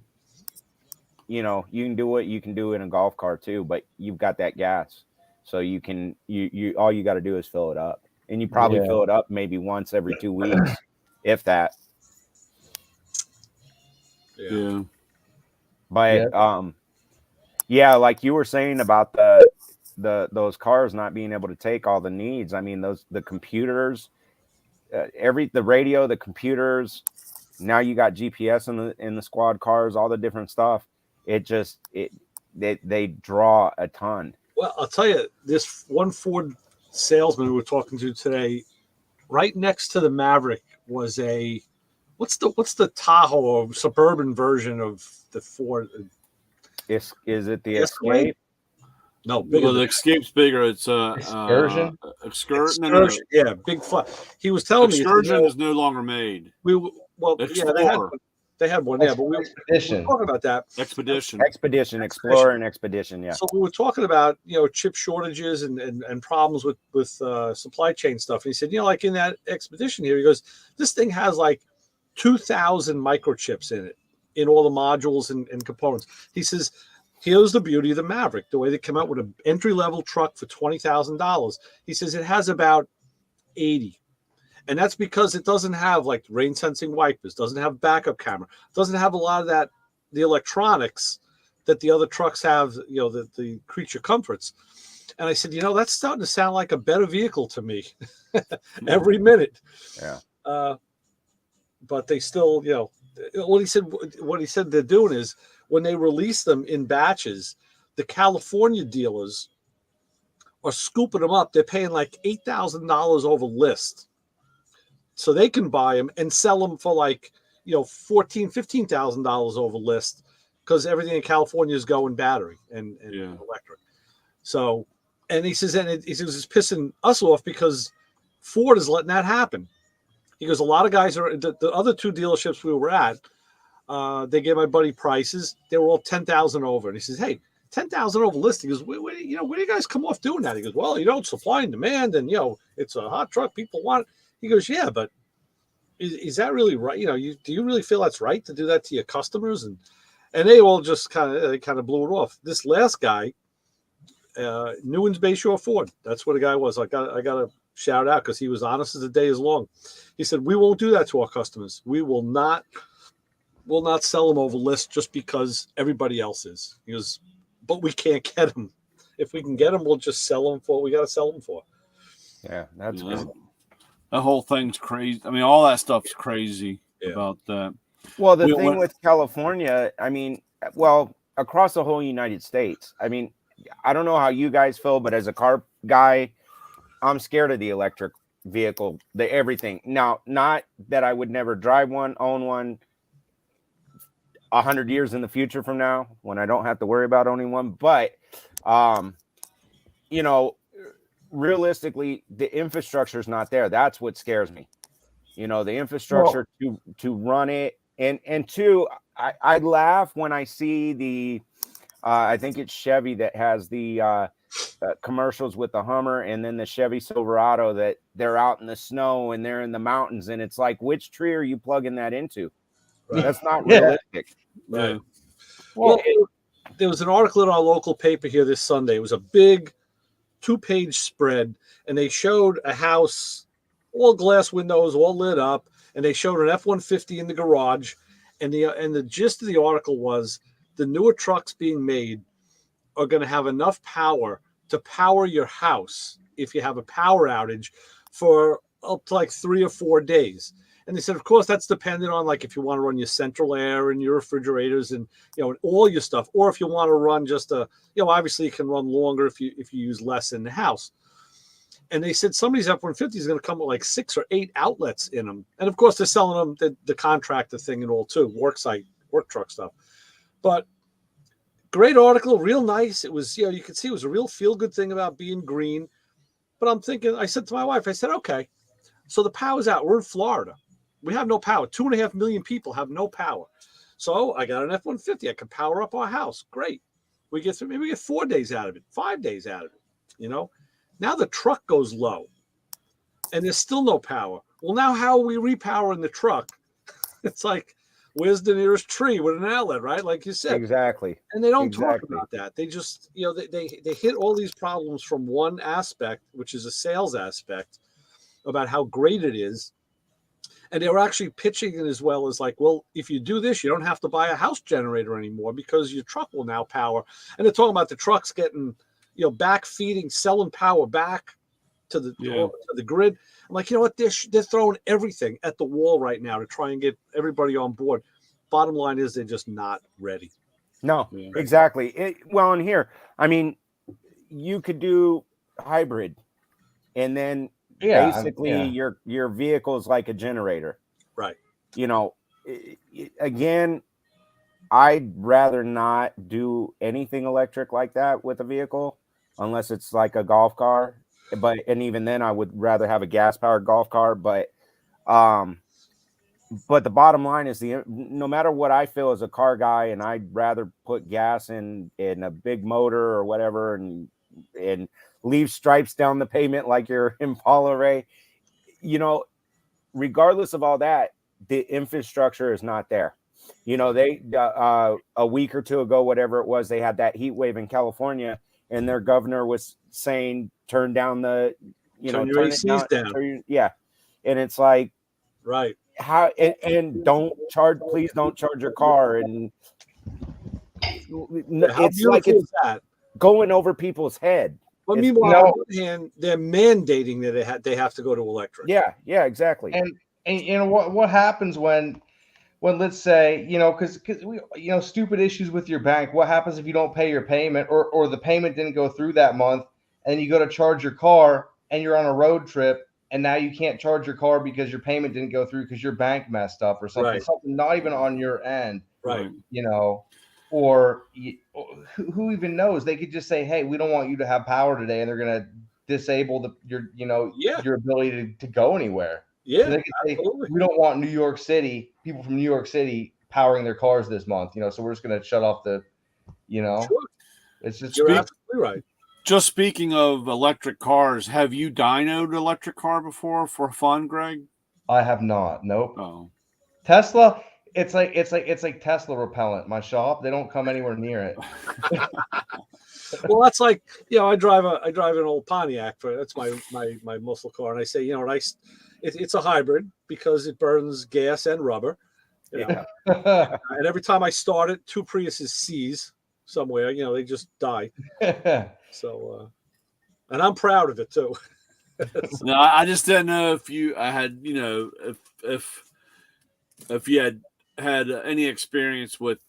you can do what you can do in a golf car too, but you've got that gas. So you can, you all you got to do is fill it up, and you probably fill it up maybe once every 2 weeks, if that.
Yeah.
But like you were saying about those cars not being able to take all the needs. The computers, the radio, the computers. Now you got GPS in the squad cars, all the different stuff. They draw a ton.
Well, I'll tell you, this one Ford salesman we were talking to today, right next to the Maverick was what's the Tahoe or suburban version of the Ford?
Is it the Escape?
No, bigger.
Well, the Escape's bigger. It's
Excursion.
Excursion.
No. Yeah, big flat. He was telling me
Excursion is no longer made.
They had one. Yeah, but we were talking about that.
Expedition,
Explorer, and Expedition. Yeah.
So we were talking about chip shortages and problems with supply chain stuff. And he said, like in that Expedition here, he goes, this thing has like 2,000 microchips in it, in all the modules and components. He says, here's the beauty of the Maverick, the way they come out with an entry-level truck for $20,000. He says it has about 80. And that's because it doesn't have like rain sensing wipers, doesn't have backup camera, doesn't have a lot of the electronics that the other trucks have, the creature comforts. And I said, that's starting to sound like a better vehicle to me every minute.
Yeah.
But they still, what he said they're doing is when they release them in batches, the California dealers are scooping them up. They're paying like $8,000 over list. So they can buy them and sell them for like, $14,000, $15,000 over list, because everything in California is going battery and electric. So, and he says, it's pissing us off because Ford is letting that happen. He goes, a lot of guys are the other two dealerships we were at. They gave my buddy prices. They were all 10,000 over. And he says, hey, 10,000 over list. He goes, where do you guys come off doing that? He goes, well, supply and demand, and it's a hot truck. People want it. He goes, yeah, but is that really right? Do you really feel that's right to do that to your customers? And they all just kind of blew it off. This last guy, Newlands Bayshore Ford. That's what the guy was. I got to shout out because he was honest as the day is long. He said, we won't do that to our customers. We will not sell them over list just because everybody else is. He goes, but we can't get them. If we can get them, we'll just sell them for what we got to sell them for.
Yeah, that's good.
That whole thing's crazy. I mean, all that stuff's crazy about that.
Well, the thing with California, I mean, across the whole United States, I mean, I don't know how you guys feel, but as a car guy, I'm scared of the electric vehicle, everything. Now, not that I would never drive one, own one 100 years in the future from now when I don't have to worry about owning one. But, realistically, the infrastructure is not there. That's what scares me. The infrastructure to run it. And two, I laugh when I see the, I think it's Chevy that has the commercials with the Hummer, and then the Chevy Silverado that they're out in the snow and they're in the mountains. And it's like, which tree are you plugging that into? Right. That's not realistic.
Right. Well, there was an article in our local paper here this Sunday. It was a big 2-page spread, and they showed a house, all glass windows, all lit up, and they showed an F-150 in the garage. And the gist of the article was the newer trucks being made are going to have enough power to power your house if you have a power outage for up to like 3 or 4 days. And they said, of course, that's dependent on like if you want to run your central air and your refrigerators and and all your stuff, or if you want to run just obviously you can run longer if you use less in the house. And they said somebody's F-150 is going to come with like 6 or 8 outlets in them, and of course they're selling them the contractor thing and all too, work truck stuff. But great article, real nice. It was you could see it was a real feel good thing about being green. But I'm thinking, I said to my wife, I said, okay, so the power's out. We're in Florida. We have no power. 2.5 million people have no power. So I got an F-150. I can power up our house. Great. Maybe we get 4 days out of it, 5 days out of it. Now the truck goes low and there's still no power. Well, now how are we repowering the truck? It's like, where's the nearest tree with an outlet, right? Like you said.
Exactly.
And they don't talk about that. They just, they hit all these problems from one aspect, which is a sales aspect about how great it is. And they were actually pitching it as well as like, well, if you do this, you don't have to buy a house generator anymore because your truck will now power. And they're talking about the trucks getting, back feeding, selling power back to the grid. I'm like, you know what? They're throwing everything at the wall right now to try and get everybody on board. Bottom line is they're just not ready.
No, exactly. Well, in here, I mean, you could do hybrid and then basically your vehicle is like a generator.
Right.
Again, I'd rather not do anything electric like that with a vehicle unless it's like a golf car. And even then I would rather have a gas powered golf car. But the bottom line is no matter what I feel as a car guy, and I'd rather put gas in a big motor or whatever and leave stripes down the pavement like your Impala Ray, regardless of all that, the infrastructure is not there. They a week or two ago, whatever it was, they had that heat wave in California, and their governor was saying, turn down the,
turn your ACs down.
And it's like,
right.
How and please don't charge your car. And it's like it's going over people's head.
But meanwhile, on the other hand, they're mandating that they have to go to electric.
Yeah, exactly.
And you know what happens when let's say, because we, stupid issues with your bank. What happens if you don't pay your payment, or the payment didn't go through that month, and you go to charge your car and you're on a road trip, and now you can't charge your car because your payment didn't go through because your bank messed up or something, something not even on your end,
right?
Or who even knows? They could just say, "Hey, we don't want you to have power today," and they're gonna disable your ability to go anywhere.
Yeah,
so they could say, we don't want people from New York City powering their cars this month, so we're just going to shut off the,
Sure.
It's just
you're absolutely right.
Just speaking of electric cars, have you dynoed an electric car before for fun, Greg?
I have not. Nope.
Oh.
Tesla, it's like Tesla repellent. My shop, they don't come anywhere near it.
Well, that's like, I drive an old Pontiac. That's my muscle car, and I say, it's a hybrid because it burns gas and rubber. And every time I start it, 2 Priuses seize somewhere. They just die. So, and I'm proud of it too.
No, I just didn't know if you had, if you had any experience with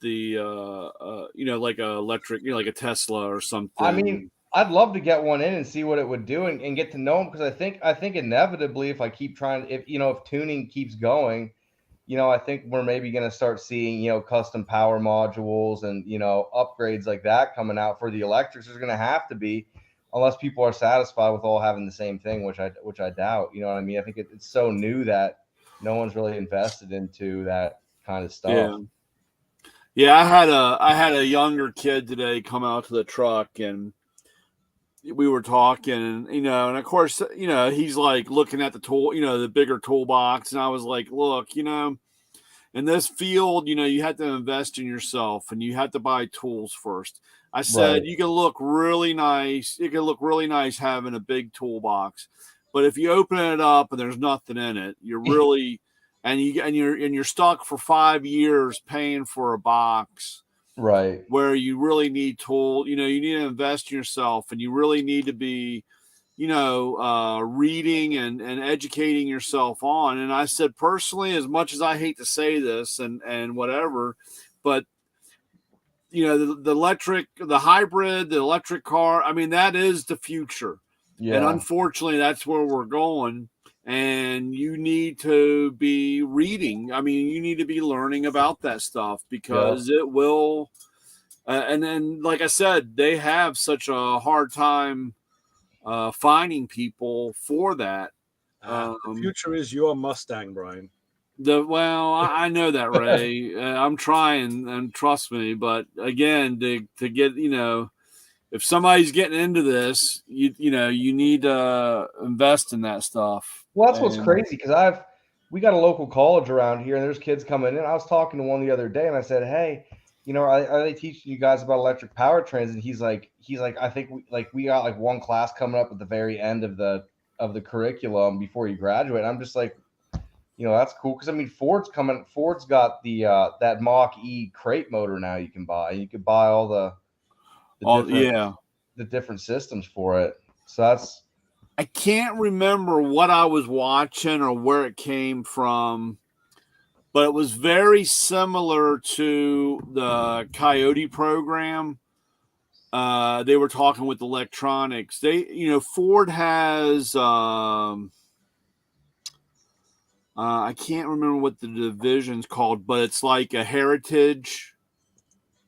the like a electric, like a Tesla or something.
I mean, I'd love to get one in and see what it would do and get to know them, because I think inevitably, if I keep trying, if tuning keeps going, I think we're maybe going to start seeing custom power modules and upgrades like that coming out for the electrics. There's going to have to be, unless people are satisfied with all having the same thing, which I doubt. You know what I mean? I think it's so new that no one's really invested into that kind of stuff.
Yeah, I had a younger kid today come out to the truck, and we were talking, and of course, he's like looking at the tool, the bigger toolbox, and I was like, look, in this field, you have to invest in yourself, and you have to buy tools first. I said, you can look really nice. It can look really nice having a big toolbox, but if you open it up and there's nothing in it, you're really and you're stuck for 5 years paying for a box,
right?
Where you really need tool. You need to invest in yourself, and you really need to be, reading and educating yourself on. And I said, personally, as much as I hate to say this and whatever, but the electric, the hybrid, the electric car, I mean, that is the future. Yeah. And unfortunately, that's where we're going. And you need to be reading. I mean, you need to be learning about that stuff, because it will. And then, like I said, they have such a hard time finding people for that.
The future is your Mustang, Brian.
I know that, Ray. I'm trying, and trust me. But again, to get, if somebody's getting into this, you need to invest in that stuff.
Well, that's what's crazy, because we got a local college around here, and there's kids coming in. I was talking to one the other day, and I said, hey, are they teaching you guys about electric powertrains? And he's like, I think we got like one class coming up at the very end of the curriculum before you graduate. And I'm just like, that's cool, because I mean, Ford's got the that Mach E crate motor now you can buy. You could buy all the different systems for it. So
I can't remember what I was watching or where it came from, but it was very similar to the Coyote program. They were talking with electronics. Ford has, I can't remember what the division's called, but it's like a heritage,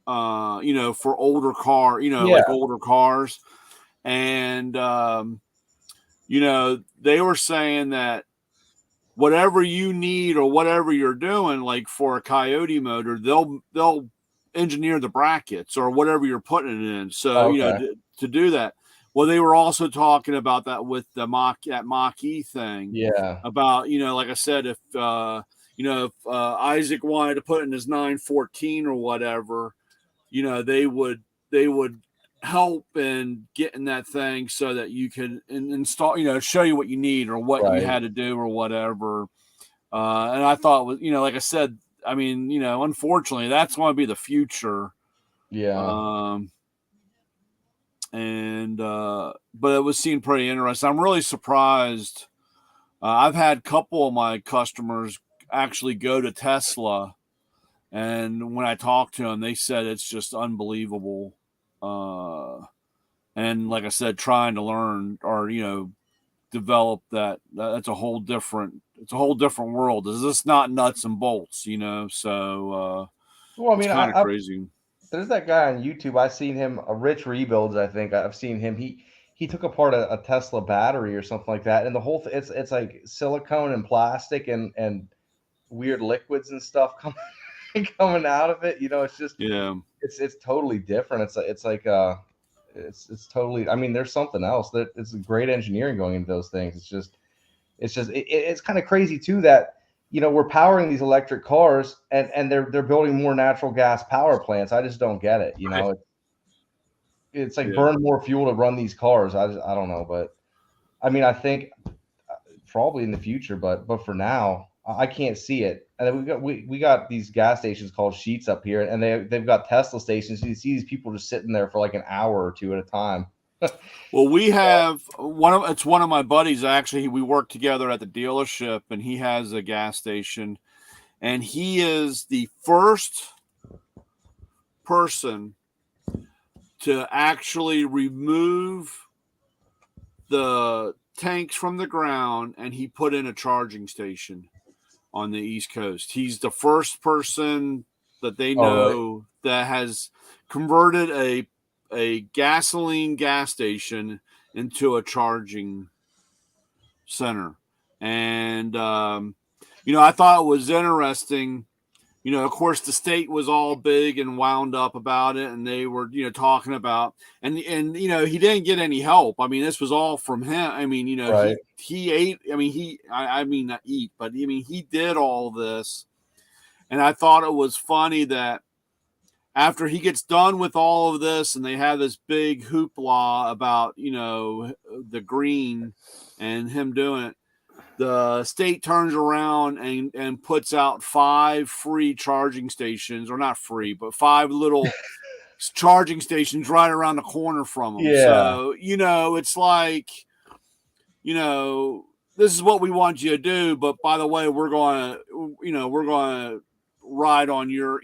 for older like older cars. And, they were saying that whatever you need or whatever you're doing, like for a Coyote motor, they'll engineer the brackets or whatever you're putting it in. So, to do that. Well, they were also talking about that with the Mach E thing.
Yeah.
About, like I said, if Isaac wanted to put in his 914 or whatever, they would help in getting that thing so that you can install, show you what you need or what you had to do or whatever. And I thought, like I said, I mean, unfortunately, that's going to be the future.
Yeah.
and but it was seemed pretty interesting. I'm really surprised. I've had a couple of my customers actually go to Tesla, and when I talked to them, they said it's just unbelievable. And like I said, trying to learn or develop that's a whole different world. Is this not nuts and bolts? So
well, I mean,
it's kind of crazy.
There's that guy on YouTube. I've seen him, Rich Rebuilds. I think I've seen him. He took apart a Tesla battery or something like that, and the whole it's like silicone and plastic and weird liquids and stuff coming out of it. It's just it's totally different. It's totally. I mean, there's something else that it's great engineering going into those things. It's kind of crazy too that we're powering these electric cars and they're building more natural gas power plants. I just don't get it. It's like burn more fuel to run these cars. I don't know, but I mean, I think probably in the future, but for now, I can't see it. And then we got these gas stations called Sheets up here, and they've got Tesla stations. You see these people just sitting there for like an hour or two at a time.
Well, we have it's one of my buddies. Actually, we work together at the dealership, and he has a gas station, and he is the first person to actually remove the tanks from the ground, and he put in a charging station on the East Coast. He's the first person that they know that has converted a gasoline gas station into a charging center. And, I thought it was interesting. Of course, the state was all big and wound up about it, and they were, talking about, and he didn't get any help. I mean, this was all from him. I mean,
right.
he ate. I mean, not eat, but I mean, he did all this, and I thought it was funny that after he gets done with all of this, and they have this big hoopla about the green and him doing it, the state turns around and puts out 5 free charging stations, or not free, but 5 little charging stations right around the corner from them.
Yeah.
So, it's like, this is what we want you to do. But by the way, we're going to ride on your,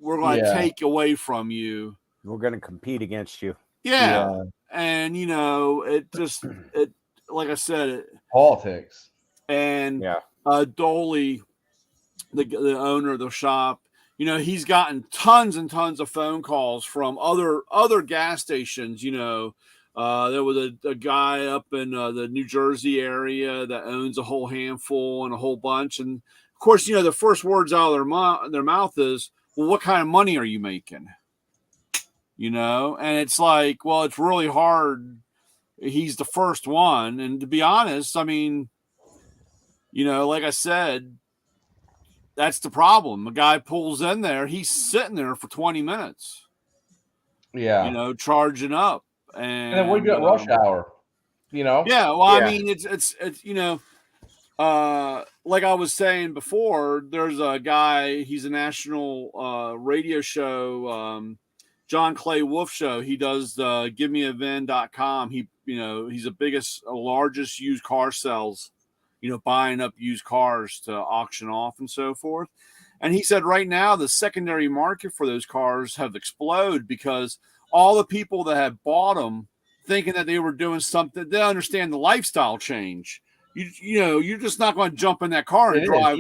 we're going to take away from you.
We're going to compete against you.
Yeah. And, it like I said,
politics.
And Doley, the owner of the shop, he's gotten tons and tons of phone calls from other gas stations. There was a guy up in the New Jersey area that owns a whole handful and a whole bunch. And of course, the first words out of their mouth is, well, what kind of money are you making? And it's like, well, it's really hard. He's the first one. And to be honest, I mean, like I said, that's the problem. A guy pulls in there, he's sitting there for 20 minutes.
Yeah.
Charging up. And
then we got rush hour,
Yeah. Well, I mean, it's like I was saying before, there's a guy, he's a national radio show, John Clay Wolf show. He does GiveMeAVin.com. He's the largest used car sales, buying up used cars to auction off and so forth. And he said right now the secondary market for those cars have exploded because all the people that have bought them thinking that they were doing something, they understand the lifestyle change. You're just not going to jump in that car and drive.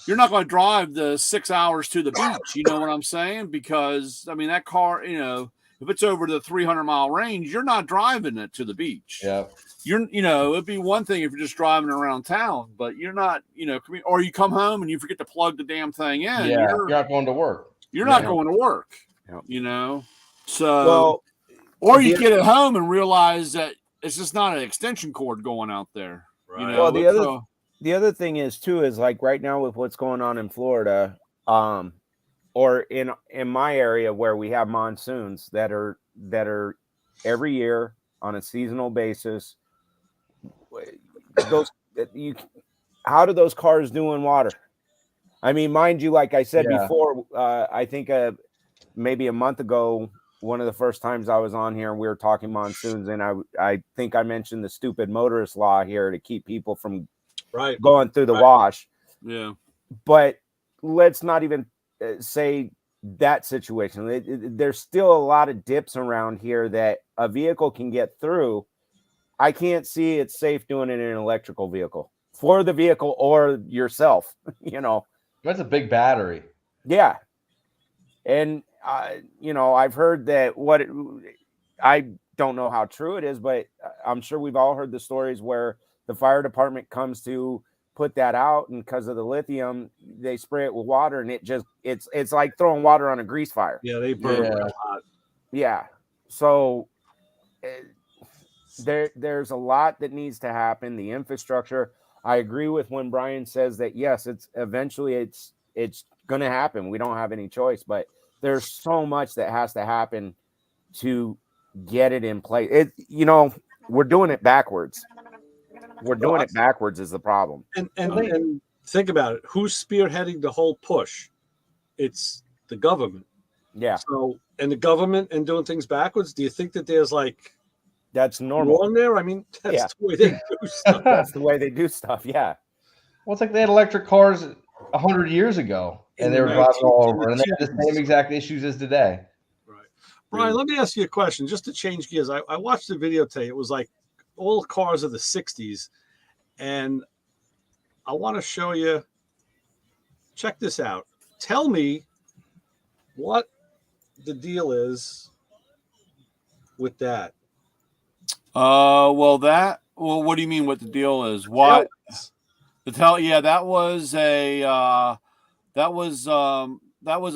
You're not going to drive the 6 hours to the beach. You know what I'm saying? Because I mean, that car, if it's over the 300-mile range, you're not driving it to the beach.
Yeah.
It'd be one thing if you're just driving around town, but you're not, or you come home and you forget to plug the damn thing in.
Yeah. You're not going to work.
You're not going to work.
Yep.
So, or you get at home and realize that it's just not an extension cord going out there. Right.
Well, the other thing is too is like right now with what's going on in Florida, or in my area where we have monsoons that are every year on a seasonal basis. How do those cars do in water? I mean, mind you, like I said before, I think maybe a month ago, one of the first times I was on here and we were talking monsoons, and I think I mentioned the stupid motorist law here to keep people from going through the wash.
Yeah.
But let's not even say that situation. There's still a lot of dips around here that a vehicle can get through. I can't see it's safe doing it in an electrical vehicle for the vehicle or yourself, you know.
That's a big battery.
Yeah. And, you know, I've heard that I don't know how true it is, but I'm sure we've all heard the stories where the fire department comes to put that out, and because of the lithium, they spray it with water, and it's like throwing water on a grease fire.
Yeah, they burn real hot.
Yeah. So there's a lot that needs to happen. The infrastructure. I agree with when Brian says that, yes, it's going to happen. We don't have any choice, but there's so much that has to happen to get it in place. You know, we're doing it backwards. We're doing it backwards is the problem.
And think about it. Who's spearheading the whole push? It's the government.
Yeah.
So, and the government and doing things backwards. Do you think that there's like
that's normal
wrong there? I mean, that's the way they do stuff.
That's the way they do stuff. Yeah.
Well, it's like they had electric cars 100 years ago, and they were driving all over, and they had the same exact issues as today.
Right. Brian, let me ask you a question, just to change gears. I watched the video today. It was like all cars of the 60s, and I want to show you. Check this out. Tell me what the deal is with that.
Well, what do you mean what the deal is? What that was a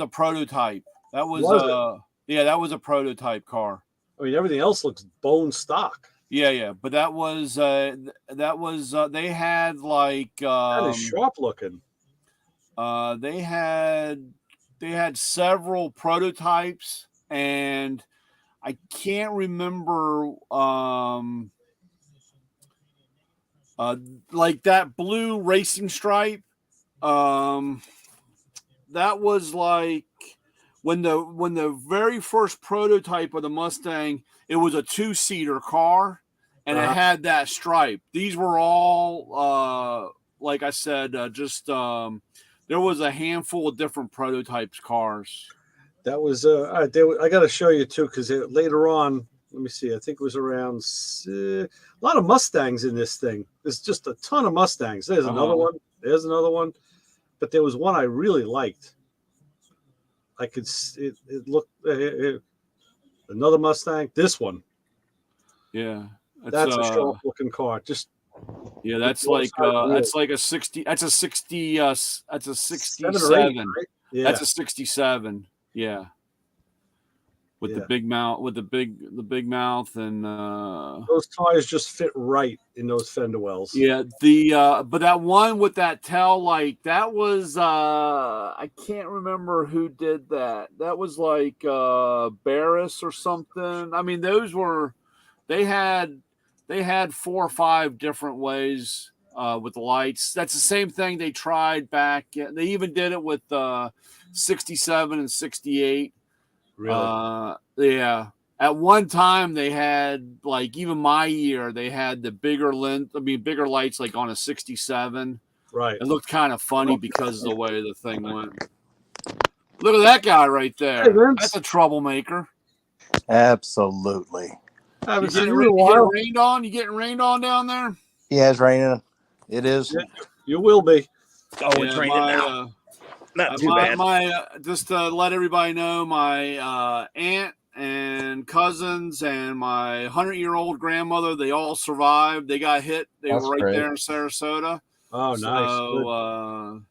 prototype. That was a prototype car.
I mean, everything else looks bone stock.
Yeah, but that was they had like
that is sharp looking.
They had several prototypes, and I can't remember like that blue racing stripe. That was like when the very first prototype of the Mustang, it was a 2-seater car, and it had that stripe. These were all like I said, there was a handful of different prototypes cars.
That was I got to show you too, because later on, let me see. I think it was around a lot of Mustangs in this thing. There's just a ton of Mustangs. There's another one. There's another one. But there was one I really liked. I could it looked another Mustang. This one.
Yeah,
that's a sharp looking car. Just
that's like a 60. That's a 60. That's a 67. Right? Yeah. That's a 67. Yeah. With the big mouth, the big mouth, and
those tires just fit right in those fender wells.
Yeah, but that one with that tail light, that was I can't remember who did that. That was like Barris or something. I mean, those were they had 4 or 5 different ways with the lights. That's the same thing they tried back. They even did it with 67 and 68.
Really?
Yeah. At one time, they had, like, even my year, they had the bigger lights, like on a 67.
Right.
It looked kind of funny because of the way the thing went. Look at that guy right there.
Hey,
that's a troublemaker.
Absolutely.
You getting rained on? You getting rained on down there?
Yeah, it's raining. It is.
Yeah, you will be.
Oh, it's raining now. Not too bad.
Just to let everybody know, my aunt and cousins and my 100-year-old grandmother, they all survived. They got hit. They were right there in Sarasota.
Oh, nice.
So,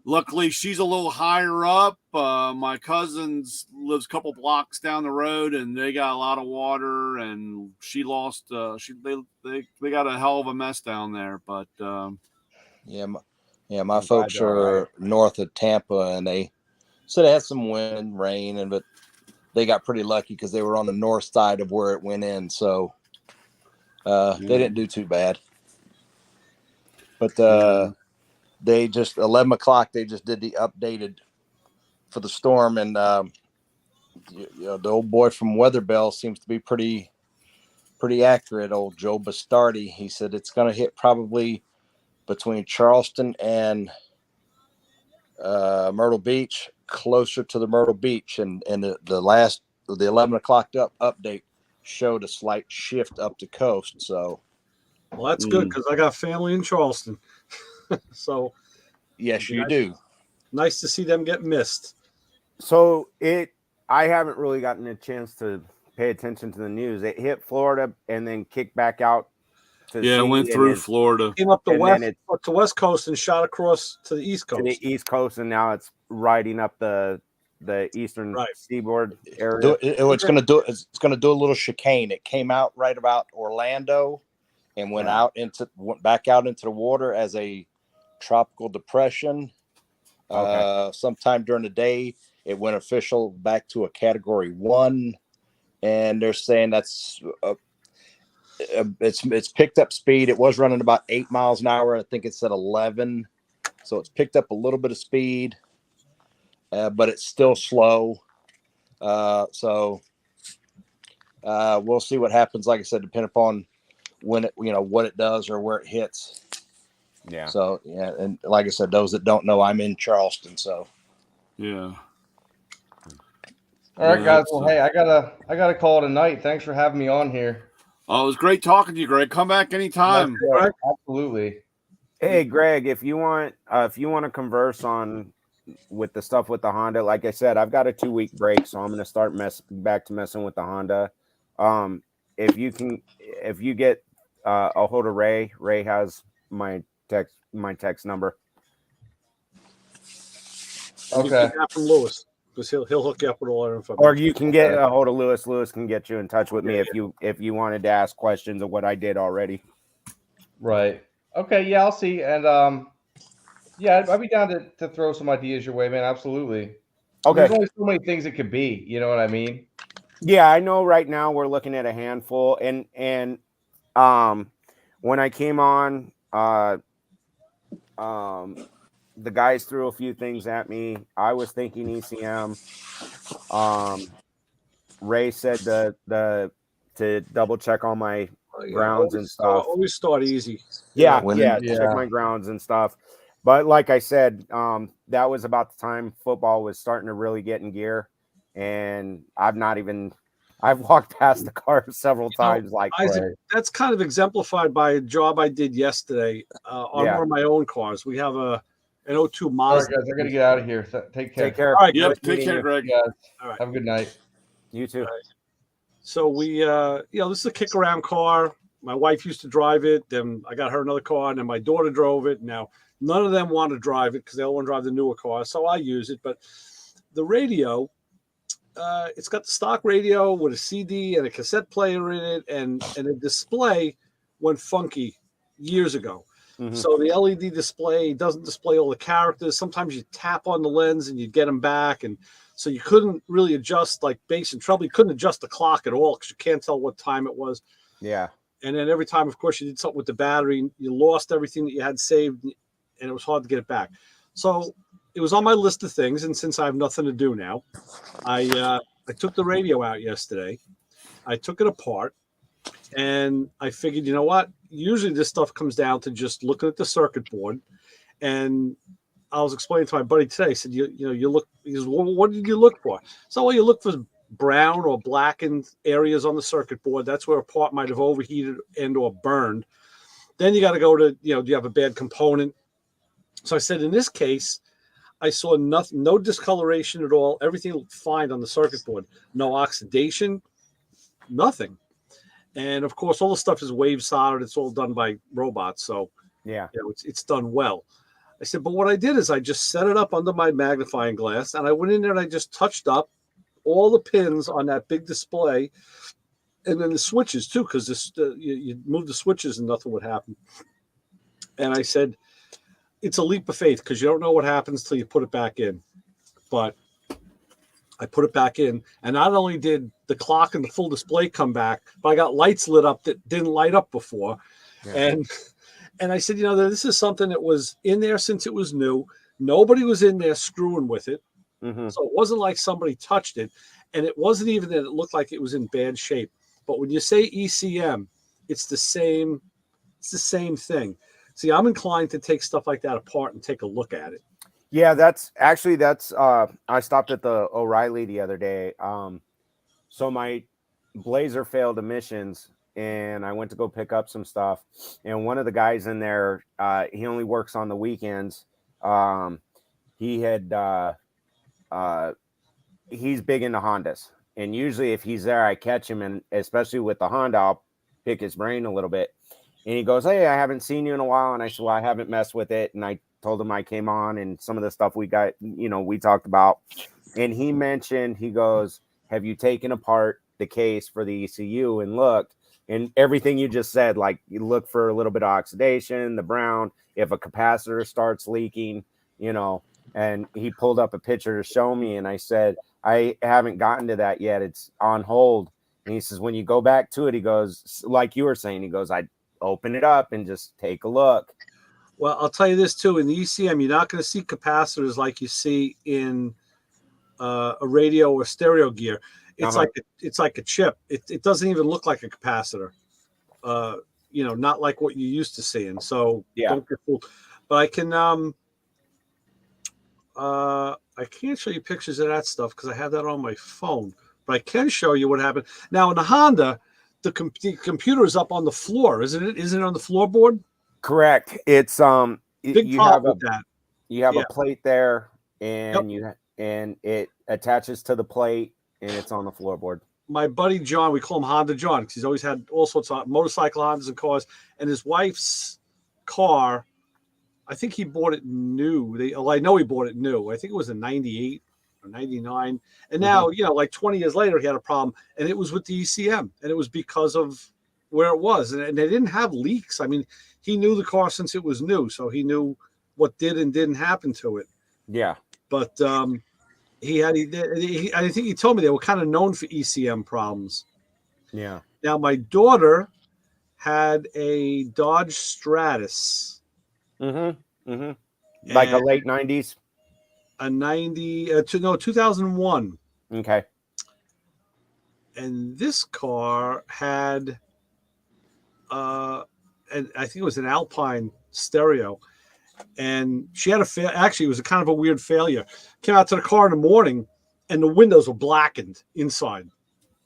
luckily, she's a little higher up. My cousins lives a couple blocks down the road, and they got a lot of water. And she lost. They got a hell of a mess down there. But
my folks are north of Tampa, and they said they had some wind and rain, but they got pretty lucky because they were on the north side of where it went in, so they didn't do too bad. But they just 11 o'clock. They just did the updated for the storm, and the old boy from Weatherbell seems to be pretty accurate. Old Joe Bastardi. He said it's going to hit probably between Charleston and Myrtle Beach, closer to the Myrtle Beach, and the 11 o'clock update showed a slight shift up the coast. So,
well, that's good because I got family in Charleston. So,
yes, you do.
Nice to see them get missed.
So I haven't really gotten a chance to pay attention to the news. It hit Florida and then kicked back out.
It went through Florida.
Came up the west coast and shot across to the east coast.
To the east coast, and now it's riding up the eastern seaboard area.
It's going to do a little chicane. It came out right about Orlando and went back out into the water as a tropical depression. Sometime during the day, it went official back to a Category 1, and they're saying that's it's picked up speed. It was running about 8 miles an hour. I think it's at 11, so it's picked up a little bit of speed, but it's still slow. So we'll see what happens. Like I said, depending upon when it, what it does or where it hits.
Yeah.
So and like I said, those that don't know, I'm in Charleston. So
yeah.
All right, guys. Well, hey, I gotta call it a night. Thanks for having me on here.
Oh, it was great talking to you, Greg. Come back anytime.
Yeah, absolutely.
Hey, Greg, if you want to converse on with the stuff with the Honda, like I said, I've got a 2-week break, so I'm going to start back to messing with the Honda. If you get a hold of Ray has my text number.
Okay. From Lewis, because he'll hook you up with all our info.
Or you can get a hold of Lewis. Lewis can get you in touch with me if you wanted to ask questions of what I did already.
Right. Okay. Yeah, I'll see. And yeah, I'd be down to throw some ideas your way, man. Absolutely.
Okay.
There's only so many things it could be. You know what I mean?
Yeah, I know. Right now we're looking at a handful, and when I came on, the guys threw a few things at me. I was thinking ECM. Ray said to double check all my grounds and stuff.
Always start easy.
Yeah, check my grounds and stuff. But like I said, that was about the time football was starting to really get in gear, and I've walked past the car several times. Like
Isaac, that's kind of exemplified by a job I did yesterday on one of my own cars. We have an 02 Mazda.
All right, guys, I got to get out of here. Take care.
Take care.
All right,
yep, take care, Greg.
Guys.
All right.
Have a good night.
You too.
Right. So we, this is a kick around car. My wife used to drive it. Then I got her another car, and then my daughter drove it. Now none of them want to drive it because they all want to drive the newer car. So I use it. But the radio, it's got the stock radio with a CD and a cassette player in it, and a display went funky years ago. Mm-hmm. So the LED display doesn't display all the characters. Sometimes you tap on the lens and you get them back, and so you couldn't really adjust like bass and treble. You couldn't adjust the clock at all because you can't tell what time it was.
Yeah.
And then every time, of course, you did something with the battery, you lost everything that you had saved, and it was hard to get it back. So it was on my list of things, and since I have nothing to do now, I took the radio out yesterday. I took it apart, and I figured, you know what? Usually this stuff comes down to just looking at the circuit board. And I was explaining to my buddy today, I said, you look, he goes, well, what did you look for? So, well, you look for brown or blackened areas on the circuit board. That's where a part might have overheated and or burned. Then you got to go to, do you have a bad component? So I said, in this case, I saw nothing, no discoloration at all. Everything looked fine on the circuit board. No oxidation, nothing. And of course, all the stuff is wave soldered. It's all done by robots. So
yeah,
it's done well. I said, but what I did is I just set it up under my magnifying glass, and I went in there and I just touched up all the pins on that big display, and then the switches too, because this you move the switches and nothing would happen. And I said, it's a leap of faith because you don't know what happens till you put it back in. But I put it back in, and not only did the clock and the full display come back, but I got lights lit up that didn't light up before. Yeah. And I said, this is something that was in there since it was new. Nobody was in there screwing with it. So it wasn't like somebody touched it, and it wasn't even that it looked like it was in bad shape. But when you say ECM, it's the same. It's the same thing. See, I'm inclined to take stuff like that apart and take a look at it.
Yeah, that's I stopped at the O'Reilly the other day. So my Blazer failed emissions, and I went to go pick up some stuff, and one of the guys in there, he only works on the weekends. He had he's big into Hondas, and usually if he's there, I catch him, and especially with the Honda, I'll pick his brain a little bit. And he goes, "Hey, I haven't seen you in a while." And I said, "Well, I haven't messed with it." And I told him I came on and some of the stuff we got, we talked about. And he mentioned, he goes, "Have you taken apart the case for the ECU and looked?" And everything you just said, like you look for a little bit of oxidation, the brown, if a capacitor starts leaking, and he pulled up a picture to show me. And I said, "I haven't gotten to that yet. It's on hold." And he says, "When you go back to it," he goes, like you were saying, he goes, "I open it up and just take a look."
Well, I'll tell you this too. In the ECM, you're not going to see capacitors like you see in a radio or stereo gear. It's like a chip. It doesn't even look like a capacitor. Not like what you used to seeing. So don't get fooled. But I can I can't show you pictures of that stuff because I have that on my phone. But I can show you what happened. Now in the Honda, the computer is up on the floor, isn't it? Isn't it on the floorboard?
Correct. It's
big
you
problem
have
with that.
You have a plate there, and and it attaches to the plate, and it's on the floorboard.
My buddy John, we call him Honda John because he's always had all sorts of motorcycle Hondas and cars. And his wife's car, I think he bought it new. I know he bought it new. I think it was a 98 or 99. And now, like 20 years later, he had a problem. And it was with the ECM. And it was because of where it was. And they didn't have leaks. I mean, he knew the car since it was new. So he knew what did and didn't happen to it.
Yeah.
But I think he told me they were kind of known for ECM problems.
Yeah.
Now, my daughter had a Dodge Stratus.
Like a late 90s?
A 2001.
Okay.
And this car had, and I think it was an Alpine stereo. And she had actually, it was a kind of a weird failure. Came out to the car in the morning, and the windows were blackened inside.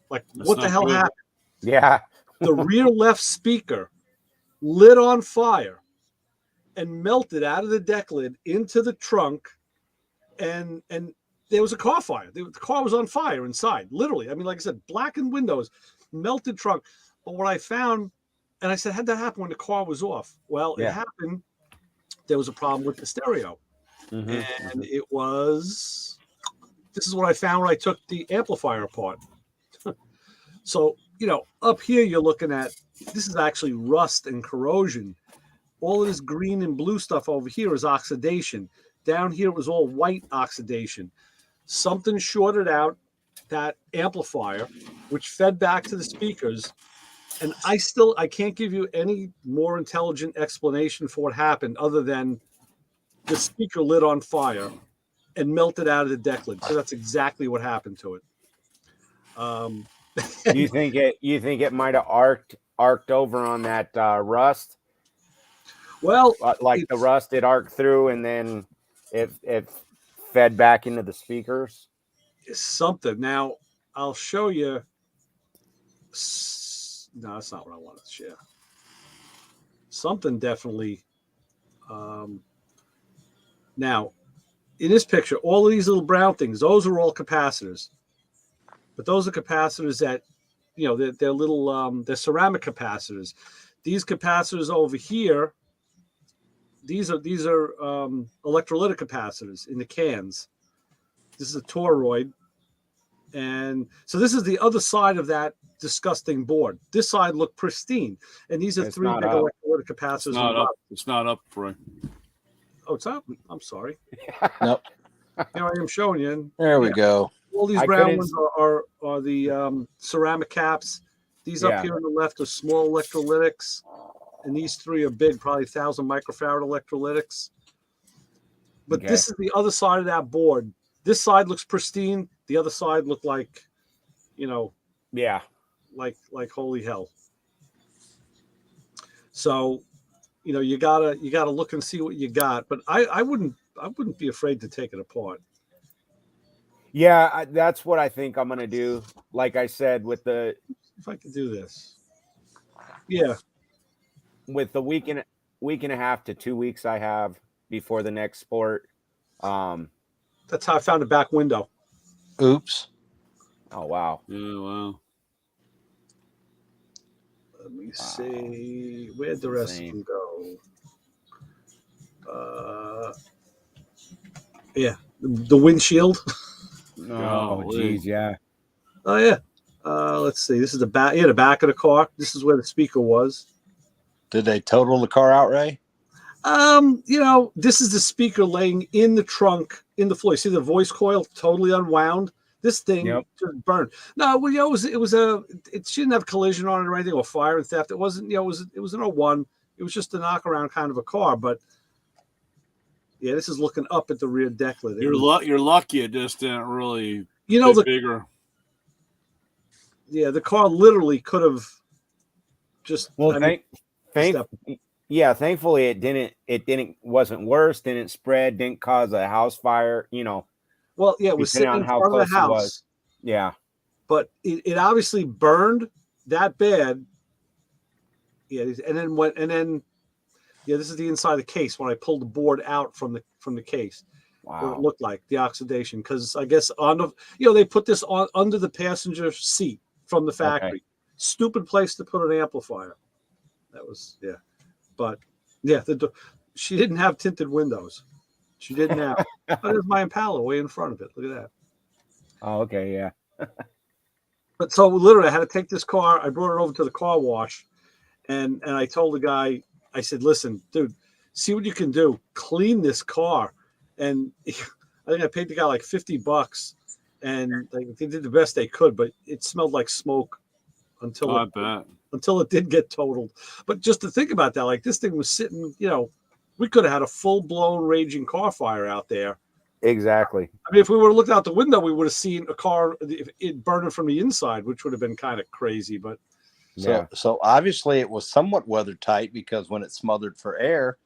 Like, what the hell happened?
Yeah.
The rear left speaker lit on fire and melted out of the deck lid into the trunk, and there was a car fire. The car was on fire inside, literally. I mean, like I said, blackened windows, melted trunk. But what I found, and I said, how'd that happen when the car was off? Well, it happened. There was a problem with the stereo. And it was, this is what I found when I took the amplifier apart. So, up here you're looking at, this is actually rust and corrosion. All of this green and blue stuff over here is oxidation. Down here it was all white oxidation. Something shorted out that amplifier, which fed back to the speakers. And I can't give you any more intelligent explanation for what happened other than the speaker lit on fire and melted out of the deck lid. So that's exactly what happened to it.
You think it might have arced over on that rust?
Well,
like the rust, it arced through and then it fed back into the speakers.
Something. Now I'll show you. No, that's not what I wanted to share. Something definitely. Now, in this picture, all of these little brown things, those are all capacitors. But those are capacitors that, they're little, they're ceramic capacitors. These capacitors over here, these are electrolytic capacitors in the cans. This is a toroid. And so this is the other side of that disgusting board. This side looked pristine. And these are three big electrolytic capacitors.
It's not up, Roy.
Oh, it's up? I'm sorry.
Nope.
Here I am showing you.
There we go.
All these brown ones are the ceramic caps. These up here on the left are small electrolytics. And these three are big, probably 1,000 microfarad electrolytics. But this is the other side of that board this side looks pristine. The other side looked like,
Yeah.
like holy hell. So, you gotta look and see what you got. But I wouldn't be afraid to take it apart.
Yeah, that's what I think I'm gonna do. Like I said, if
I can do this. Yeah.
With the week and a half to 2 weeks I have before the next sport.
That's how I found a back window.
Oops.
Oh wow.
Yeah, wow.
Let me see. Where'd the rest of them go? Yeah, the windshield.
Oh, geez, yeah.
Oh yeah. Let's see. This is the back. Yeah, the back of the car. This is where the speaker was.
Did they total the car out, Ray?
This is the speaker laying in the trunk in the floor. You see the voice coil totally unwound. This thing just burned. No, well, it shouldn't have collision on it or anything or fire and theft. It wasn't. It was an 01. It was just a knockaround kind of a car. But yeah, this is looking up at the rear deck lid.
You're lucky it just didn't really.
The
bigger.
Yeah, the car literally could have just.
Well, thankfully it wasn't worse, didn't spread, didn't cause a house fire,
Well, yeah, it was sitting in front of the house.
Yeah.
But it obviously burned that bad. Yeah, and then this is the inside of the case when I pulled the board out from the case.
Wow.
What it looked like, the oxidation, because I guess they put this on under the passenger seat from the factory.
Okay.
Stupid place to put an amplifier. That was but yeah, she didn't have tinted windows. She didn't have. There's my Impala way in front of it. Look at that.
Oh, okay, yeah.
But so literally, I had to take this car. I brought it over to the car wash, and I told the guy, I said, "Listen, dude, see what you can do. Clean this car." And I think I paid the guy like $50, and they did the best they could, but it smelled like smoke until it did get totaled. But just to think about that, like this thing was sitting, we could have had a full-blown raging car fire out there.
Exactly.
I mean, if we would have looked out the window, we would have seen a car it burning from the inside, which would have been kind of crazy. But
so obviously it was somewhat weather tight because when it smothered for air,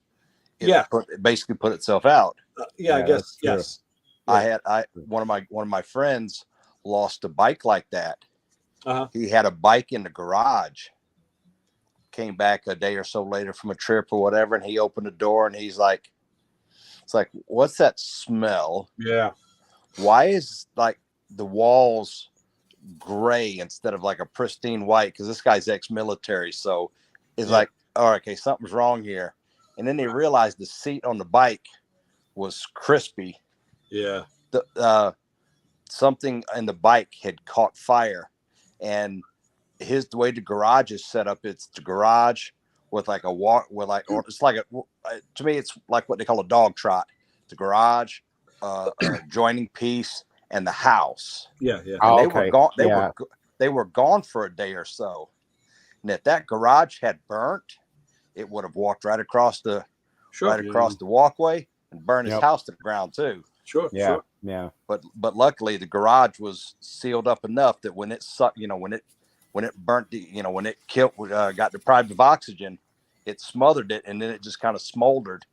it basically put itself out.
I guess yes.
Yeah. One of my friends lost a bike like that. He had a bike in the garage. Came back a day or so later from a trip or whatever, and he opened the door and he's like, "It's like, what's that smell?
Yeah.
Why is like the walls gray instead of like a pristine white?" Because this guy's ex-military, so it's like, "Oh, okay, something's wrong here." And then they realized the seat on the bike was crispy.
Yeah.
Something in the bike had caught fire, and the way the garage is set up, it's the garage with like to me, it's like what they call a dog trot. The garage, joining piece, and the house.
Yeah, yeah.
And they were gone. They were gone for a day or so. And if that garage had burnt, it would have walked right across the walkway and burned his house to the ground too.
Sure.
Yeah.
Sure.
Yeah.
But luckily the garage was sealed up enough that when it sucked, when it burnt, when it killed, got deprived of oxygen, it smothered it, and then it just kind of smoldered.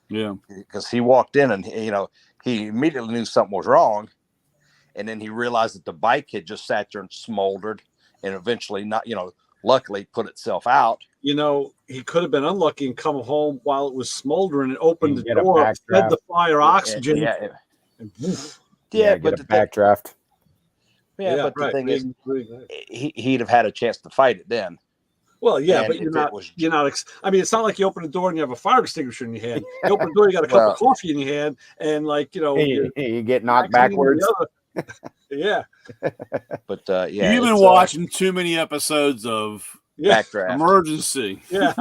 Yeah.
Because he walked in and he immediately knew something was wrong, and then he realized that the bike had just sat there and smoldered, and eventually luckily put itself out.
He could have been unlucky and come home while it was smoldering and opened the door, fed the fire oxygen.
But the backdraft.
But the thing is, he'd have had a chance to fight it then.
Well, yeah, and but you're not. I mean, it's not like you open the door and you have a fire extinguisher in your hand. You open the door, you got a cup of coffee in your hand, and
you get knocked backwards.
Yeah.
But
you've been watching too many episodes of
Backdraft,
Emergency.
Yeah.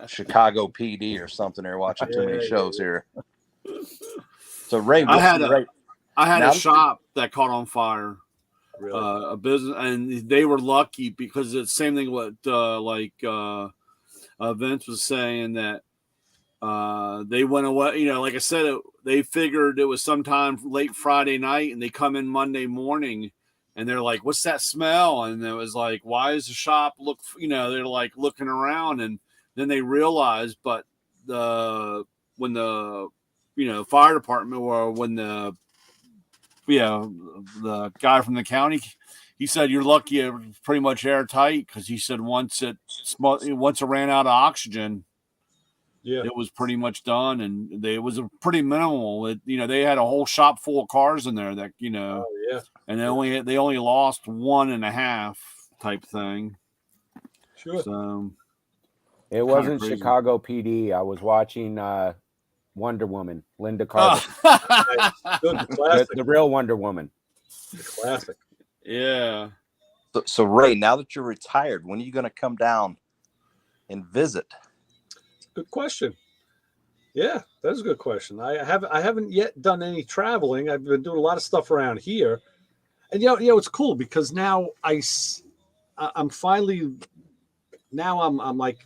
Chicago PD or something. They're watching too many shows here. So Ray,
I had a shop that caught on fire. Really? A business, and they were lucky because it's the same thing what Vince was saying, that they went away. Like I said, they figured it was sometime late Friday night, and they come in Monday morning, and they're like, "What's that smell?" And it was like, "Why is the shop look?" They're like looking around, and then they realized, but when the fire department, or when the guy from the county, he said, "You're lucky it was pretty much airtight," because he said once it ran out of oxygen, it was pretty much done, and it was a pretty minimal. They had a whole shop full of cars in there that and they only lost 1.5 type thing.
Sure.
So
it wasn't crazy. Chicago PD. I was watching Wonder Woman, Linda Carter. The real Wonder Woman.
The classic.
Yeah.
So Ray, now that you're retired, when are you going to come down and visit?
Good question. Yeah, that's a good question. I haven't yet done any traveling. I've been doing a lot of stuff around here, and it's cool because now I'm finally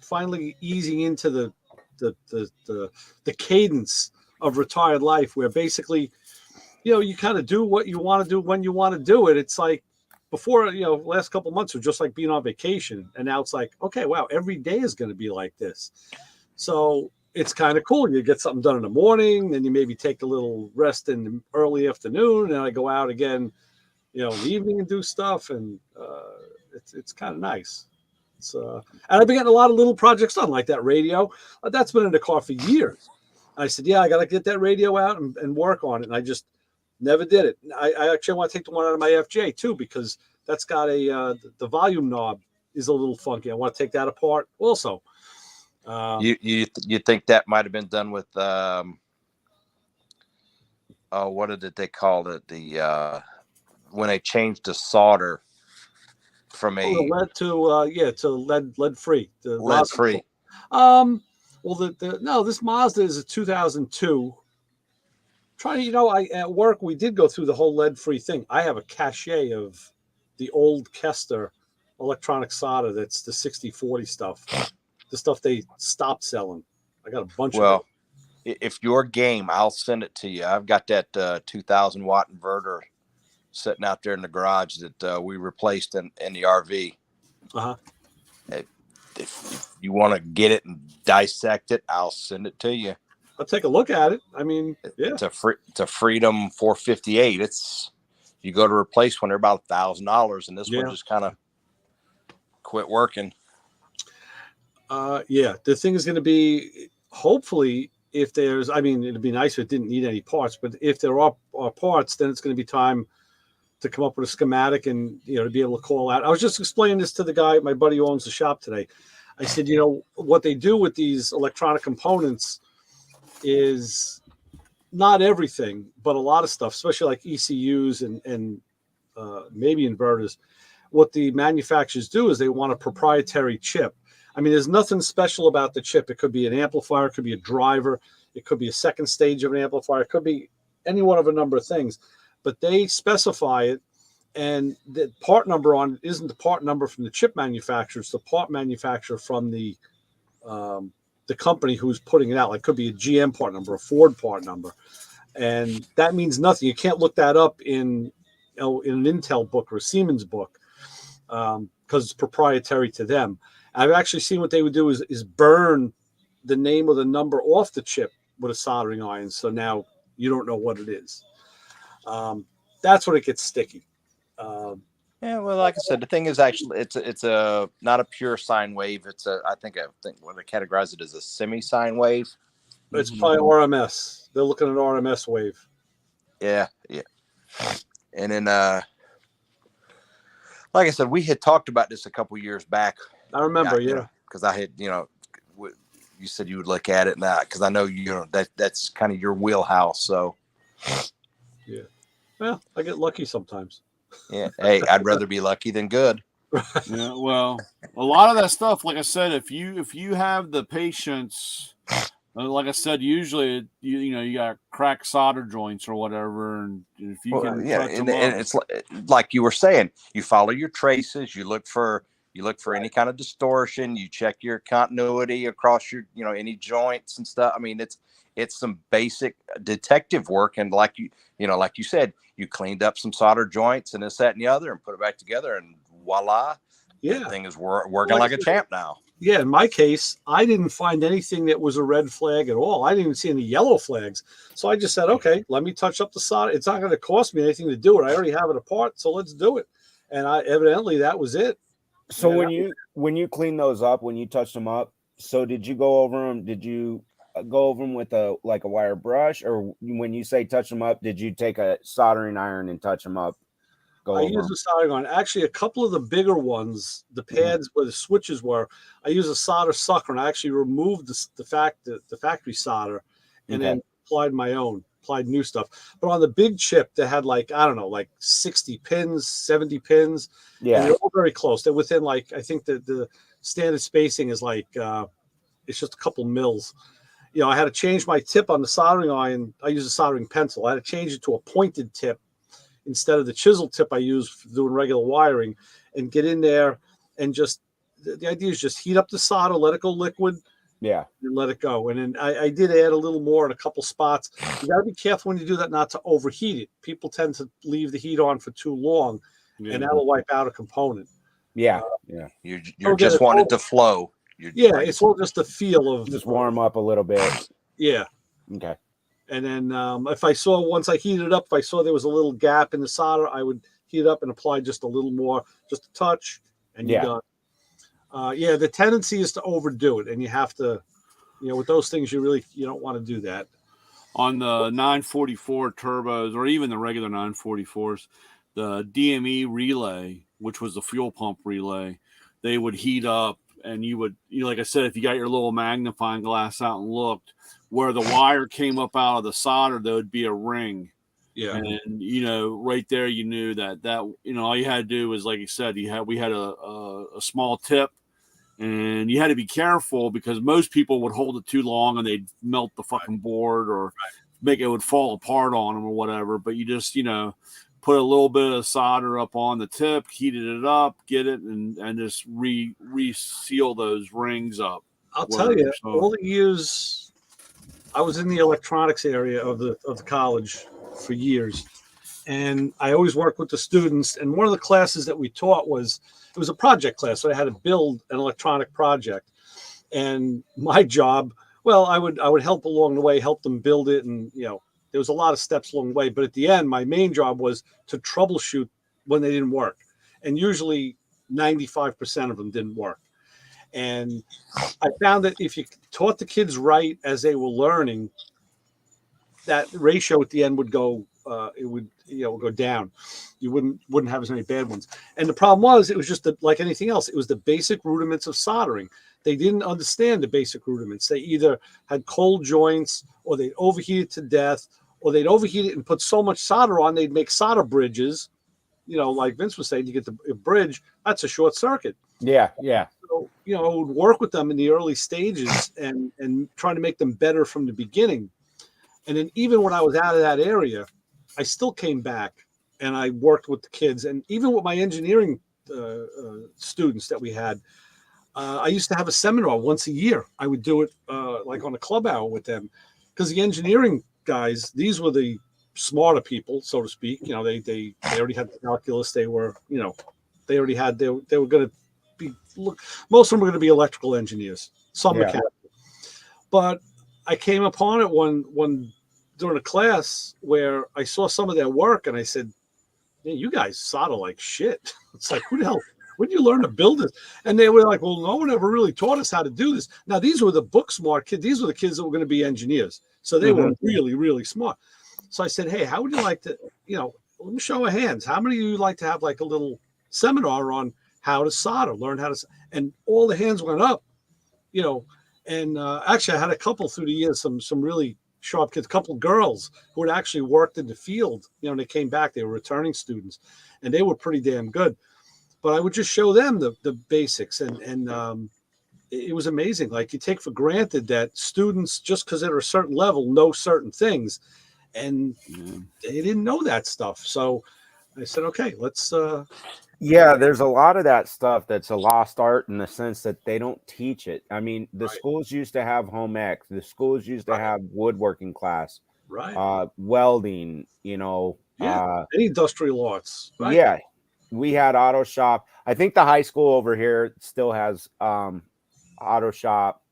finally easing into the cadence of retired life, where basically, you kind of do what you want to do when you want to do it. It's like before, last couple of months were just like being on vacation, and now it's like, okay, wow, every day is going to be like this. So it's kind of cool. You get something done in the morning, then you maybe take a little rest in the early afternoon, and I go out again, in the evening and do stuff, and it's kind of nice. And I've been getting a lot of little projects done, like that radio. That's been in the car for years. I said, I got to get that radio out and work on it, and I just never did it. I actually want to take the one out of my FJ too, because that's got the volume knob is a little funky. I want to take that apart also.
You think that might have been done with what did they call it? When they changed the solder from
the lead to lead free.
Lead free.
This Mazda is a 2002. At work we did go through the whole lead free thing. I have a cache of the old Kester electronic solder. That's the 6040 stuff. The stuff they stopped selling. I got a bunch of it.
If you're game, I'll send it to you. I've got that 2,000 watt inverter sitting out there in the garage that we replaced in the RV. If you want to get it and dissect it, I'll send it to you.
I'll take a look at it. I mean,
it's a Freedom 458. You go to replace one, they're about $1,000, and this one just kind of quit working.
The thing is going to be, hopefully, if there's, it'd be nice if it didn't need any parts, but if there are parts, then it's going to be time to come up with a schematic and, to be able to call out. I was just explaining this to the guy, my buddy who owns the shop today. I said, what they do with these electronic components is not everything, but a lot of stuff, especially like ECUs and maybe inverters. What the manufacturers do is they want a proprietary chip. There's nothing special about the chip. It could be an amplifier, it could be a driver, it could be a second stage of an amplifier, it could be any one of a number of things. But they specify it, and the part number on it isn't the part number from the chip manufacturer, it's the part manufacturer from the company who's putting it out. Like, it could be a GM part number, a Ford part number. And that means nothing. You can't look that up in an Intel book or a Siemens book because it's proprietary to them. I've actually seen what they would do is burn the name of the number off the chip with a soldering iron. So now you don't know what it is. That's when it gets sticky.
Like I said, the thing is actually it's a not a pure sine wave. I think what they categorize it as a semi sine wave.
It's probably RMS. They're looking at RMS wave.
Yeah. And then like I said, we had talked about this a couple years back.
I remember,
because I had, you said you would look at it now, because I know that's kind of your wheelhouse. So,
yeah, well, I get lucky sometimes.
Yeah, hey, I'd rather be lucky than good.
Yeah, well, a lot of that stuff, like I said, if you have the patience, like I said, usually you got cracked solder joints or whatever, and if you can,
and it's like you were saying, you follow your traces, you look for You look for any kind of distortion. You check your continuity across your, any joints and stuff. I mean, it's some basic detective work. And like you said, you cleaned up some solder joints and this, that, and the other, and put it back together, and voila, that thing is working like a champ now.
Yeah, in my case, I didn't find anything that was a red flag at all. I didn't even see any yellow flags. So I just said, okay, let me touch up the solder. It's not going to cost me anything to do it. I already have it apart, so let's do it. And evidently that was it.
So when you clean those up, when you touched them up, so did you go over them? Did you go over them with a wire brush, or when you say touch them up, did you take a soldering iron and touch them up?
I used a soldering iron. Actually, a couple of the bigger ones, the pads where the switches were, I used a solder sucker, and I actually removed the factory solder, and then applied new stuff. But on the big chip, they had like 60 pins, 70 pins. Yeah, and they're all very close. They're within I think the standard spacing is it's just a couple mils. I had to change my tip on the soldering iron. I use a soldering pencil. I had to change it to a pointed tip instead of the chisel tip I use for doing regular wiring, and get in there and just, the idea is just heat up the solder, let it go liquid. Yeah. And let it go. And then I did add a little more in a couple spots. You got to be careful when you do that not to overheat it. People tend to leave the heat on for too long, and that will wipe out a component. Yeah.
You're just want it to flow.
It's all just the feel of
just warm up a little bit.
Yeah.
Okay.
And then if I saw, once I heated it up, if I saw there was a little gap in the solder, I would heat it up and apply just a little more, just a touch, and you're done. The tendency is to overdo it, and you have to, with those things, you don't want to do that.
On the 944 turbos, or even the regular 944s, the DME relay, which was the fuel pump relay, they would heat up, and you would, like I said, if you got your little magnifying glass out and looked, where the wire came up out of the solder, there would be a ring. Yeah. And, right there, you knew that, all you had to do was, like you said, we had a small tip, and you had to be careful because most people would hold it too long and they'd melt the fucking board, or make it would fall apart on them or whatever. But you just, put a little bit of solder up on the tip, heated it up, get it, and just reseal those rings up.
I'll tell you, all the years I was in the electronics area of the college for years, and I always worked with the students. And one of the classes that we taught was a project class, so I had to build an electronic project. And my job, I would help along the way, help them build it, and there was a lot of steps along the way. But at the end, my main job was to troubleshoot when they didn't work, and usually 95% of them didn't work. And I found that if you taught the kids right as they were learning, that ratio at the end would go, go down. You wouldn't have as many bad ones. And the problem was, it was just like anything else. It was the basic rudiments of soldering. They didn't understand the basic rudiments. They either had cold joints, or they'd overheat it to death, or they'd overheat it and put so much solder on, they'd make solder bridges. Like Vince was saying, you get the bridge, that's a short circuit. Yeah. So, I would work with them in the early stages and trying to make them better from the beginning. And then even when I was out of that area, I still came back and I worked with the kids. And even with my engineering students that we had, I used to have a seminar once a year. I would do it like on a club hour with them, because the engineering guys, these were the smarter people, so to speak. They already had the calculus. They were, they already had, they were going to be, most of them were going to be electrical engineers, some mechanical. But I came upon it one during a class where I saw some of their work, and I said, "Hey, you guys solder like shit." It's like, who the hell? When did you learn to build this? And they were like, "Well, no one ever really taught us how to do this." Now, these were the book smart kids. These were the kids that were going to be engineers. So they were really, really smart. So I said, "Hey, how would you like to, let me show of hands. How many of you like to have like a little seminar on how to solder, learn how to," and all the hands went up, and actually I had a couple through the years, some really sharp kids, a couple of girls who had actually worked in the field, and they came back, they were returning students, and they were pretty damn good. But I would just show them the basics, and it was amazing. Like, you take for granted that students, just because they're a certain level, know certain things, and they didn't know that stuff. So I said, okay, let's.
Yeah, there's a lot of that stuff that's a lost art in the sense that they don't teach it. I mean, the schools used to have home ec, the schools used to have woodworking class, welding,
any industrial arts. Right?
Yeah, we had auto shop. I think the high school over here still has auto shop.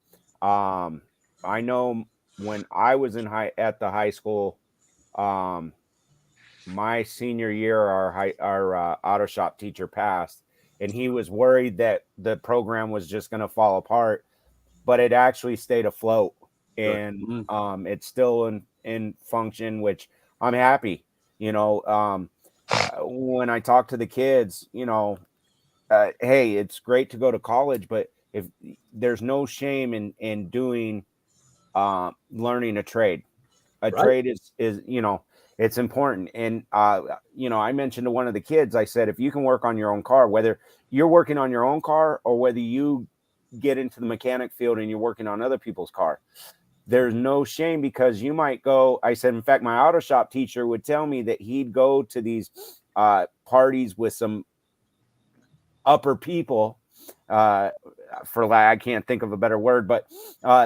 I know when I was at the high school, my senior year, our auto shop teacher passed, and he was worried that the program was just going to fall apart, but it actually stayed afloat, and it's still in function, which I'm happy. When I talk to the kids, hey, it's great to go to college, but if there's no shame in doing learning a trade. Trade is it's important. And I mentioned to one of the kids, I said, if you can work on your own car, whether you're working on your own car or whether you get into the mechanic field and you're working on other people's car, there's no shame, because you might go. I said, in fact, my auto shop teacher would tell me that he'd go to these parties with some upper people, I can't think of a better word, but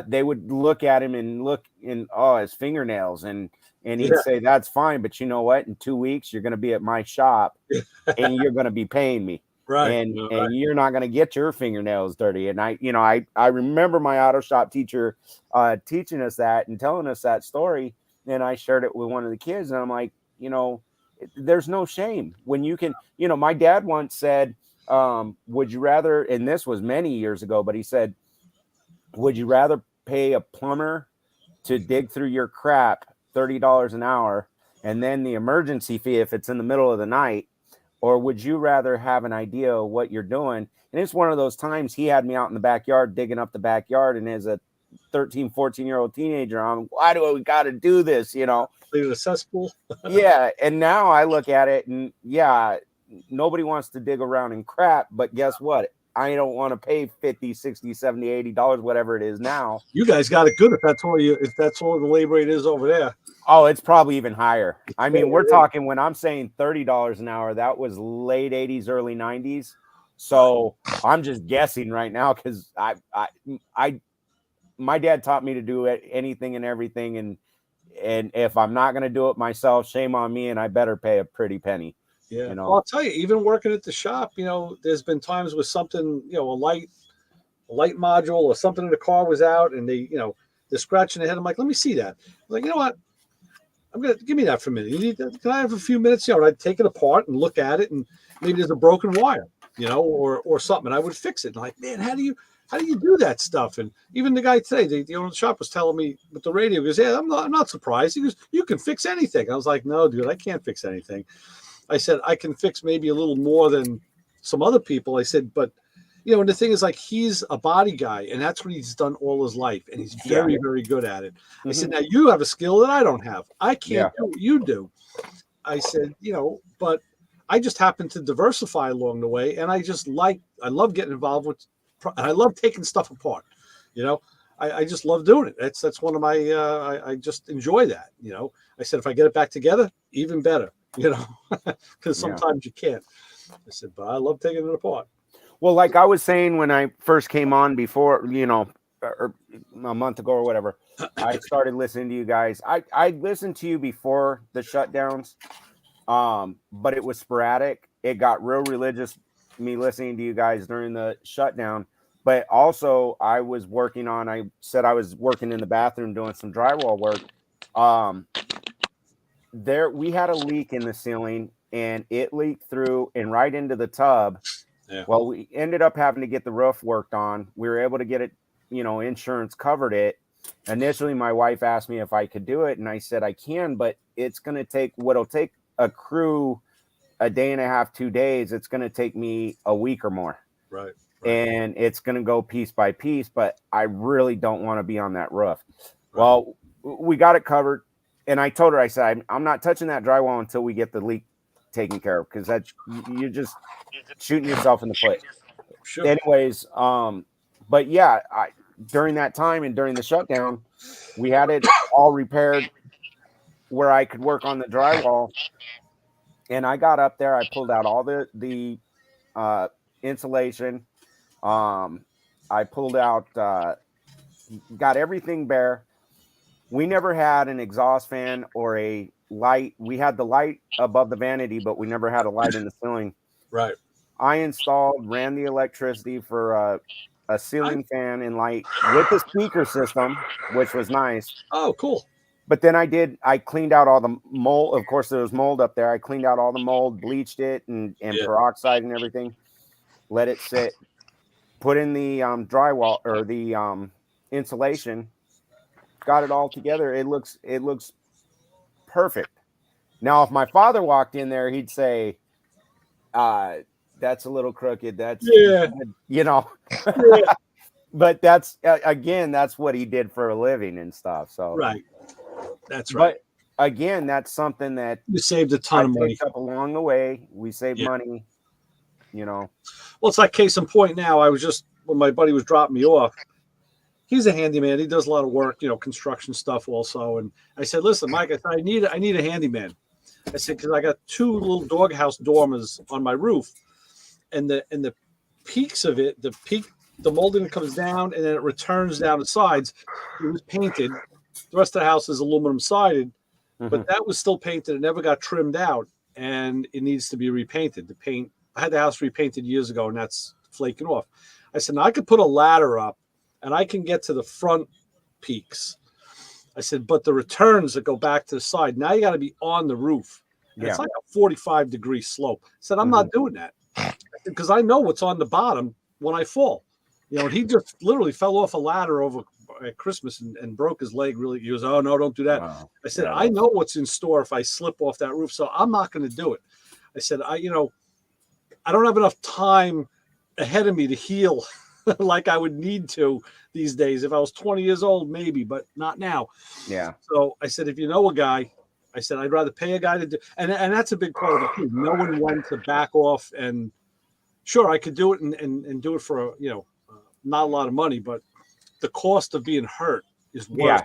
they would look at him and look in his fingernails, and he'd say, that's fine, but you know what, in 2 weeks you're going to be at my shop and you're going to be paying me, and you're not going to get your fingernails dirty. And I remember my auto shop teacher teaching us that and telling us that story, and I shared it with one of the kids, and I'm like, there's no shame when you can. My dad once said, would you rather, and this was many years ago, but he said, would you rather pay a plumber to dig through your crap $30 an hour and then the emergency fee if it's in the middle of the night, or would you rather have an idea of what you're doing? And it's one of those times he had me out in the backyard digging up the backyard, and as a 13, 14-year-old teenager, why do we got to do this?
Leave a cesspool.
Yeah. And now I look at it, and nobody wants to dig around in crap, but guess what? I don't want to pay $50, $60, $70, $80, whatever it is now.
You guys got it good if that's all the labor rate is over there.
Oh, it's probably even higher. I mean, we're talking, when I'm saying $30 an hour, that was late 80s, early 90s. So I'm just guessing right now, because my dad taught me to do anything and everything, and if I'm not going to do it myself, shame on me, and I better pay a pretty penny.
Yeah. Well, I'll tell you, even working at the shop, there's been times with something, a light module or something in the car was out, and they're scratching their head. I'm like, let me see that. I'm like, you know what? Give me that for a minute. You need that? Can I have a few minutes? I'd take it apart and look at it, and maybe there's a broken wire, or something. And I would fix it. And like, man, how do you do that stuff? And even the guy today, the owner of the shop, was telling me with the radio, he goes, yeah, I'm not surprised. He goes, you can fix anything. I was like, no, dude, I can't fix anything. I said, I can fix maybe a little more than some other people. I said, but, and the thing is, like, he's a body guy, and that's what he's done all his life, and he's very, very good at it. I said, now you have a skill that I don't have. I can't do what you do. I said, but I just happen to diversify along the way, and I love getting involved with, and I love taking stuff apart. I just love doing it. That's one of my, I just enjoy that. I said, if I get it back together, even better. Because sometimes you can't. I said, but I love taking it apart.
Well, like I was saying when I first came on before, or a month ago or whatever, I started listening to you guys. I listened to you before the shutdowns, but it was sporadic. It got real religious, me listening to you guys during the shutdown. But also, I said I was working in the bathroom doing some drywall work. We had a leak in the ceiling, and it leaked through and right into the tub. Yeah. Well, we ended up having to get the roof worked on. We were able to get it, insurance covered it. Initially, my wife asked me if I could do it, and I said I can, but it's going to take what'll take a crew a day and a half, 2 days. It's going to take me a week or more.
Right.
And it's going to go piece by piece, but I really don't want to be on that roof. Right. Well, we got it covered. And I told her, I said, I'm not touching that drywall until we get the leak taken care of, because you're just shooting yourself in the foot. Sure. Anyways, but yeah, during that time and during the shutdown, we had it all repaired where I could work on the drywall. And I got up there. I pulled out all the insulation. I pulled out, got everything bare. We never had an exhaust fan or a light. We had the light above the vanity, but we never had a light in the ceiling.
Right.
I installed, ran the electricity for a ceiling fan and light with the speaker system, which was nice.
Oh, cool.
But then I cleaned out all the mold. Of course, there was mold up there. I cleaned out all the mold, bleached it and peroxide and everything. Let it sit. Put in the drywall or the insulation. Got it all together. It looks perfect. Now, if my father walked in there, he'd say, that's a little crooked. That's, you know, but that's, again, that's what he did for a living and stuff. So,
right. That's right.
But again, that's something that
you saved a ton of money
up along the way. We saved money, you know.
Well, it's like case in point now. I was just, when my buddy was dropping me off, he's a handyman. He does a lot of work, you know, construction stuff also. And I said, listen, Mike, I said, I need a handyman. I said, because I got 2 little doghouse dormers on my roof, and the peaks of it, the molding comes down and then it returns down the sides. It was painted. The rest of the house is aluminum sided, but that was still painted. It never got trimmed out, and it needs to be repainted. The paint, I had the house repainted years ago, and that's flaking off. I said, now I could put a ladder up, and I can get to the front peaks. I said, but the returns that go back to the side, now you got to be on the roof. It's like a 45-degree slope. I said, I'm not doing that because I know what's on the bottom when I fall. You know, and he just literally fell off a ladder over at Christmas and broke his leg. Really, he goes, "Oh no, don't do that." Wow. I said, "I know what's in store if I slip off that roof, so I'm not going to do it." I said, I don't have enough time ahead of me to heal like I would need to these days. If I was 20 years old, maybe, but not now. Yeah. So I said, if you know a guy, I said, I'd rather pay a guy to do, and that's a big part of it too. No one went to back off, and sure, I could do it and do it for not a lot of money, but the cost of being hurt is worse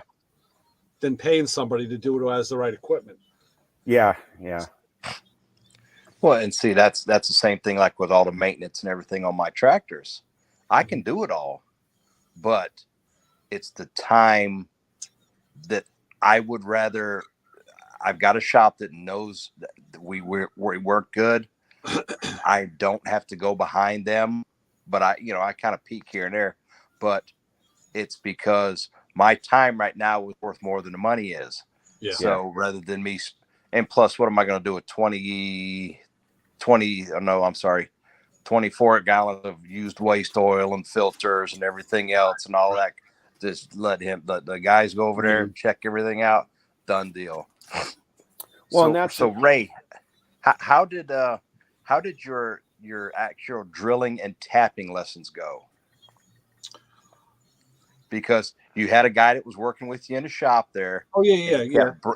than paying somebody to do it who has the right equipment.
Yeah.
Well, and see, that's the same thing like with all the maintenance and everything on my tractors. I can do it all, but it's the time that I would rather. I've got a shop that knows that we work good. I don't have to go behind them, but I kind of peek here and there, but it's because my time right now is worth more than the money is. Yeah. So rather than me, and plus, what am I going to do with 24 gallons of used waste oil and filters and everything else and all that? Just let the guys go over there and check everything out. Done deal. Well, so Ray, how did your actual drilling and tapping lessons go? Because you had a guy that was working with you in the shop there.
Oh yeah.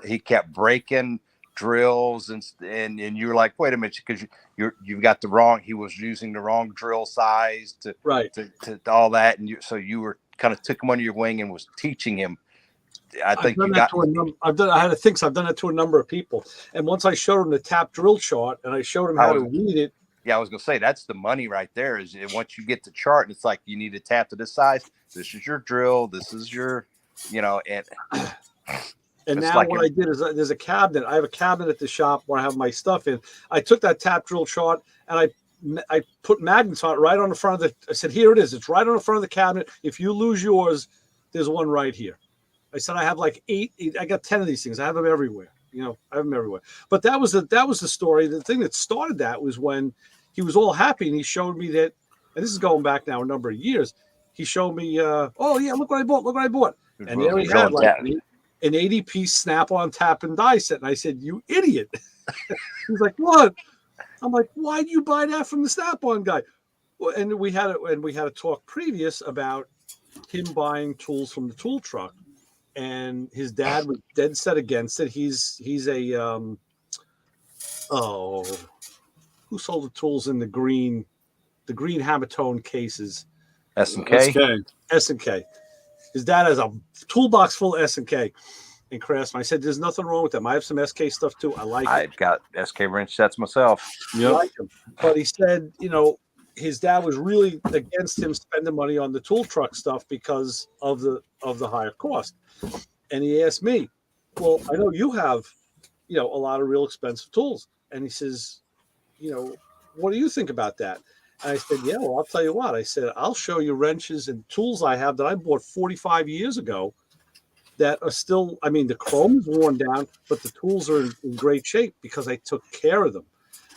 He kept breaking drills and you were like, wait a minute, because you've got the wrong. He was using the wrong drill size to all that, and you were kind of took him under your wing and was teaching him. I've done that
to a number of people, and once I showed him the tap drill chart and I showed him how to read it.
Yeah, I was gonna say that's the money right there. Is once you get the chart, and it's like you need to tap to this size. This is your drill. This is your, and
now like what I did is there's a cabinet. I have a cabinet at the shop where I have my stuff in. I took that tap drill chart and I put magnets on it right on the front of I said, here it is. It's right on the front of the cabinet. If you lose yours, there's one right here. I said, I have like 8. I got 10 of these things. I have them everywhere. I have them everywhere. But that was the story. The thing that started that was when he was all happy and he showed me that, and this is going back now a number of years. He showed me, oh yeah, look what I bought. And there he had like an 80-piece Snap-on tap and die set. And I said, you idiot. He's like, what? I'm like, why do you buy that from the Snap-on guy? Well, and we had a talk previous about him buying tools from the tool truck. And his dad was dead set against it. He's a who sold the tools in the green Hamilton cases?
S&K.
S&K. His dad has a toolbox full of S&K, and Craftsman. I said, there's nothing wrong with them. I have some SK stuff too. I like it.
I've got SK wrench sets myself.
I like them. But he said, his dad was really against him spending money on the tool truck stuff because of the higher cost. And he asked me, well, I know you have, a lot of real expensive tools. And he says, what do you think about that? And I said, yeah, well, I'll tell you what. I said, I'll show you wrenches and tools I have that I bought 45 years ago that are still, the chrome is worn down, but the tools are in great shape because I took care of them.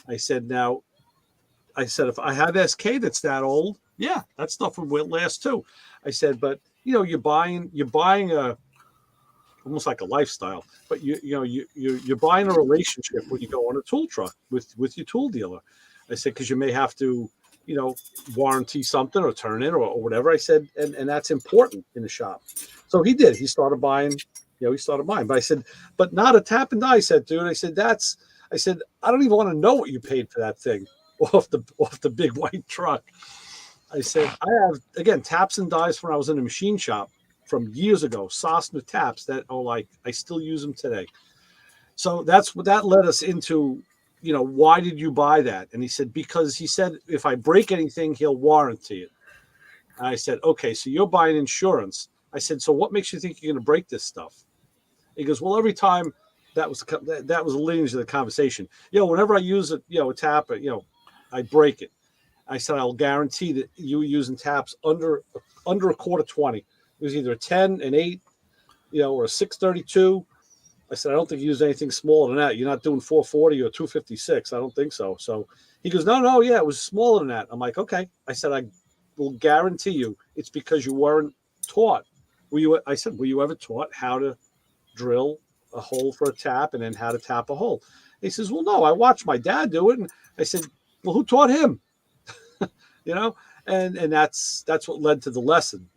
I said, if I have SK that's that old, yeah, that stuff will last too. I said, but you're buying a almost like a lifestyle, but you're buying a relationship when you go on a tool truck with your tool dealer. I said, because you may have to, warranty something or turn in or whatever. I said, and that's important in the shop. So he did. He started buying, But I said, but not a tap and die set, dude. I said, I don't even want to know what you paid for that thing off the big white truck. I said, I have, again, taps and dies when I was in a machine shop from years ago, Sosna taps that are like, I still use them today. So that's what that led us into, why did you buy that? And he said, because he said, if I break anything, he'll warranty it. And I said, okay, so you're buying insurance. I said, so what makes you think you're going to break this stuff? He goes, well, every time that was a lineage of the conversation. Whenever I use a tap, I break it. I said, I'll guarantee that you were using taps under a quarter 20. It was either a 10, an 8, or a 632. I said, I don't think you use anything smaller than that. You're not doing 440 or 256. I don't think so. So he goes, no, yeah, it was smaller than that. I'm like, okay. I said, I will guarantee you it's because you weren't taught. Were you ever taught how to drill a hole for a tap and then how to tap a hole? He says, well, no, I watched my dad do it. And I said, well, who taught him? And that's what led to the lesson.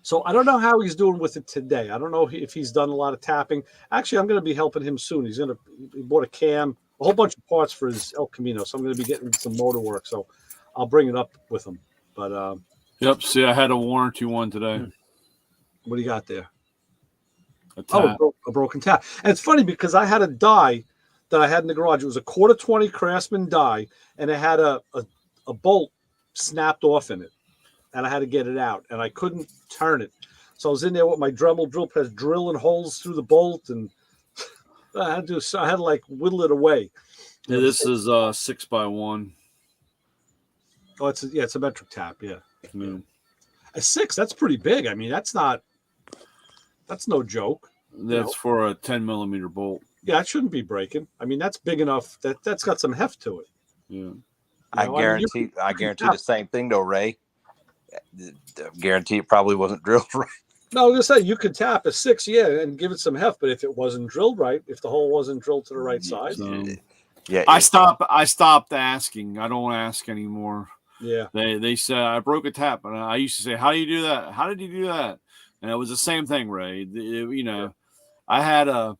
So I don't know how he's doing with it today. I don't know if he's done a lot of tapping. Actually, I'm going to be helping him soon. He bought a cam, a whole bunch of parts for his El Camino. So I'm going to be getting some motor work. So I'll bring it up with him. But
yep. See, I had a warranty one today.
What do you got there?
A
broken tap. And it's funny because I had a die that I had in the garage. It was a quarter 20 Craftsman die, and it had a bolt snapped off in it. And I had to get it out, and I couldn't turn it. So I was in there with my Dremel drill press drilling holes through the bolt, and I had to like whittle it away.
Yeah, this is 6x1.
Oh, it's a metric tap, yeah. A 6, that's pretty big. I mean, that's no joke.
That's for a 10 millimeter bolt.
Yeah, it shouldn't be breaking. I mean, that's big enough that's got some heft to it.
Yeah.
I guarantee the same thing though, Ray. Guarantee it probably wasn't drilled right.
No, I was gonna say you could tap a 6, yeah, and give it some heft, but if it wasn't drilled right, if the hole wasn't drilled to the right size,
yeah.
I stopped asking. I don't ask anymore.
Yeah.
They said I broke a tap, and I used to say, "How do you do that? How did you do that?" And it was the same thing, Ray. I had a.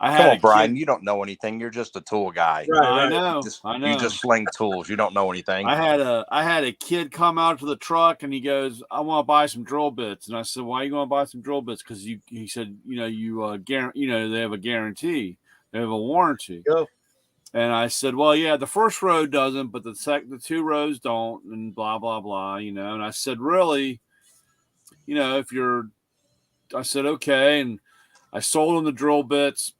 Come on, Brian. You don't know anything. You're just a tool guy.
Right,
I know.
You just sling tools. You don't know anything.
I had a kid come out to the truck and he goes, "I want to buy some drill bits." And I said, "Why are you going to buy some drill bits?" Because he said, they have a guarantee, they have a warranty.
Go.
And I said, "Well, yeah, the first row doesn't, but the 2 rows don't," and blah blah blah. And I said, "Really, I said, okay," and I sold him the drill bits.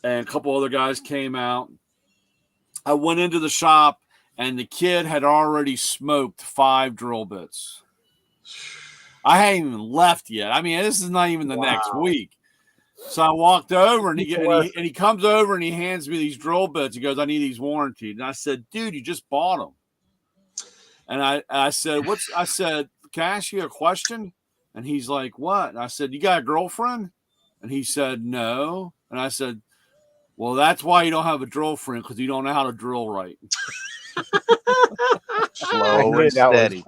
And a couple other guys came out. I went into the shop, and the kid had already smoked 5 drill bits. I hadn't even left yet. I mean, this is not even the next week. So I walked over, and he comes over, and he hands me these drill bits. He goes, "I need these warranted." And I said, "Dude, you just bought them." And I said, I said, "Can I ask you a question?" And he's like, "What?" And I said, "You got a girlfriend?" And he said, "No." And I said, "Well, that's why you don't have a drill friend, because you don't know how to drill right."
Slow and steady.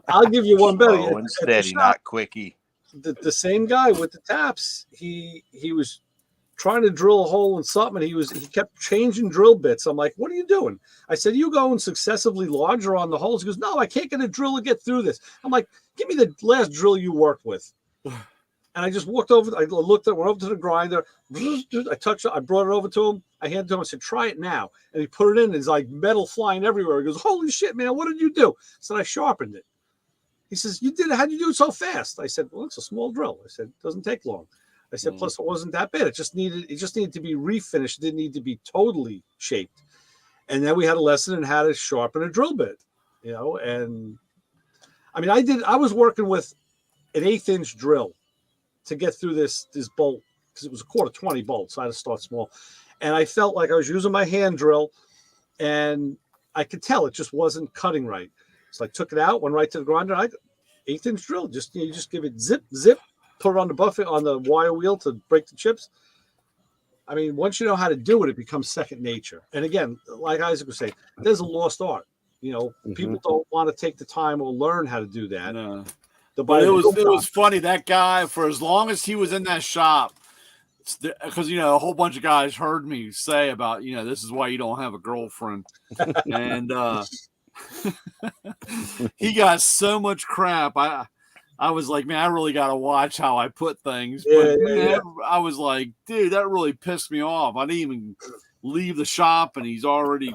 I'll give you one better.
Slow and steady, not quickie.
The same guy with the taps, he was trying to drill a hole in something. He kept changing drill bits. I'm like, "What are you doing?" I said, "You going successively larger on the holes?" He goes, "No, I can't get a drill to get through this." I'm like, "Give me the last drill you worked with." And I just walked over. I looked at, went over to the grinder. I touched it. I brought it over to him. I handed it to him. I said, "Try it now." And he put it in. It's like metal flying everywhere. He goes, "Holy shit, man! What did you do?" I said, "I sharpened it." He says, "You did it? How'd you do it so fast?" I said, "Well, it's a small drill." I said, "It doesn't take long." I said, "Plus, it wasn't that bad. It just needed to be refinished. It didn't need to be totally shaped." And then we had a lesson in how to sharpen a drill bit, And I mean, I was working with an 1/8-inch drill to get through this bolt, because it was a 1/4-20 bolt, so I had to start small. And I felt like I was using my hand drill, and I could tell it just wasn't cutting right. So I took it out, went right to the grinder. 1/8-inch drill, you just give it zip, put it on the buffet on the wire wheel to break the chips. I mean, once you know how to do it, it becomes second nature. And again, like Isaac was saying, there's a lost art. People don't want to take the time or learn how to do that.
No. But it was funny, that guy, for as long as he was in that shop, because a whole bunch of guys heard me say about this is why you don't have a girlfriend, and he got so much crap. I was like, man, I really got to watch how I put things. But I was like, dude, that really pissed me off. I didn't even leave the shop, and he's already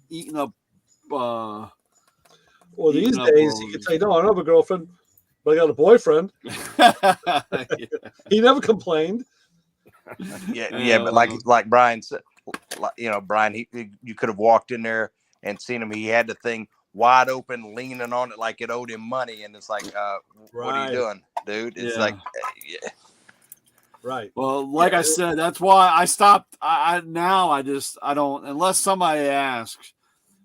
eating up.
Well, these days he can say, "No, I don't have a girlfriend, but I got a boyfriend." He never complained.
Yeah, but like Brian said, Brian, you could have walked in there and seen him. He had the thing wide open, leaning on it like it owed him money, and it's like, what are you doing, dude? It's like, yeah.
Right.
Well, like I said, that's why I stopped. I don't, unless somebody asks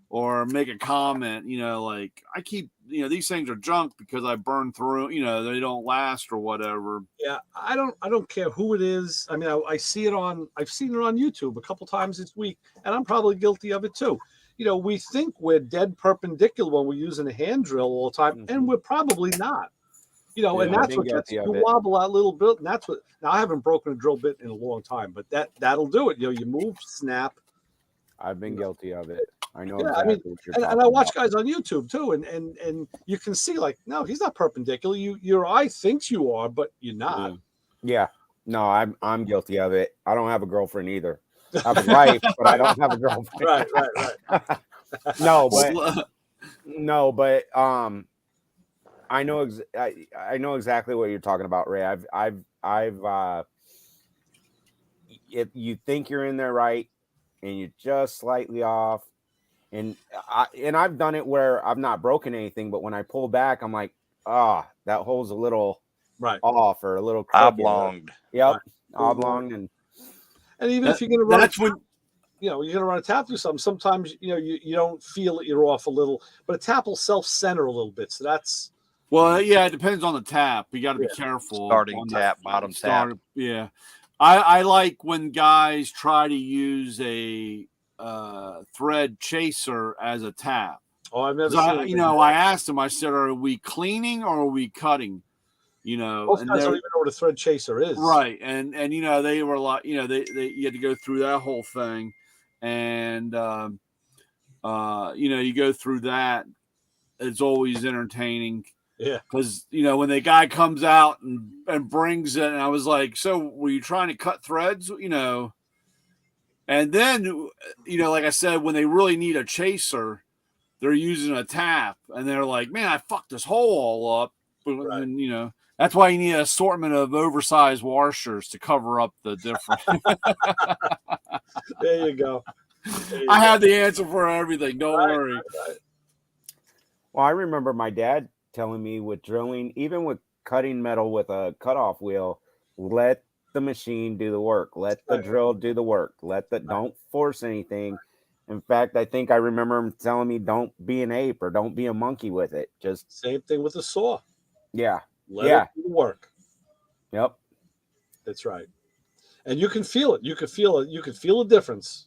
or make a comment, like I keep, these things are junk because I burn through, they don't last or whatever.
Yeah. I don't care who it is. I mean, I've seen it on YouTube a couple times this week, and I'm probably guilty of it too. We think we're dead perpendicular when we're using a hand drill all the time, and we're probably not. And that's what gets you wobble that little bit. And that's what, now I haven't broken a drill bit in a long time, but that'll do it. You move, snap.
I've been guilty of it. I know.
Yeah,
exactly what you're
and I watch guys on YouTube too, and you can see, like, no, he's not perpendicular. Your eye thinks you are, but you're not.
Yeah. No, I'm guilty of it. I don't have a girlfriend either. I have a wife, but I don't have a girlfriend.
Right.
No, but I know exactly what you're talking about, Ray. I've if you think you're in there right and you're just slightly off, and I've done it where I've not broken anything, but when I pull back, I'm like, that hole's a little off or a little
oblonged.
Yep, oblonged, and
even if you're gonna run, that's when you're gonna run a tap through something. Sometimes you don't feel that you're off a little, but a tap will self-center a little bit. So that's
it depends on the tap. You got to be careful.
Starting tap, bottom tap.
Yeah, I like when guys try to use a thread chaser as a tap.
Oh, I've never seen it.
I asked him. I said, "Are we cleaning or are we cutting?"
Most guys don't even know what a thread chaser is.
Right, and they were like, they you had to go through that whole thing, and you go through that. It's always entertaining.
Yeah,
because when the guy comes out and brings it, and I was like, "So were you trying to cut threads?" And then like I said, when they really need a chaser, they're using a tap, and they're like, "Man, I fucked this hole all up."
Right.
And that's why you need an assortment of oversized washers to cover up the difference.
There you go.
I have the answer for everything. Don't worry.
Right.
Well, I remember my dad telling me with drilling, even with cutting metal with a cutoff wheel, let the machine do the work. Let the drill do the work. Don't force anything. In fact, I think I remember him telling me, don't be an ape or don't be a monkey with it. Just
same thing with the saw.
Yeah.
Let it do the work.
Yep.
That's right. And you can feel it. You can feel it. You can feel the difference.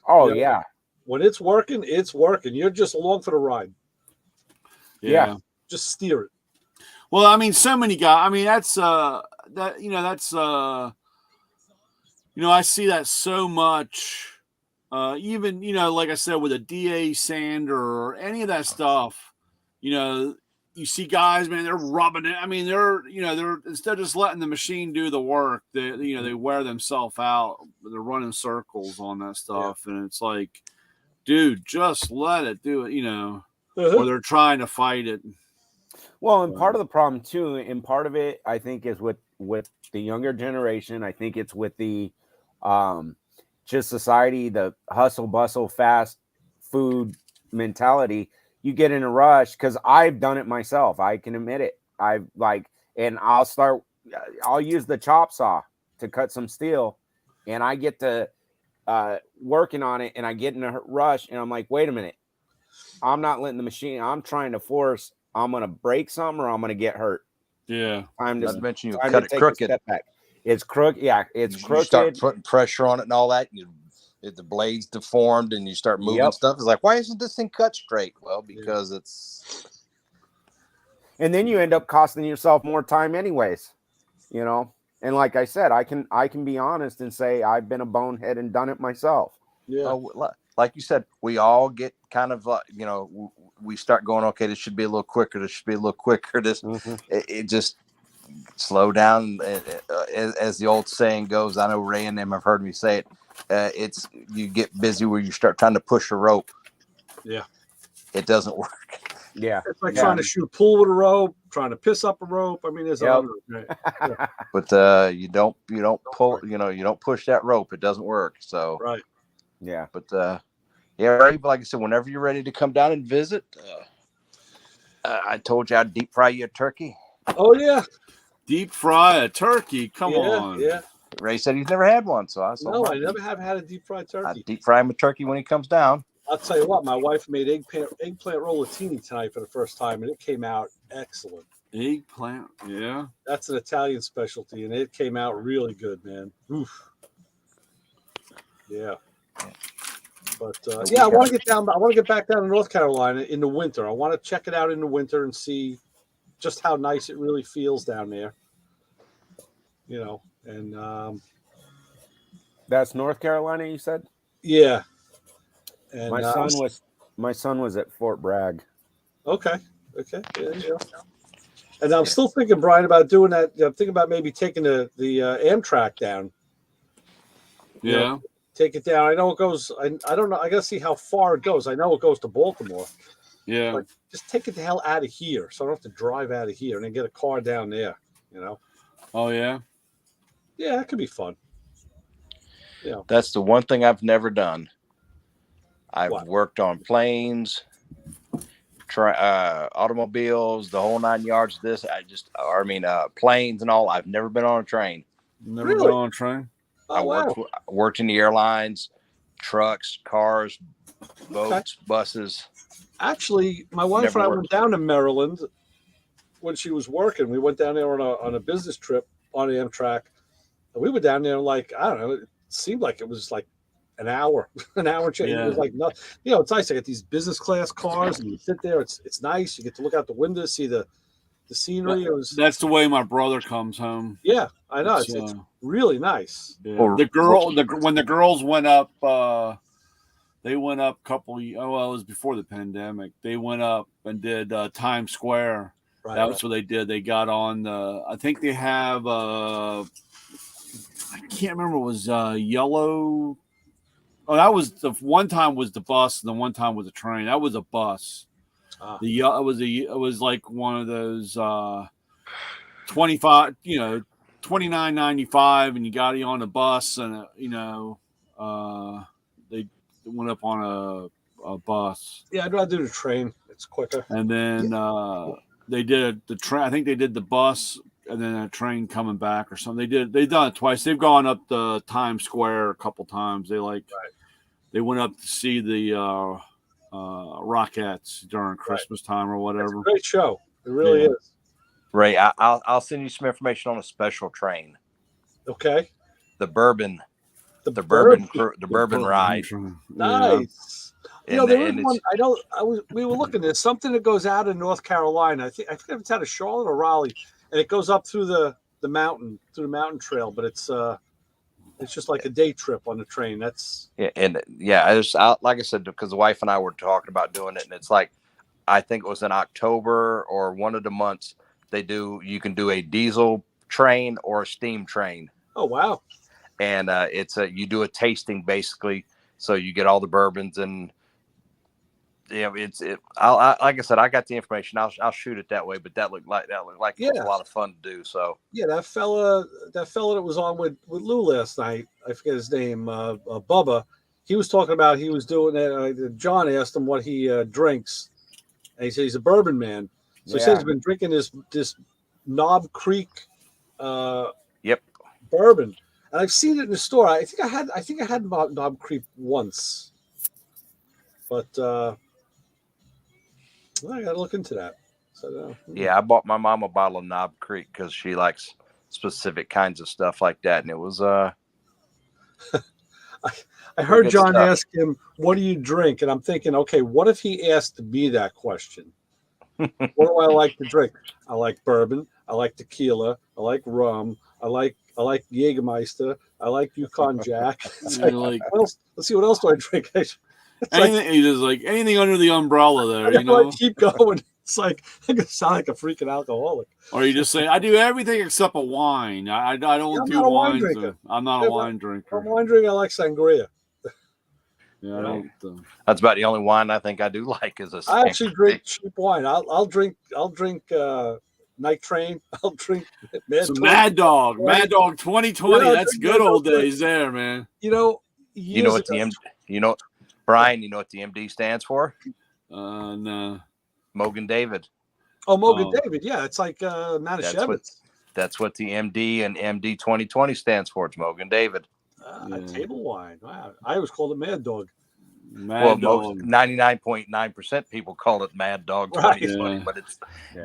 Oh, yeah.
When it's working, it's working. You're just along for the ride.
Yeah.
Just steer it.
Well, I mean, so many guys. I mean, that's I see that so much. Even like I said, with a DA sander or any of that stuff, you see guys, man, they're rubbing it. I mean, they're instead of just letting the machine do the work, they wear themselves out. They're running circles on that stuff, and it's like, dude, just let it do it, or they're trying to fight it.
Well, and part of the problem too, and part of it, I think, is with the younger generation. I think it's with the just society, the hustle bustle, fast food mentality. You get in a rush, because I've done it myself. I can admit it. And I'll use the chop saw to cut some steel, and I get to working on it, and I get in a rush, and I'm like, wait a minute, I'm not letting the machine. I'm trying to force. I'm gonna break something, or I'm gonna get hurt.
Yeah.
Not to mention you cut it crooked.
It's crooked. Yeah, it's crooked.
You start putting pressure on it and all that. The blade's deformed, and you start moving stuff. It's like, why isn't this thing cut straight? Well, because it's.
And then you end up costing yourself more time, anyways. And like I said, I can be honest and say I've been a bonehead and done it myself.
Yeah.
Like you said, we all get kind of we start going, okay, this should be a little quicker. This should be a little quicker. This it just slow down. As the old saying goes, I know Ray and them have heard me say it. It's you get busy where you start trying to push a rope.
Yeah,
it doesn't work.
Yeah, it's like trying to shoot pool with a rope, trying to piss up a rope. I mean, there's other. Yeah.
But you don't pull. You don't push that rope. It doesn't work. So
right.
Yeah, but yeah, right. Like I said, whenever you're ready to come down and visit, I told you I'd deep fry you a turkey.
Oh yeah,
deep fry a turkey. Come on.
Yeah.
Ray said he's never had one, so I said,
no, I never have had a deep fried turkey.
I deep fry him a turkey when he comes down.
I'll tell you what, my wife made eggplant rollatini tonight for the first time, and it came out excellent.
Eggplant, yeah.
That's an Italian specialty, and it came out really good, man. Oof. Yeah. But yeah, I want to get down. I want to get back down to North Carolina in the winter. I want to check it out in the winter and see just how nice it really feels down there. And
that's North Carolina, you said?
Yeah. And
my son was at Fort Bragg.
Okay. Yeah. And I'm still thinking, Brian, about doing that. I'm thinking about maybe taking the Amtrak down.
Yeah.
Take it down. I know it goes. I don't know. I got to see how far it goes. I know it goes to Baltimore.
Yeah.
But just take it the hell out of here, so I don't have to drive out of here and then get a car down there.
Oh yeah.
Yeah, that could be fun. Yeah.
That's the one thing I've never done. I've worked on planes, automobiles, the whole 9 yards. Planes and all. I've never been on a train.
Never been on a train.
I worked in the airlines, trucks, cars, boats, buses.
Actually, my wife and I went down to Maryland when she was working. We went down there on a business trip on the Amtrak. And we were down there like, I don't know, it seemed like it was like an hour change. Yeah. It was like nothing. It's nice. I get these business class cars and you sit there. It's nice. You get to look out the window, see the scenery.
That's the way my brother comes home.
Yeah, I know. It's really nice.
Yeah. When the girls went up, they went up it was before the pandemic. They went up and did Times Square. Right, that was what they did. They got on I think they have I can't remember. It was yellow. Oh, that was the one time was the bus, and the one time was a train. That was a bus. It was like one of those 25, $29.95, and you got it on a bus, and they went up on a bus.
Yeah, I'd rather do the train. It's quicker.
And then they did the train. I think they did the bus and then a train coming back or something. They've done it twice. They've gone up the Times Square a couple times. They went up to see the Rockettes during Christmas time or whatever.
It's a great show. It really is.
Ray, I'll send you some information on a special train.
Okay.
The bourbon ride.
Nice. There is one. We were looking. There's something that goes out in North Carolina. I think if it's out of Charlotte or Raleigh, and it goes up through the mountain trail. But it's just like a day trip on the train. That's
like I said, because the wife and I were talking about doing it, and it's like I think it was in October or one of the months, you can do a diesel train or a steam train.
Oh, wow.
And you do a tasting basically. So you get all the bourbons and, like I said, I got the information. I'll shoot it that way, but that looked like it was a lot of fun to do. So
yeah, that fella that was on with Lou last night, I forget his name, Bubba. He was talking about he was doing it. John asked him what he drinks, and he said he's a bourbon man. So he says he's been drinking this Knob Creek, bourbon, and I've seen it in the store. I think I had Knob Creek once, but I got to look into that. So,
I bought my mom a bottle of Knob Creek because she likes specific kinds of stuff like that, and it was
I heard John ask him, "What do you drink?" And I'm thinking, okay, what if he asked me that question? What do I like to drink? I like bourbon. I like tequila. I like rum. I like Jägermeister. I like Yukon Jack. Let's see, what else do I drink?
Anything under the umbrella there,
I keep going. It's like I'm gonna sound like a freaking alcoholic.
Or you just say, I do everything except a wine. I don't do wine. I'm not a wine drinker.
I'm a wine drinker. I like sangria.
Yeah, I don't.
That's about the only wine I think I do like is
I actually drink cheap wine. I'll drink Night Train. I'll drink
Mad Dog. Mad Dog 2020. That's good old days there, man.
Brian, you know what the MD stands for?
No.
Mogan David.
Oh, Mogan David. Yeah, it's like Manischewitz.
That's what the MD and MD 2020 stands for. It's Mogan David.
Table wine. Wow. I always called it Mad Dog.
Dog.
99.9% people call it Mad Dog 2020, but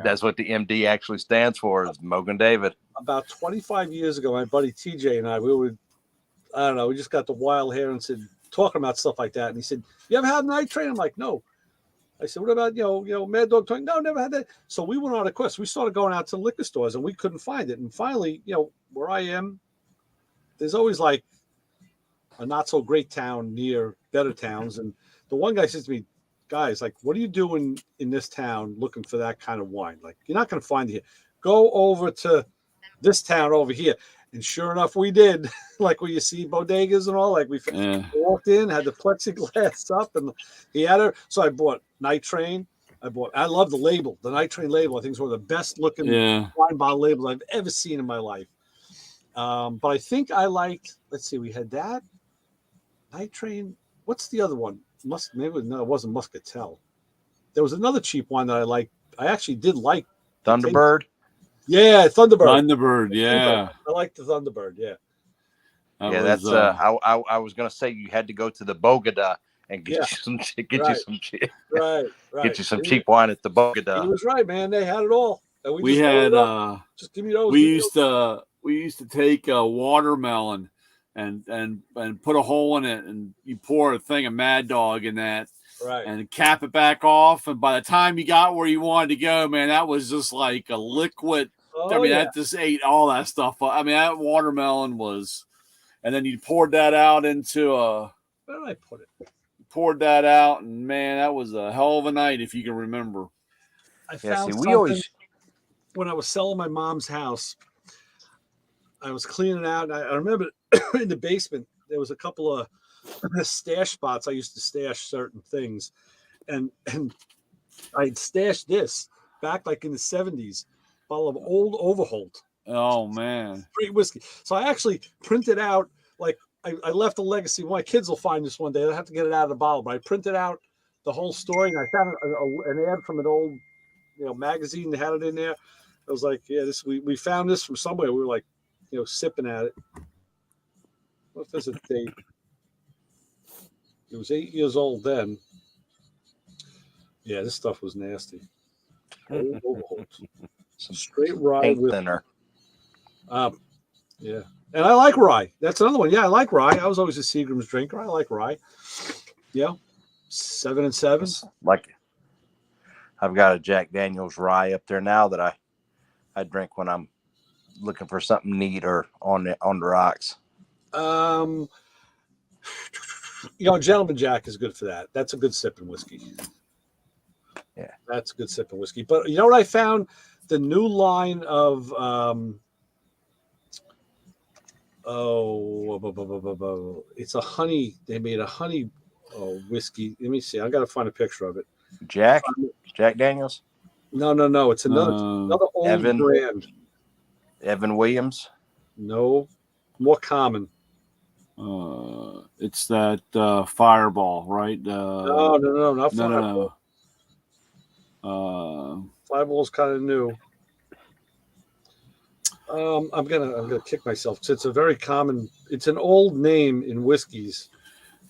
that's what the MD actually stands for, is Mogan David.
About 25 years ago, my buddy TJ and I, we just got the wild hair and said, talking about stuff like that. And he said, "You ever had Night Train?" I'm like, "No." I said, "What about, Mad Dog 20? No, never had that." So we went on a quest. We started going out to liquor stores and we couldn't find it. And finally, where I am, there's always like a not so great town near better towns. And the one guy says to me, "Guys, like, what are you doing in this town looking for that kind of wine? Like, you're not going to find it here. Go over to this town over here." And sure enough, we did. Like where you see bodegas and all. Like we walked in, had the plexiglass up, and he had her. So I bought Night Train. I love the label. The Night Train label, I think, is one of the best looking wine bottle labels I've ever seen in my life. But I think I liked. Let's see, we had that Night Train. What's the other one? It wasn't Muscatel. There was another cheap one that I liked. I actually did like
Thunderbird.
Yeah, Thunderbird.
Yeah.
I like the Thunderbird. Yeah.
That's I was gonna say you had to go to the Bogota and get you some cheap cheap wine at the Bogota.
He was right, man. They had it all. And
we had
just give me those.
We used to take a watermelon and put a hole in it, and you pour a thing of Mad Dog in that.
Right.
And cap it back off. And by the time you got where you wanted to go, man, that was just like a liquid. That just ate all that stuff up. I mean, that watermelon was, and then you poured that out into
where did I put it?
Poured that out, and man, that was a hell of a night if you can remember.
I found something when I was selling my mom's house. I was cleaning out, and I remember in the basement there was a couple of stash spots. I used to stash certain things, and I'd stashed this back like in the 70s, bottle of old Overholt.
Oh man,
great whiskey. So I actually printed out, like I left a legacy. My kids will find this one day. They'll have to get it out of the bottle, but I printed out the whole story, and I found an ad from an old magazine that had it in there. I was like, yeah, we found this from somewhere. We were like, sipping at it. What if there's a date? It was 8 years old then. Yeah, this stuff was nasty. Some straight rye with
thinner.
Yeah, and I like rye. That's another one. Yeah, I like rye. I was always a Seagram's drinker. I like rye. Yeah, 7 and 7.
Like, I've got a Jack Daniel's rye up there now that I drink when I'm looking for something neat or on the rocks.
Gentleman Jack is good for that. That's a good sipping whiskey.
Yeah.
That's good sipping whiskey. But you know what I found? The new line of it's a honey. They made a honey whiskey. Let me see. I got to find a picture of it.
Jack Daniels.
No. It's another old
Evan.
brand.
Evan Williams.
No, more common.
It's that Fireball, right?
No, not Fireball.
No.
Fireball's kind of new. I'm gonna kick myself because it's a very common. It's an old name in whiskeys.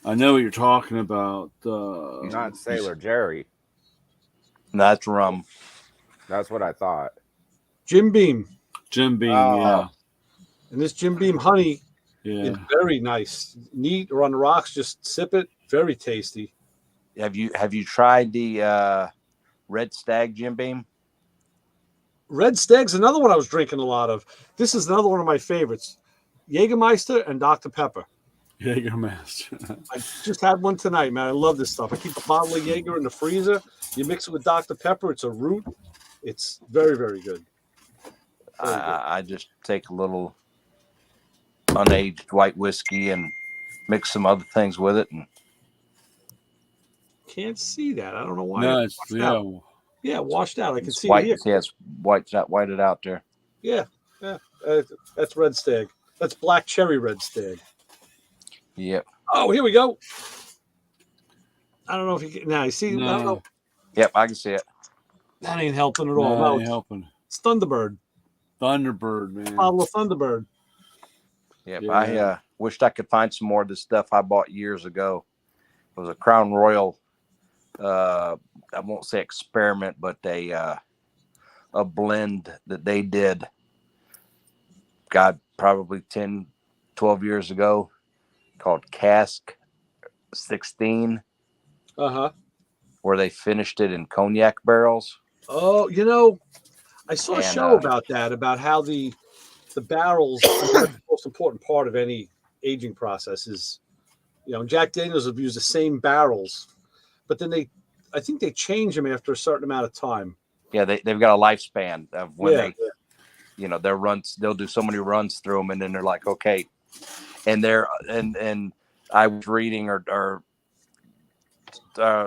I know what you're talking about.
Not Sailor Jerry.
That's rum.
That's what I thought.
Jim Beam.
Yeah.
And this Jim Beam honey
Yeah.
is very nice. Neat or on the rocks, just sip it. Very tasty.
Have you tried the Red Stag Jim Beam?
Red Stag's another one I was drinking a lot of. This is another one of my favorites. Jägermeister and Dr. Pepper.
Jägermeister.
I just had one tonight, man. I love this stuff. I keep a bottle of Jaeger in the freezer. You mix it with Dr. Pepper. It's a root. It's very, very good.
I just take a little unaged white whiskey and mix some other things with it. And
can't see that. I don't know why.
No,
yeah, washed out. I can see
white.
it here.
Yeah, it's whited out there.
Yeah. That's Red Stag. That's Black Cherry Red Stag.
Yep.
Oh, here we go. I don't know if you can. Now, you see?
No.
I don't know.
Yep, I can see it.
That ain't helping at all.
No,
No,
helping.
it's Thunderbird.
Thunderbird, man.
Bottle of Thunderbird.
Yep.
Yeah.
I wished I could find some more of the stuff I bought years ago. It was a Crown Royal. I won't say experiment, but a blend that they did. God, probably 10, 12 years ago, called Cask 16. Where they finished it in cognac barrels.
Oh, I saw a show about that, about how the barrels are the most important part of any aging process is, Jack Daniels have used the same barrels, but then I think they change them after a certain amount of time.
Yeah, they've got a lifespan of when their runs, they'll do so many runs through them, and then they're like, okay. And and I was reading or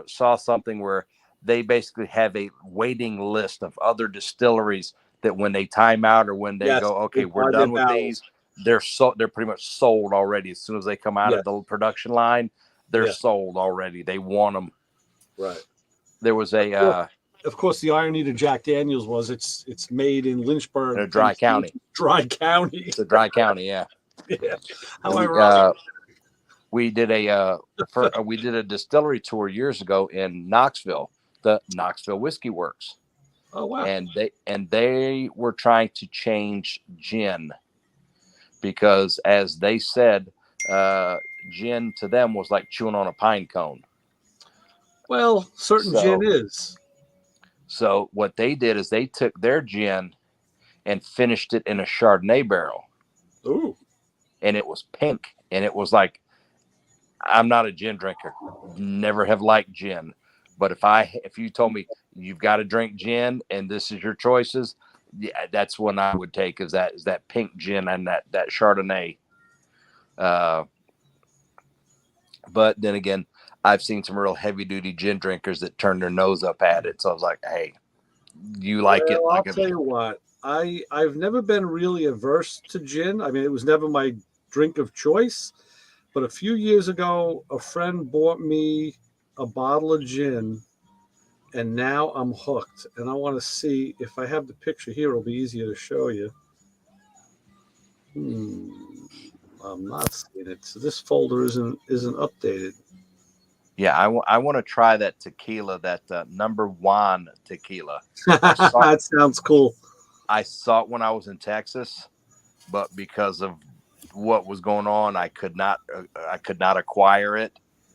saw something where they basically have a waiting list of other distilleries that when they time out or when they go, okay, we're done with these, they're pretty much sold already. As soon as they come out of the production line, they're sold already. They want them.
Right.
There was
of course, the irony to Jack Daniels was it's made in Lynchburg,
in a dry county.
Dry county.
It's a dry county, yeah.
Yeah. However,
we did a distillery tour years ago in Knoxville, the Knoxville Whiskey Works.
Oh wow!
And they were trying to change gin because, as they said, gin to them was like chewing on a pine cone.
Well, gin is.
So what they did is they took their gin and finished it in a Chardonnay barrel.
Ooh.
And it was pink. And it was like, I'm not a gin drinker. Never have liked gin. But if you told me you've got to drink gin and this is your choices, yeah, that's one I would take is that pink gin and that Chardonnay. But then again, I've seen some real heavy duty gin drinkers that turn their nose up at it. So I was like, hey, you like it?
I'll tell you what, I've never been really averse to gin. I mean, it was never my drink of choice. But a few years ago, a friend bought me a bottle of gin, and now I'm hooked. And I want to see if I have the picture here. It'll be easier to show you. I'm not seeing it. So this folder isn't updated.
Yeah, I want to try that tequila, that number one tequila.
That sounds cool.
I saw it when I was in Texas, but because of what was going on, I could not acquire it.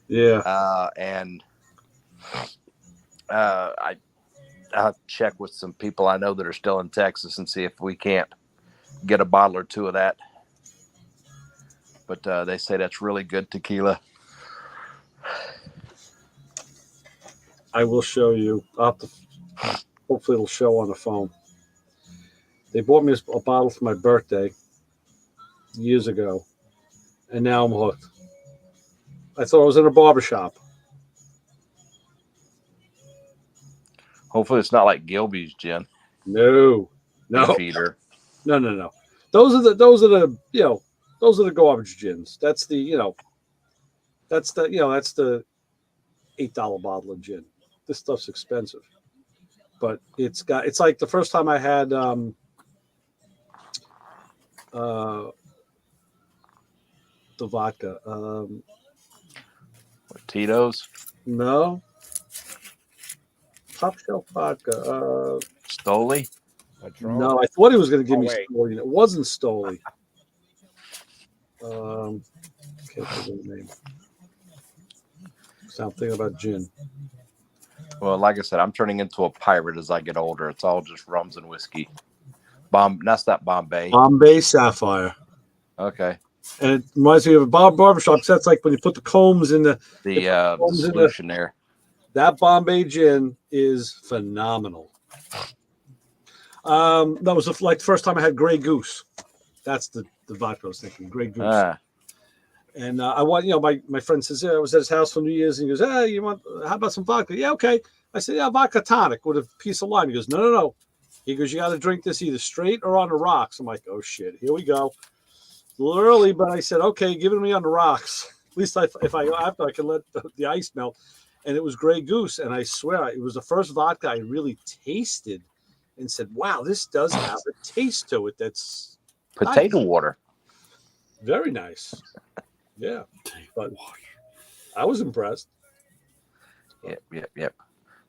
Yeah.
And I'll check with some people I know that are still in Texas and see if we can't get a bottle or two of that. But they say that's really good tequila.
I will show you. I'll have to Hopefully it'll show on the phone. They bought me a bottle for my birthday years ago, and now I'm hooked. I thought I was in a barbershop.
Hopefully it's not like Gilby's gin.
No.
Feeder.
No. Those are the those are the garbage gins. That's the that's the $8 bottle of gin. This stuff's expensive, but it's like the first time I had the vodka.
Tito's?
No. Top shelf vodka.
Stoli?
No, I thought he was going to give me
wait.
Stoli. It wasn't Stoli. Can't think of the name. So I'm thinking about gin.
Well, like I said, I'm turning into a pirate as I get older. It's all just rums and whiskey. That's not Bombay.
Bombay Sapphire.
Okay.
And it reminds me of a barbershop. That's like when you put the combs in the
solution there.
That Bombay gin is phenomenal. That was like the first time I had Grey Goose. That's the vodka I was thinking, Grey Goose. And I want, my friend says, I was at his house for New Year's, and he goes, hey, how about some vodka? Yeah, okay. I said, yeah, vodka tonic with a piece of lime. He goes, no. He goes, you got to drink this either straight or on the rocks. I'm like, oh shit, here we go. A little early, but I said, okay, give it to me on the rocks. At least if I after I can let the ice melt. And it was Grey Goose, and I swear it was the first vodka I really tasted and said, wow, this does have a taste to it. That's
potato
nice.
Water.
Very nice. Yeah. But I was impressed.
Yep.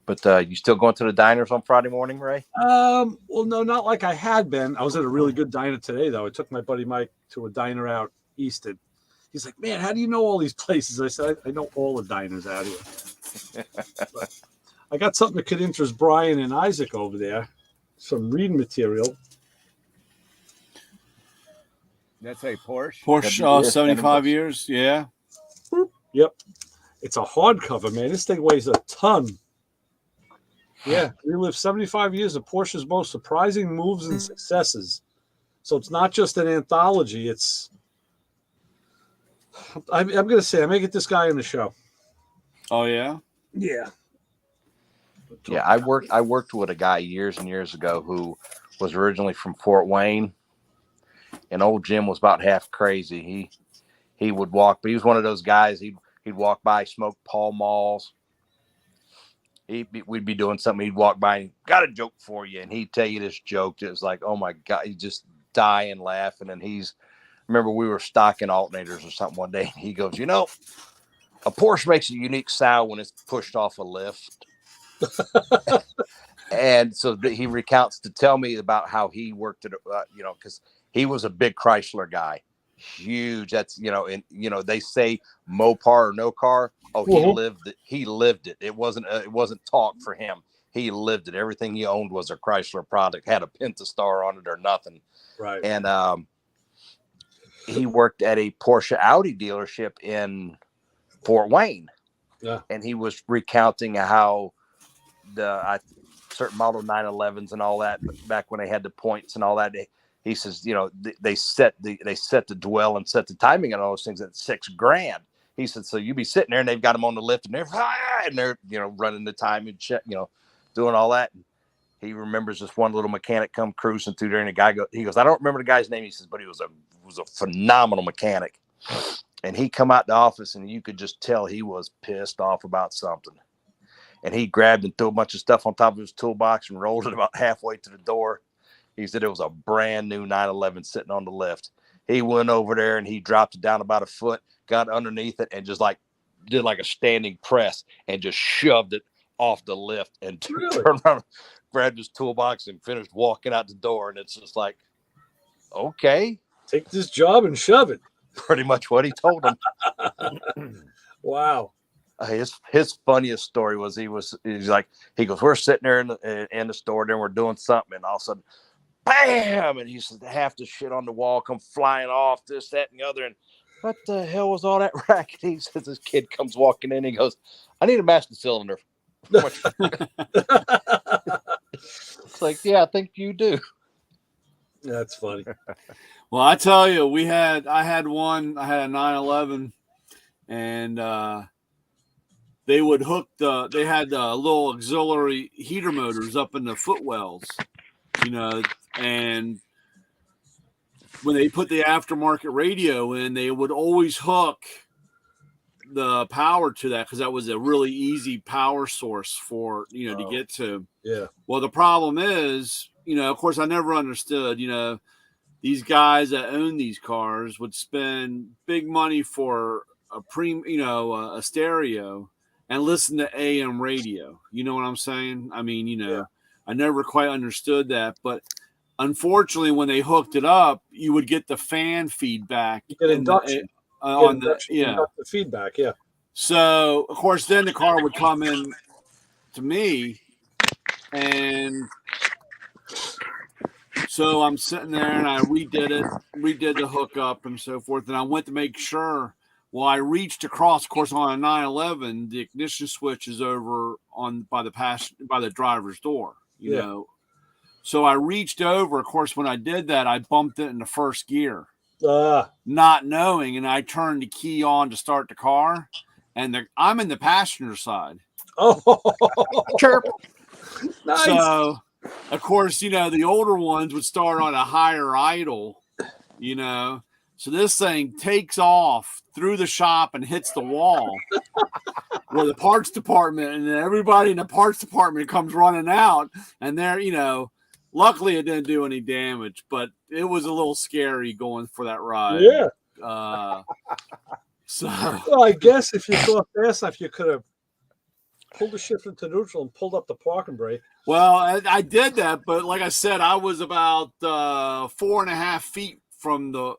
But you still going to the diners on Friday morning, Ray?
Well, no, not like I had been. I was at a really good diner today, though. I took my buddy Mike to a diner out east. And he's like, man, how do you know all these places? I said, I know all the diners out here. I got something that could interest Brian and Isaac over there. Some reading material.
That's a Porsche.
Porsche, 75 years. Yeah.
Yep. It's a hardcover, man. This thing weighs a ton. Yeah. We lived 75 years of Porsche's most surprising moves and successes. So it's not just an anthology. I'm going to say, I may get this guy in the show.
Oh, yeah?
Yeah.
Yeah, I worked with a guy years and years ago who was originally from Fort Wayne, and old Jim was about half crazy. He would walk, but he was one of those guys. He'd walk by, smoke Pall Malls. We'd be doing something. He'd walk by and got a joke for you, and he'd tell you this joke. It was like, oh my God, he's just dying laughing. And remember we were stocking alternators or something one day. And he goes, a Porsche makes a unique sound when it's pushed off a lift. And so he recounts to tell me about how he worked at, because he was a big Chrysler guy, huge. That's, they say Mopar or no car. Oh, he lived it. He lived it. It wasn't talk for him. He lived it. Everything he owned was a Chrysler product, had a Pentastar on it or nothing.
Right.
And he worked at a Porsche Audi dealership in Fort Wayne.
Yeah. And
he was recounting how certain model 911s and all that back when they had the points and all that. He says, they set the dwell and set the timing and all those things at $6,000. He said, so you be sitting there and they've got them on the lift and they're running the time and check, doing all that. And he remembers this one little mechanic come cruising through there, and he goes, I don't remember the guy's name. He says, but he was a phenomenal mechanic. And he come out the office and you could just tell he was pissed off about something. And he grabbed and threw a bunch of stuff on top of his toolbox and rolled it about halfway to the door. He said it was a brand new 911 sitting on the lift. He went over there and he dropped it down about a foot, got underneath it, and just did like a standing press and just shoved it off the lift and turned around, grabbed his toolbox and finished walking out the door. And it's just like, okay,
take this job and shove it.
Pretty much what he told him.
Wow.
His funniest story was he goes, we're sitting there in the store, then we're doing something, and all of a sudden, bam! And he says, half the shit on the wall come flying off, this, that, and the other. And what the hell was all that racket? He says, this kid comes walking in, he goes, I need a master cylinder. It's like, yeah, I think you do.
That's funny.
Well, I tell you, I had a 911, and they would hook they had little auxiliary heater motors up in the footwells, and when they put the aftermarket radio in, they would always hook the power to that because that was a really easy power source for to get to.
Yeah.
Well, the problem is, of course, I never understood. These guys that own these cars would spend big money for a stereo and listen to AM radio. You know what I'm saying? I mean,
Yeah.
I never quite understood that, but unfortunately, when they hooked it up, you would get the fan feedback.
You get induction. The feedback, yeah.
So, of course, then the car would come in to me, and so I'm sitting there, and I redid the hookup and so forth, and I went to make sure. Well, I reached across, of course, on a 911, the ignition switch is over by the driver's door, you know. So I reached over. Of course, when I did that, I bumped it into first gear. Not knowing, and I turned the key on to start the car, and I'm in the passenger side.
Oh,
chirp!
Nice.
So, of course, the older ones would start on a higher idle, So this thing takes off through the shop and hits the wall, where the parts department and everybody in the parts department comes running out, and they're, luckily, it didn't do any damage, but it was a little scary going for that ride.
Yeah.
Well,
I guess if you thought fast enough, you could have pulled the shift into neutral and pulled up the parking brake.
Well, I did that, but like I said, I was about 4.5 feet from the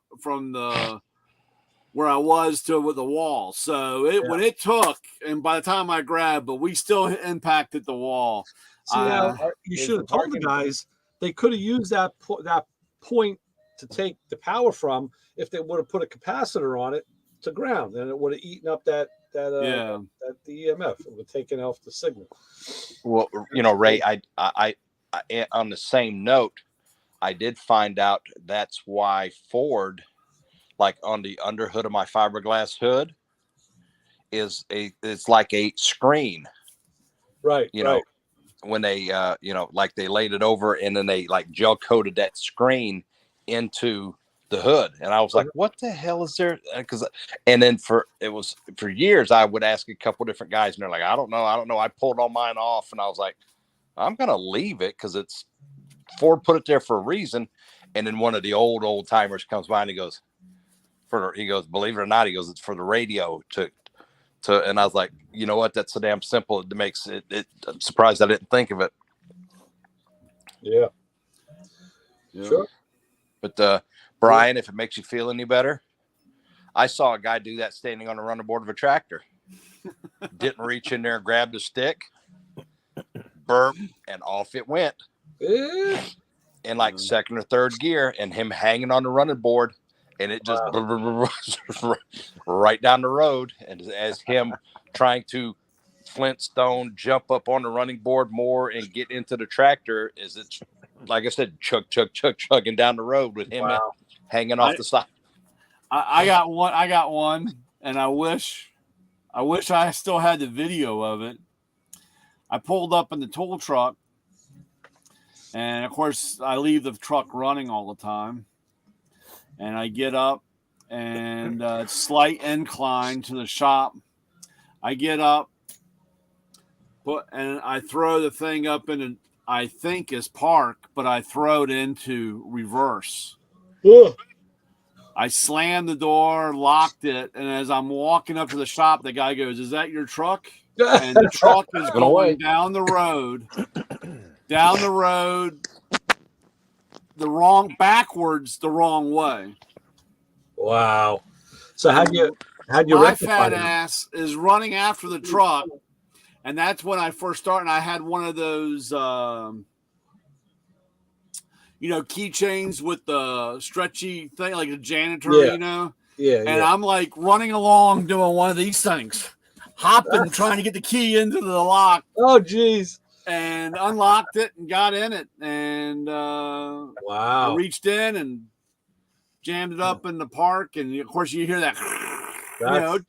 where I was with the wall. So when it took, and by the time I grabbed, but we still impacted the wall.
See, now, you should have told the guys. They could have used that point to take the power from if they would have put a capacitor on it to ground, and it would have eaten up that the EMF. It would have taken off the signal.
Well, Ray, I on the same note, I did find out that's why Ford, like on the underhood of my fiberglass hood, it's like a screen.
Right. Right.
When they like they laid it over and then they like gel coated that screen into the hood, and I was like, what the hell is there? And then for years I would ask a couple different guys, and they're like, I don't know. I pulled all mine off, and I was like, I'm gonna leave it because it's Ford put it there for a reason. And then one of the old timers comes by and he goes, believe it or not, he goes, it's for the radio to and I was like, you know what? That's so damn simple. It makes it. I'm surprised I didn't think of it.
Yeah. Sure.
But Brian, if it makes you feel any better, I saw a guy do that standing on the running board of a tractor. Didn't reach in there and grab the stick, burp, and off it went. In like second or third gear, and him hanging on the running board. And it just right down the road, and as him trying to Flintstone jump up on the running board more and get into the tractor, is it like I said, chugging down the road with him hanging off the side.
I got one, and I wish I still had the video of it. I pulled up in the tool truck, and of course I leave the truck running all the time. And I get up, and slight incline to the shop. I get up, and I throw the thing up in I think is park, but I throw it into reverse.
Ugh.
I slammed the door, locked it, and as I'm walking up to the shop, the guy goes, "Is that your truck?" And the truck is going down the road, backwards the wrong way.
Wow. So how'd you
my fat ass is running after the truck, and that's when I first started. And I had one of those keychains with the stretchy thing, like a janitor, and I'm like running along doing one of these things, hopping, trying to get the key into the lock.
Oh geez.
and unlocked it and got in it. And
Wow.
I reached in and jammed it up in the park. And of course, you hear that,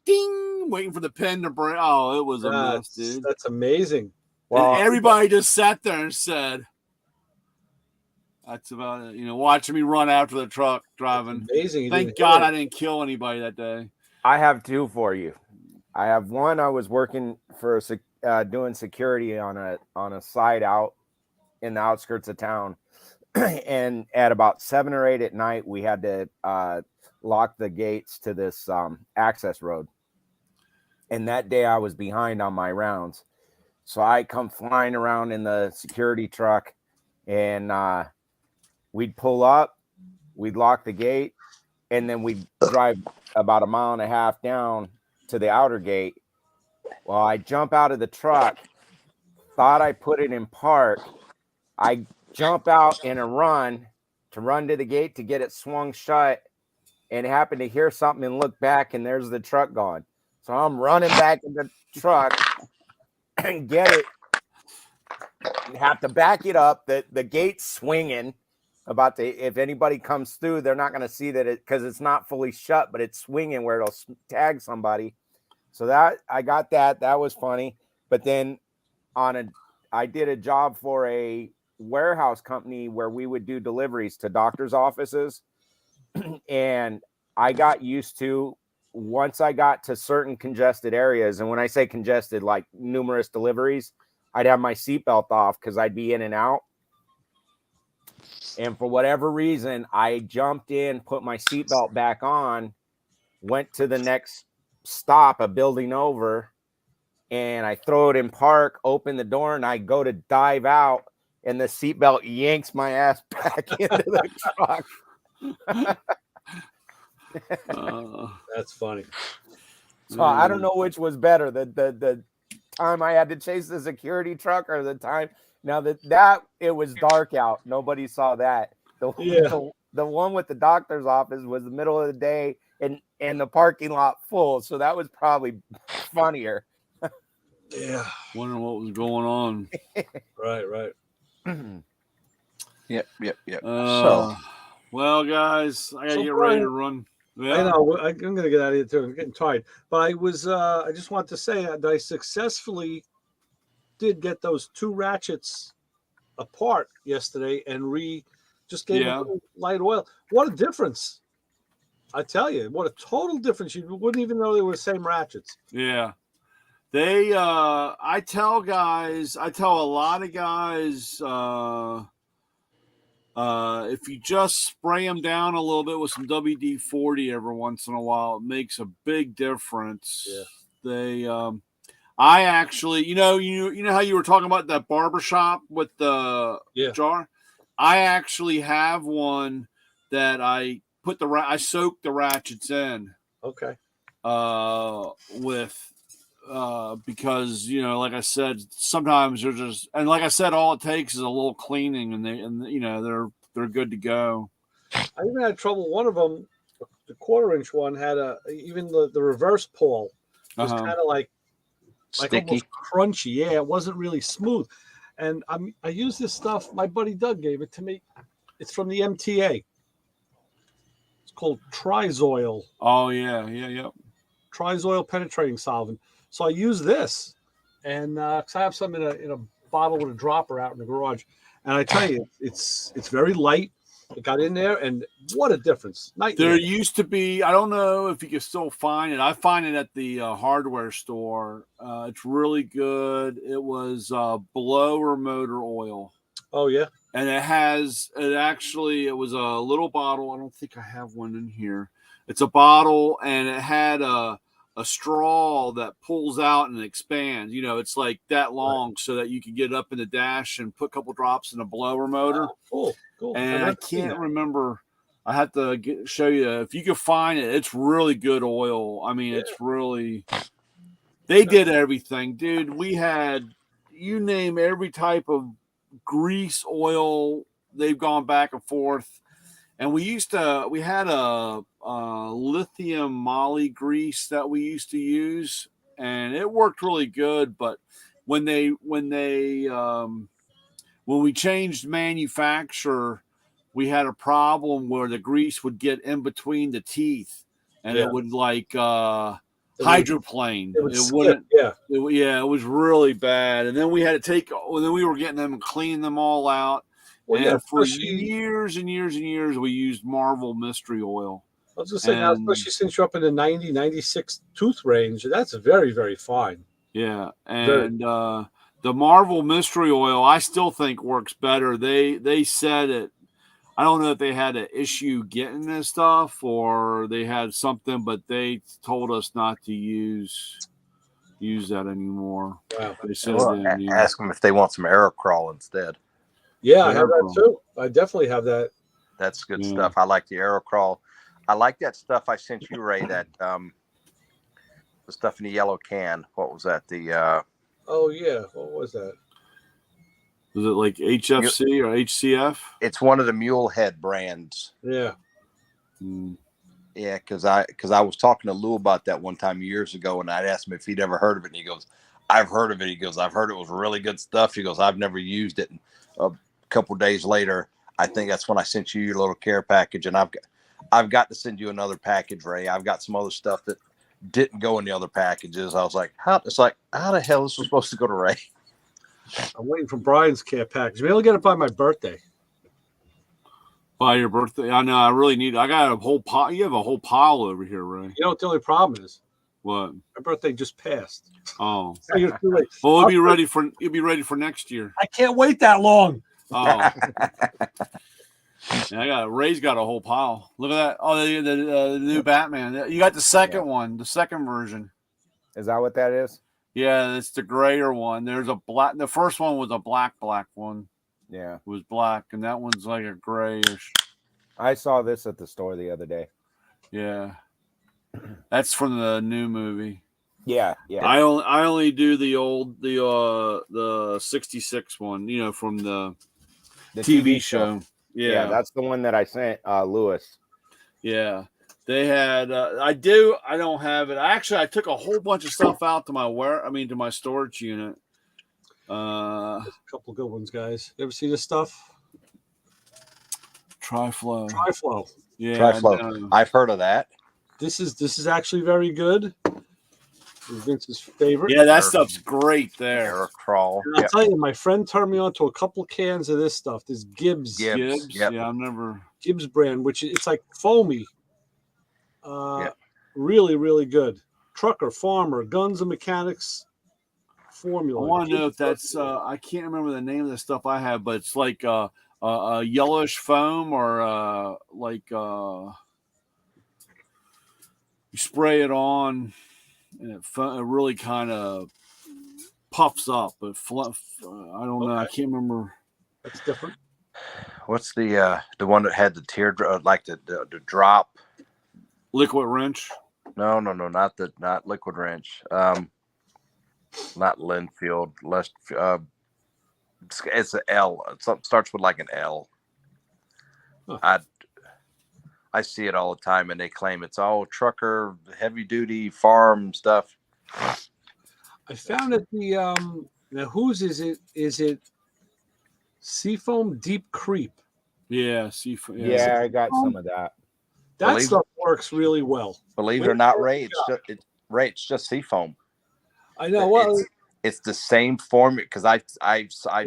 ding, waiting for the pin to break. Oh, it was a mess, dude.
That's amazing.
Well, and everybody just sat there and said, that's about it. Watching me run after the truck driving.
That's amazing.
Thank God I didn't kill anybody that day.
I have two for you. I have one. I was working for doing security on a site out in the outskirts of town, and at about 7 or 8 at night, we had to lock the gates to this access road. And that day, I was behind on my rounds, so I come flying around in the security truck, and we'd pull up, we'd lock the gate, and then we'd drive about 1.5 miles down to the outer gate. Well, I jump out of the truck, thought I put it in park. I jump out in a run to the gate to get it swung shut, and happened to hear something and look back, and there's the truck gone. So I'm running back in the truck and get it. Have to back it up. The gate's swinging. If anybody comes through, they're not going to see that because it's not fully shut, but it's swinging where it'll tag somebody. So that I got that. That was funny. But then I did a job for a warehouse company where we would do deliveries to doctors' offices. And I got used to, once I got to certain congested areas, and when I say congested, like numerous deliveries, I'd have my seatbelt off because I'd be in and out. And for whatever reason, I jumped in, put my seatbelt back on, went to the next stop, a building over, and I throw it in park, open the door, and I go to dive out, and the seatbelt yanks my ass back into the truck.
That's funny.
So I don't know which was better, the time I had to chase the security truck or the time. Now that it was dark out, nobody saw that. The one with the doctor's office was the middle of the day and the parking lot full, so that was probably funnier.
Yeah,
wondering what was going on.
Right.
Yep.
Well, guys, I gotta get ready to run. Yeah.
I know. I'm going to get out of here too. I'm getting tired. But I just want to say that I successfully did get those 2 ratchets apart yesterday and just gave them light oil. What a difference. I tell you, what a total difference. You wouldn't even know they were the same ratchets.
Yeah. I tell a lot of guys, if you just spray them down a little bit with some WD-40 every once in a while, it makes a big difference. Yeah. I actually, you know how you were talking about that barbershop with the jar? I actually have one that I soak the ratchets in.
Okay.
Because like I said, sometimes they're just, and like I said, all it takes is a little cleaning, and they're good to go.
I even had trouble. One of them, the 1/4-inch one, had even the reverse pull was kind of like
sticky,
almost crunchy. Yeah, it wasn't really smooth. And I use this stuff. My buddy Doug gave it to me. It's from the MTA. It's called Trizoil.
Oh yeah.
Trizoil penetrating solvent. So I use this, and because I have some in a bottle with a dropper out in the garage, and I tell you, it's very light. It got in there, and what a difference!
There used to be, I don't know if you can still find it. I find it at the hardware store. It's really good. It was blower motor oil.
Oh yeah,
and it was a little bottle. I don't think I have one in here. It's a bottle, and it had a straw that pulls out and expands. It's like that long, so that you can get up in the dash and put a couple drops in a blower motor.
Oh, cool.
And I can't remember. I have to show you. If you can find it, it's really good oil. I mean, it's really. They did everything, dude. We had, you name every type of grease, oil. They've gone back and forth. And we had a lithium moly grease that we used to use, and it worked really good. But when we changed manufacturer, we had a problem where the grease would get in between the teeth, and it would hydroplane. It wouldn't. It was really bad. And then we had to then we were getting them and cleaning them all out. Well, and for years and years and years, we used Marvel Mystery Oil.
I was just saying, especially since you're up in the 90, 96 tooth range, that's very, very fine.
Yeah, and the Marvel Mystery Oil, I still think works better. They said it. I don't know if they had an issue getting this stuff or they had something, but they told us not to use that anymore.
Wow.
They said
ask them if they want some Aerocrawl instead.
Yeah, I have that too. I definitely have that.
That's good stuff. I like the Aerocrawl. I like that stuff I sent you, Ray. That the stuff in the yellow can. What was that?
Oh yeah, what was that?
Was it like HFC or HCF?
It's one of the Mule Head brands.
Yeah.
Yeah, because I was talking to Lou about that one time years ago, and I'd asked him if he'd ever heard of it, and he goes, "I've heard of it." He goes, "I've heard it was really good stuff." He goes, "I've never used it." And a couple days later, I think that's when I sent you your little care package, and I've got to send you another package, Ray. I've got some other stuff that didn't go in the other packages. I was like, how the hell this was supposed to go to Ray?
I'm waiting for Brian's care package. Maybe I'll get it by my birthday.
By your birthday? I know. I really need. I got a whole pile. You have a whole pile over here, Ray.
You know what the only problem is?
What?
My birthday just passed.
Oh.
So you're too late.
Well, you'll be ready for next year.
I can't wait that long.
Oh. Yeah, Ray's got a whole pile. Look at that. Oh, the new Batman. You got the second one, the second version.
Is that what that is?
Yeah, it's the grayer one. There's a black. The first one was a black one.
Yeah,
it was black, and that one's like a grayish.
I saw this at the store the other day.
Yeah, that's from the new movie.
Yeah.
I only do the 66 one. You know, from the TV show.
Yeah, that's the one that I sent Lewis.
Yeah. They had I don't have it. I took a whole bunch of stuff out to my storage unit.
A couple good ones, guys. You ever see this stuff?
Triflow.
Yeah.
Triflow. I've heard of that.
This is actually very good. Vince's favorite.
Yeah, that stuff's great there.
Aerocrawl.
I'll tell you, my friend turned me on to a couple cans of this stuff. This Gibbs.
Yep.
Yeah, I've never
Gibbs brand, which it's like foamy. Really, really good. Trucker, farmer, guns and mechanics formula.
I want to know if that's I can't remember the name of the stuff I have, but it's like a yellowish foam or you spray it on and it really kind of puffs up. But I don't know. I can't remember.
That's different.
What's the one that had the teardrop, like the drop?
Liquid wrench?
No, not liquid wrench. Not Linfield. It's an L. It starts with like an L. Huh. I see it all the time, and they claim it's all trucker, heavy duty, farm stuff.
I found it now whose is it? Is it Seafoam Deep Creep?
Yeah, Seafoam.
Yeah, I got some of that.
That stuff works really well.
Believe it or not, Ray, it's just Seafoam.
I know. Well,
it's the same formula because I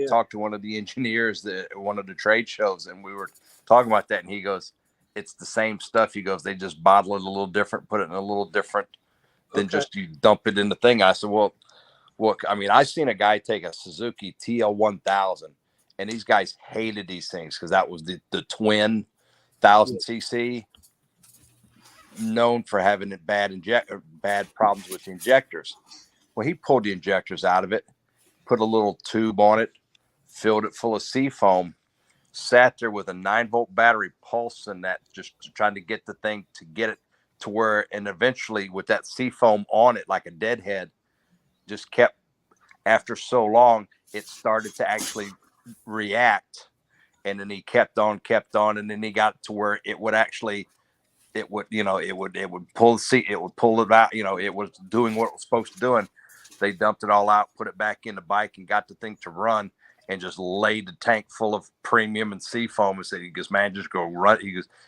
talked to one of the engineers at one of the trade shows, and we were talking about that, and he goes, "It's the same stuff." He goes, "They just bottle it a little different, put it in a little different than just you dump it in the thing." I said, "Well, I mean, I seen a guy take a Suzuki TL1000, and these guys hated these things because that was the twin 1000cc." Known for having bad problems with the injectors. Well, he pulled the injectors out of it, put a little tube on it, filled it full of Seafoam, sat there with a 9-volt battery pulsing that, just trying to get the thing to get it to where, and eventually with that Seafoam on it like a deadhead, just kept, after so long, it started to actually react. And then he kept on, and then he got to where it would actually, it would pull the seat, it would pull it out, it was doing what it was supposed to do. And They dumped it all out, put it back in the bike, and got the thing to run, and just laid the tank full of premium and seafoam. And said, he goes, man, just go run.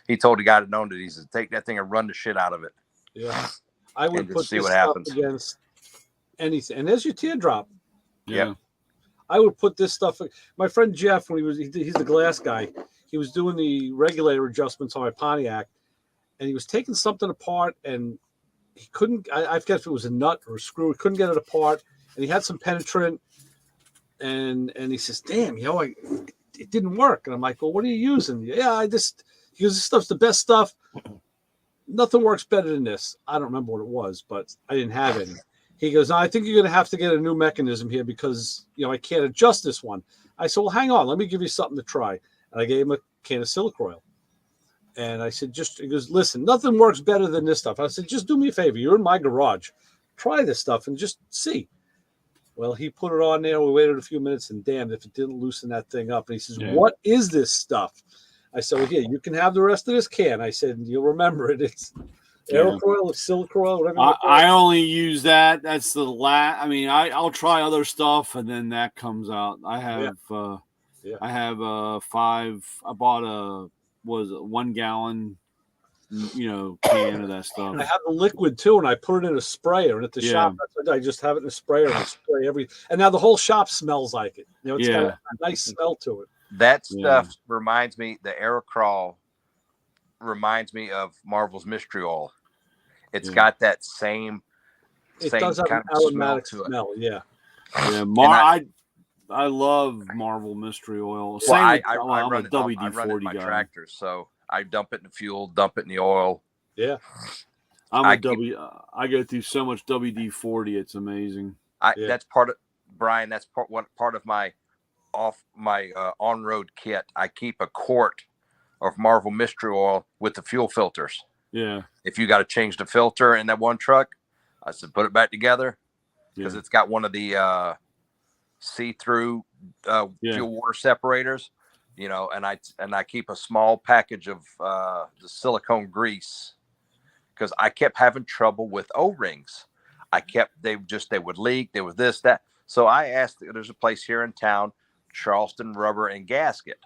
He told the guy that owned it, he said, take that thing and run the shit out of it.
Yeah. I would put
see
this
what
stuff
happens
against anything. And there's your teardrop.
Yeah.
I would put this stuff. My friend Jeff, when he's the glass guy, he was doing the regulator adjustments on my Pontiac, and he was taking something apart, and he couldn't. I forget if it was a nut or a screw. He couldn't get it apart, and he had some penetrant, and he says, "Damn, it didn't work." And I'm like, "Well, what are you using?" Yeah, he goes, "This stuff's the best stuff. Nothing works better than this." I don't remember what it was, but I didn't have any. He goes, "No, I think you're going to have to get a new mechanism here because, I can't adjust this one." I said, "Well, hang on. Let me give you something to try." And I gave him a can of silica oil. And I said, he goes, "Listen, nothing works better than this stuff." I said, "Just do me a favor. You're in my garage. Try this stuff and just see." Well, he put it on there. We waited a few minutes, and damn, if it didn't loosen that thing up. And he says, "What is this stuff?" I said, "Well, here, you can have the rest of this can." I said, "You'll remember it. It's Aerocoil, silica oil, whatever."
I only use that. That's the last. I mean, I'll try other stuff, and then that comes out. I have I have 5. I bought a 1 gallon, can of that stuff.
I have the liquid too, and I put it in a sprayer. And at the shop, I just have it in a sprayer and I spray and now the whole shop smells like it. It's got a nice smell to it.
That stuff reminds me. The Aerocrawl reminds me of Marvel's Mystery Oil. It's got that same.
It does have
kind
an
of
aromatic smell. Yeah.
I love Marvel Mystery Oil.
Well, I
I'm
run
a WD-40
I run it in my
guy.
tractors, so I dump it in the fuel, dump it in the oil.
Yeah.
I go through so much WD-40. It's amazing.
That's part of Brian. That's part of my on-road kit. I keep a quart of Marvel Mystery Oil with the fuel filters.
Yeah.
If you got to change the filter in that one truck, I said put it back together because it's got one of the see-through fuel water separators, and I keep a small package of the silicone grease because I kept having trouble with O-rings. They would leak. There was this, that. So I asked, there's a place here in town, Charleston Rubber and Gasket.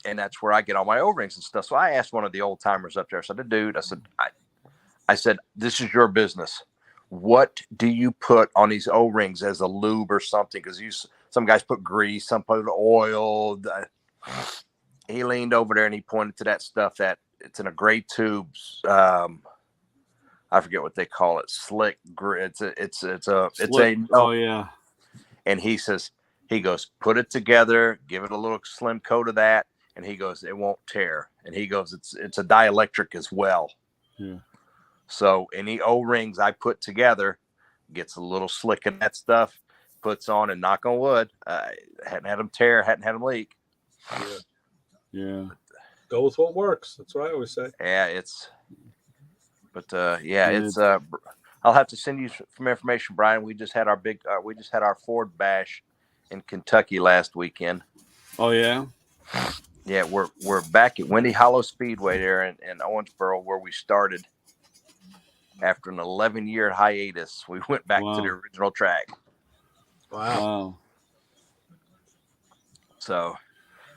And that's where I get all my O-rings and stuff. So I asked one of the old timers up there. I said, "Dude," I said, "This is your business. What do you put on these O-rings as a lube or something?" Because some guys put grease, some put oil. He leaned over there and he pointed to that stuff that it's in a gray tube. I forget what they call it. Slick.
Oh yeah.
And he goes, "Put it together, give it a little slim coat of that." And he goes, "It won't tear." And he goes, it's a dielectric as well.
Yeah.
So any O-rings I put together gets a little slick in that stuff, puts on, and knock on wood, hadn't had them tear, hadn't had them leak.
Yeah.
Go with what works. That's what I always say.
Yeah, it's I'll have to send you some information, Brian. We just had our Ford bash in Kentucky last weekend.
Oh yeah.
Yeah, we're back at Windy Hollow Speedway there in Owensboro, where we started. After an 11-year hiatus, we went back to the original track.
Wow.
So,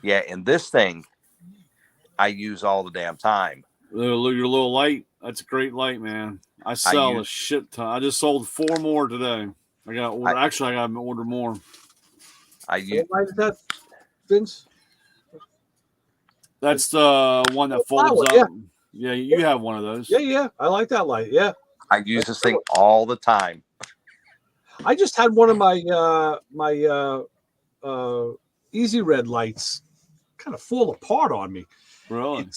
yeah, and this thing I use all the damn time.
Your little light, that's a great light, man. I sell a shit ton. I just sold 4 more today. I got to order more.
What light is that, Vince?
That's the one that folds up. Yeah, you have one of those.
Yeah. I like that light. Yeah.
I use this thing all the time.
I just had one of my Easy Red lights kind of fall apart on me.
Really?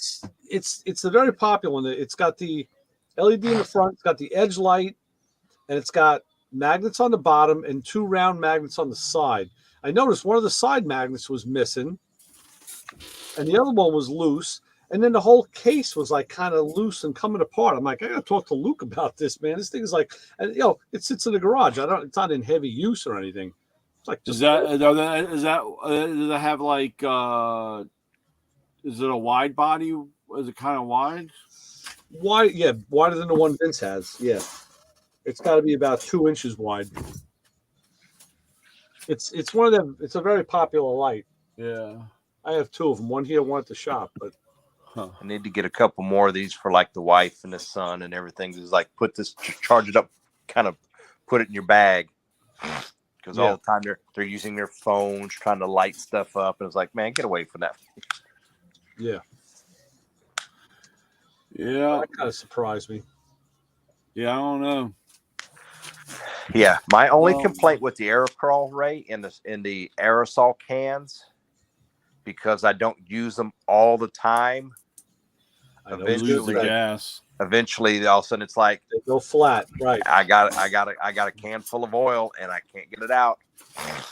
It's a very popular one. It's got the LED in the front, it's got the edge light, and it's got magnets on the bottom and 2 round magnets on the side. I noticed one of the side magnets was missing, and the other one was loose. And then the whole case was like kind of loose and coming apart. I'm like, I gotta talk to Luke about this, man. This thing is like, and it sits in the garage. It's not in heavy use or anything. It's like,
does it have like, is it a wide body? Is it kind of wide?
Wide, yeah, wider than the one Vince has. Yeah. It's got to be about 2 inches wide. It's one of them. It's a very popular light.
Yeah.
I have 2 of them. One here, one at the shop. But
I need to get a couple more of these for like the wife and the son and everything. Just like put this, charge it up, kind of put it in your bag. Because all the time they're using their phones, trying to light stuff up. And it's like, man, get away from that.
yeah,
Yeah.
that kind of surprised me.
Yeah, I don't know.
Yeah, my only complaint with the Aerocrawl, Ray, in the aerosol cans, because I don't use them all the time. Eventually, all of a sudden, it's like
they go flat. Right.
I got a can full of oil and I can't get it out.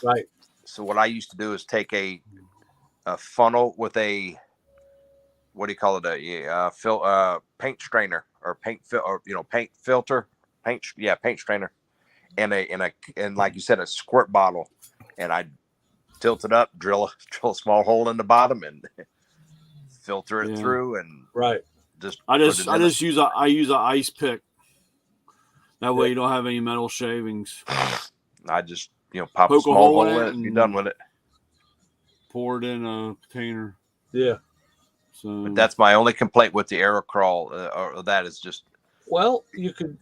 Right.
So what I used to do is take a funnel with a, what do you call it? A paint strainer or paint filter, paint strainer, and like you said, a squirt bottle, and I tilt it up, drill a small hole in the bottom, and filter it through, and
right.
I use an ice pick. That way you don't have any metal shavings.
I just pop a small hole in it and be done with it.
Pour it in a container.
Yeah.
So,
but that's my only complaint with the Aerocrawl. Or that is just.
Well, you could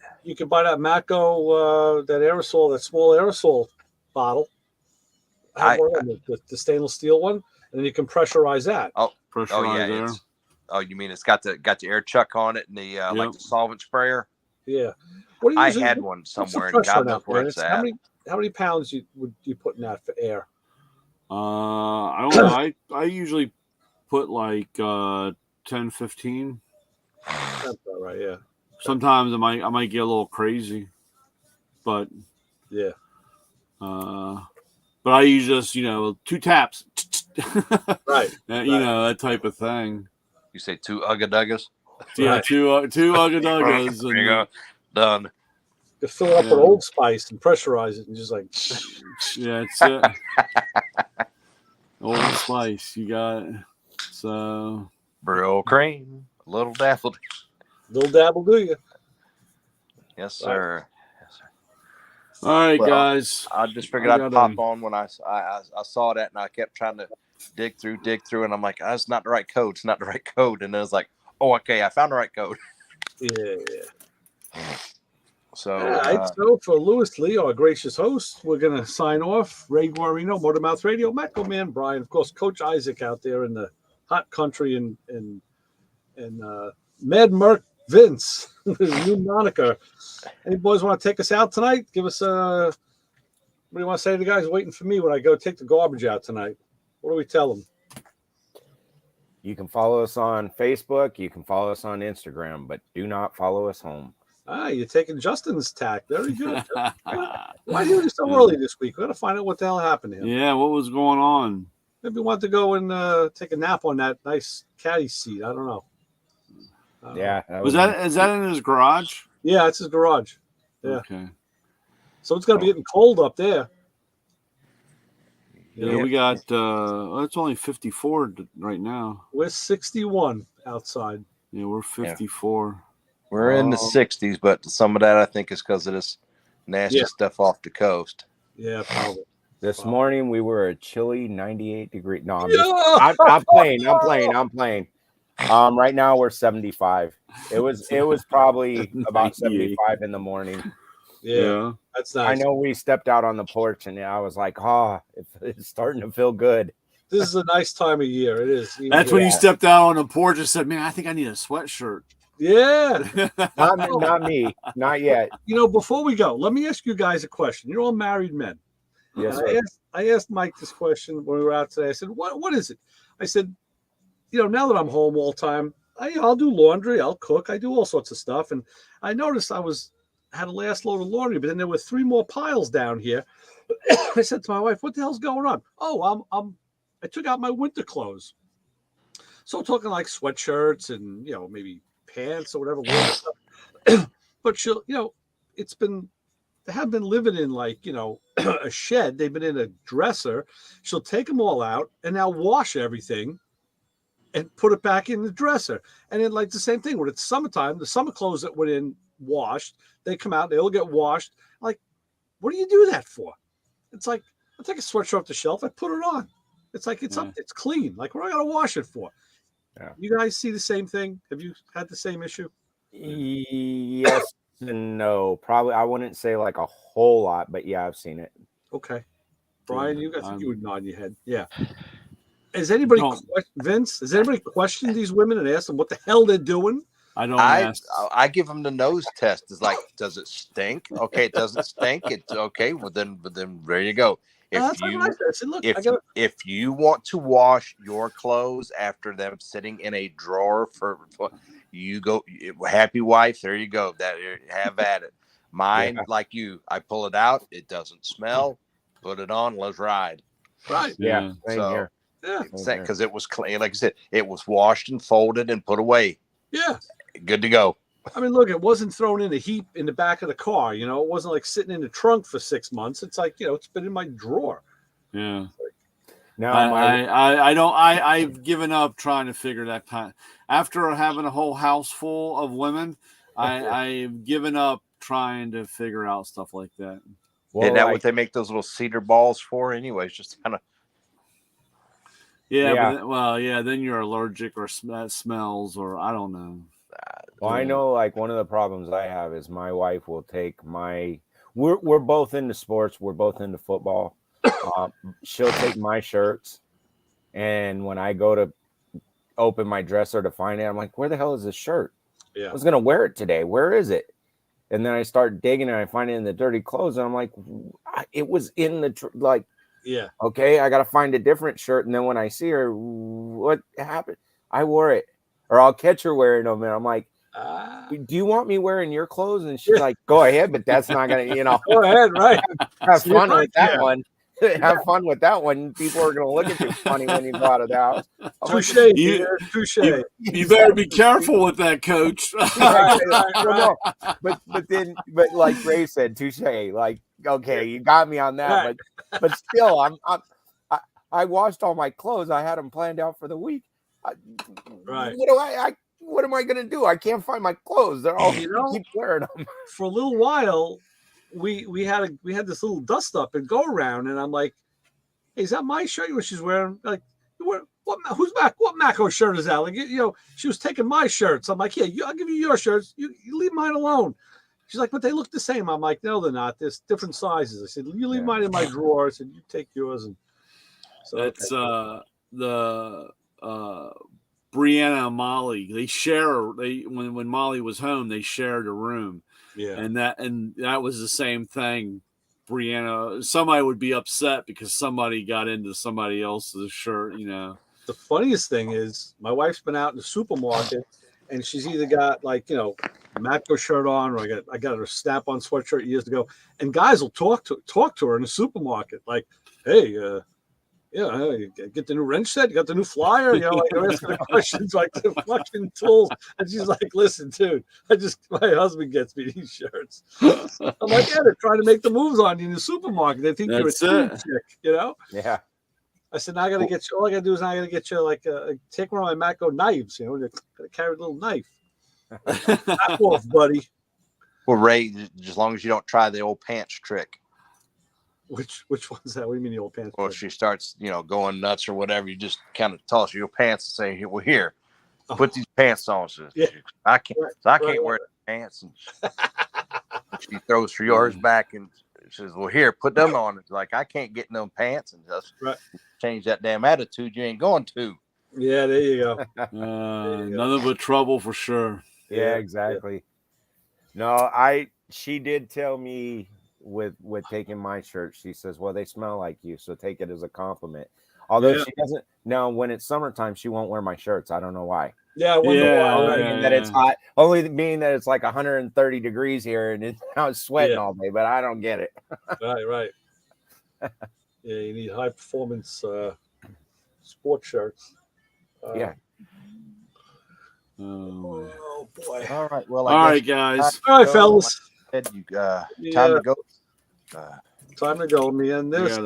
buy that Mako that small aerosol bottle. I have one of them, the stainless steel one, and then you can pressurize that.
You mean it's got the air chuck on it and the like the solvent sprayer?
Yeah.
I had one somewhere, and God knows where it's at.
How many pounds would you put in that for air?
I don't know. I usually put like 10, 15.
That's all right, yeah.
Sometimes I might get a little crazy, but
yeah.
But I use just 2 taps,
right?
That type of thing.
You say 2 Ugga-Duggas?
Yeah, right. two Ugga-Duggas.
There you go, done.
You fill it up with Old Spice and pressurize it, and just like
yeah, it's it. Old Spice, you got it. So
Brill cream, a little dabble.
Little dabble, do you?
Yes, sir.
Right.
Yes, sir.
All right, guys.
I just figured I'd pop on when I saw that, and I kept trying to dig through, and I'm like, that's not the right code. It's not the right code. And then it's like, oh, okay, I found the right code.
Yeah.
So,
all right. So for Louis Lee, our gracious host, we're gonna sign off. Ray Guarino, Motormouth Radio, Mako Man, Brian, of course, Coach Isaac out there in the hot country, and Mad Merc Vince, his new moniker. Any boys want to take us out tonight? Give us what do you want to say to the guys waiting for me when I go take the garbage out tonight? What do we tell them?
You can follow us on Facebook. You can follow us on Instagram, but do not follow us home.
You're taking Justin's tack. Very good. Why are you so early this week? We got to find out what the hell happened to him.
Yeah, what was going on?
Maybe we want to go and take a nap on that nice caddy seat. I don't know.
Yeah.
Is that in his garage?
Yeah, it's his garage. Yeah.
Okay.
So it's going to be getting cold up there.
Yeah, we got it's only 54 right now.
We're 61 outside.
Yeah, we're 54.
Yeah. We're in the 60s, but some of that I think is because of this nasty stuff off the coast.
Yeah, probably.
This morning we were a chilly 98 degree. No, I'm playing. Right now we're 75. It was probably about 75 in the morning.
Yeah, that's nice.
I know we stepped out on the porch and I was like, it's starting to feel good.
This is a nice time of year. It is.
That's when you stepped out on the porch and said, man, I think I need a sweatshirt.
Yeah.
Not me. Not yet.
Before we go, let me ask you guys a question. You're all married men.
Yes.
I asked Mike this question when we were out today. I said, what is it? I said, now that I'm home all the time, I'll do laundry, I'll cook, I do all sorts of stuff. And I noticed I had a last load of laundry, but then there were 3 more piles down here. I said to my wife, what the hell's going on? Oh, I took out my winter clothes. So I'm talking like sweatshirts and, maybe pants or whatever. But they have been living in a shed. They've been in a dresser. She'll take them all out and now wash everything and put it back in the dresser. And then the same thing when it's summertime, the summer clothes that went in washed. They come out, they all get washed. Like, what do you do that for? It's like, I take a sweatshirt off the shelf, I put it on. It's like it's up, it's clean. Like, what do I gotta wash it for?
Yeah.
You guys see the same thing? Have you had the same issue?
Yes and no. Probably I wouldn't say like a whole lot, but yeah, I've seen it.
Okay. Brian, I think you would nod your head. Yeah. Has anybody, Vince, has anybody questioned these women and asked them what the hell they're doing?
I give them the nose test. It's like, does it stink? Okay, it doesn't stink. It's okay. Well, then there you go. If you want to wash your clothes after them sitting in a drawer for you go, happy wife, there you go. That have at it. Mine, like you, I pull it out. It doesn't smell. Put it on. Let's ride.
Right.
Yeah.
So,
here.
Yeah.
Because it was clean. Like I said, it was washed and folded and put away.
Yeah.
Good to go.
I mean, look, it wasn't thrown in a heap in the back of the car. You know, it wasn't like sitting in the trunk for 6 months. It's like, you know, it's been in my drawer.
Yeah.
No,
I've given up trying to figure that time. After having a whole house full of women, I've given up trying to figure out stuff like that.
Well, isn't that what they make those little cedar balls for anyways? Just kind of.
Yeah. But, then you're allergic or smells or I don't know.
Well, I know like one of the problems I have is my wife will take we're both into sports. We're both into football. She'll take my shirts. And when I go to open my dresser to find it, I'm like, where the hell is this shirt?
Yeah.
I was going to wear it today. Where is it? And then I start digging and I find it in the dirty clothes. And I'm like, it was in the,
yeah.
Okay, I got to find a different shirt. And then when I see her, what happened? I wore it. Or I'll catch her wearing them. And I'm like, do you want me wearing your clothes? And she's like, go ahead, but that's not going to,
Go ahead, right.
Have fun with that one. Have fun with that one. People are going to look at you funny when you go out of the house.
Touche.
You better be careful with that, coach.
But like Ray said, touche. Like, okay, you got me on that. But still, I washed all my clothes. I had them planned out for the week.
Right.
What am I going to do? I can't find my clothes. They're all keep wearing them. For
a little while, we had this little dust up and go around, and I'm like, hey, is that my shirt? What she's wearing? Like, who's back? What Mako shirt is that? Like, she was taking my shirts. I'm like, yeah, I'll give you your shirts. You leave mine alone. She's like, but they look the same. I'm like, no, they're not. There's different sizes. I said, you leave mine in my drawer. I said, you take yours. And so
that's the Brianna and Molly. They share. When Molly was home, they shared a room.
Yeah,
and that was the same thing. Brianna, somebody would be upset because somebody got into somebody else's shirt. You know,
the funniest thing is my wife's been out in the supermarket, and she's either got like a Mako shirt on, or I got her Snap-on sweatshirt years ago, and guys will talk to her in the supermarket, like, hey. You get the new wrench set. You got the new flyer. They're asking the questions like the fucking tools. And she's like, "Listen, dude, my husband gets me these shirts." I'm like, "Yeah, they're trying to make the moves on you in the supermarket. They think you're a teen chick,
Yeah.
I said, "Now I got to get you. All I got to do is I got to get you take one of my Mako knives. Got to carry a little knife. Back off, buddy."
Well, Ray, as long as you don't try the old pants trick.
Which one's that? What do you mean the old pants?
Well, she starts, going nuts or whatever. You just kind of toss your pants and say, "Well, here, put these pants on." So I can't wear the pants. And she throws for yours back and says, "Well, here, put them on." It's like, I can't get in them pants, and just change that damn attitude. You ain't going to.
Yeah, there you go.
Nothing but trouble for sure.
Yeah, exactly. No, she did tell me. With taking my shirt, she says, well, they smell like you, so take it as a compliment. Although she doesn't. Now, when it's summertime, she won't wear my shirts. I don't know why. That it's hot. Only being that it's like 130 degrees here, and I was sweating all day, but I don't get it.
Right. Yeah, you need high performance sports shirts.
Oh
boy!
All right. Well,
all right, guys.
All right, fellas.
Time to go.
Time to go, man. There's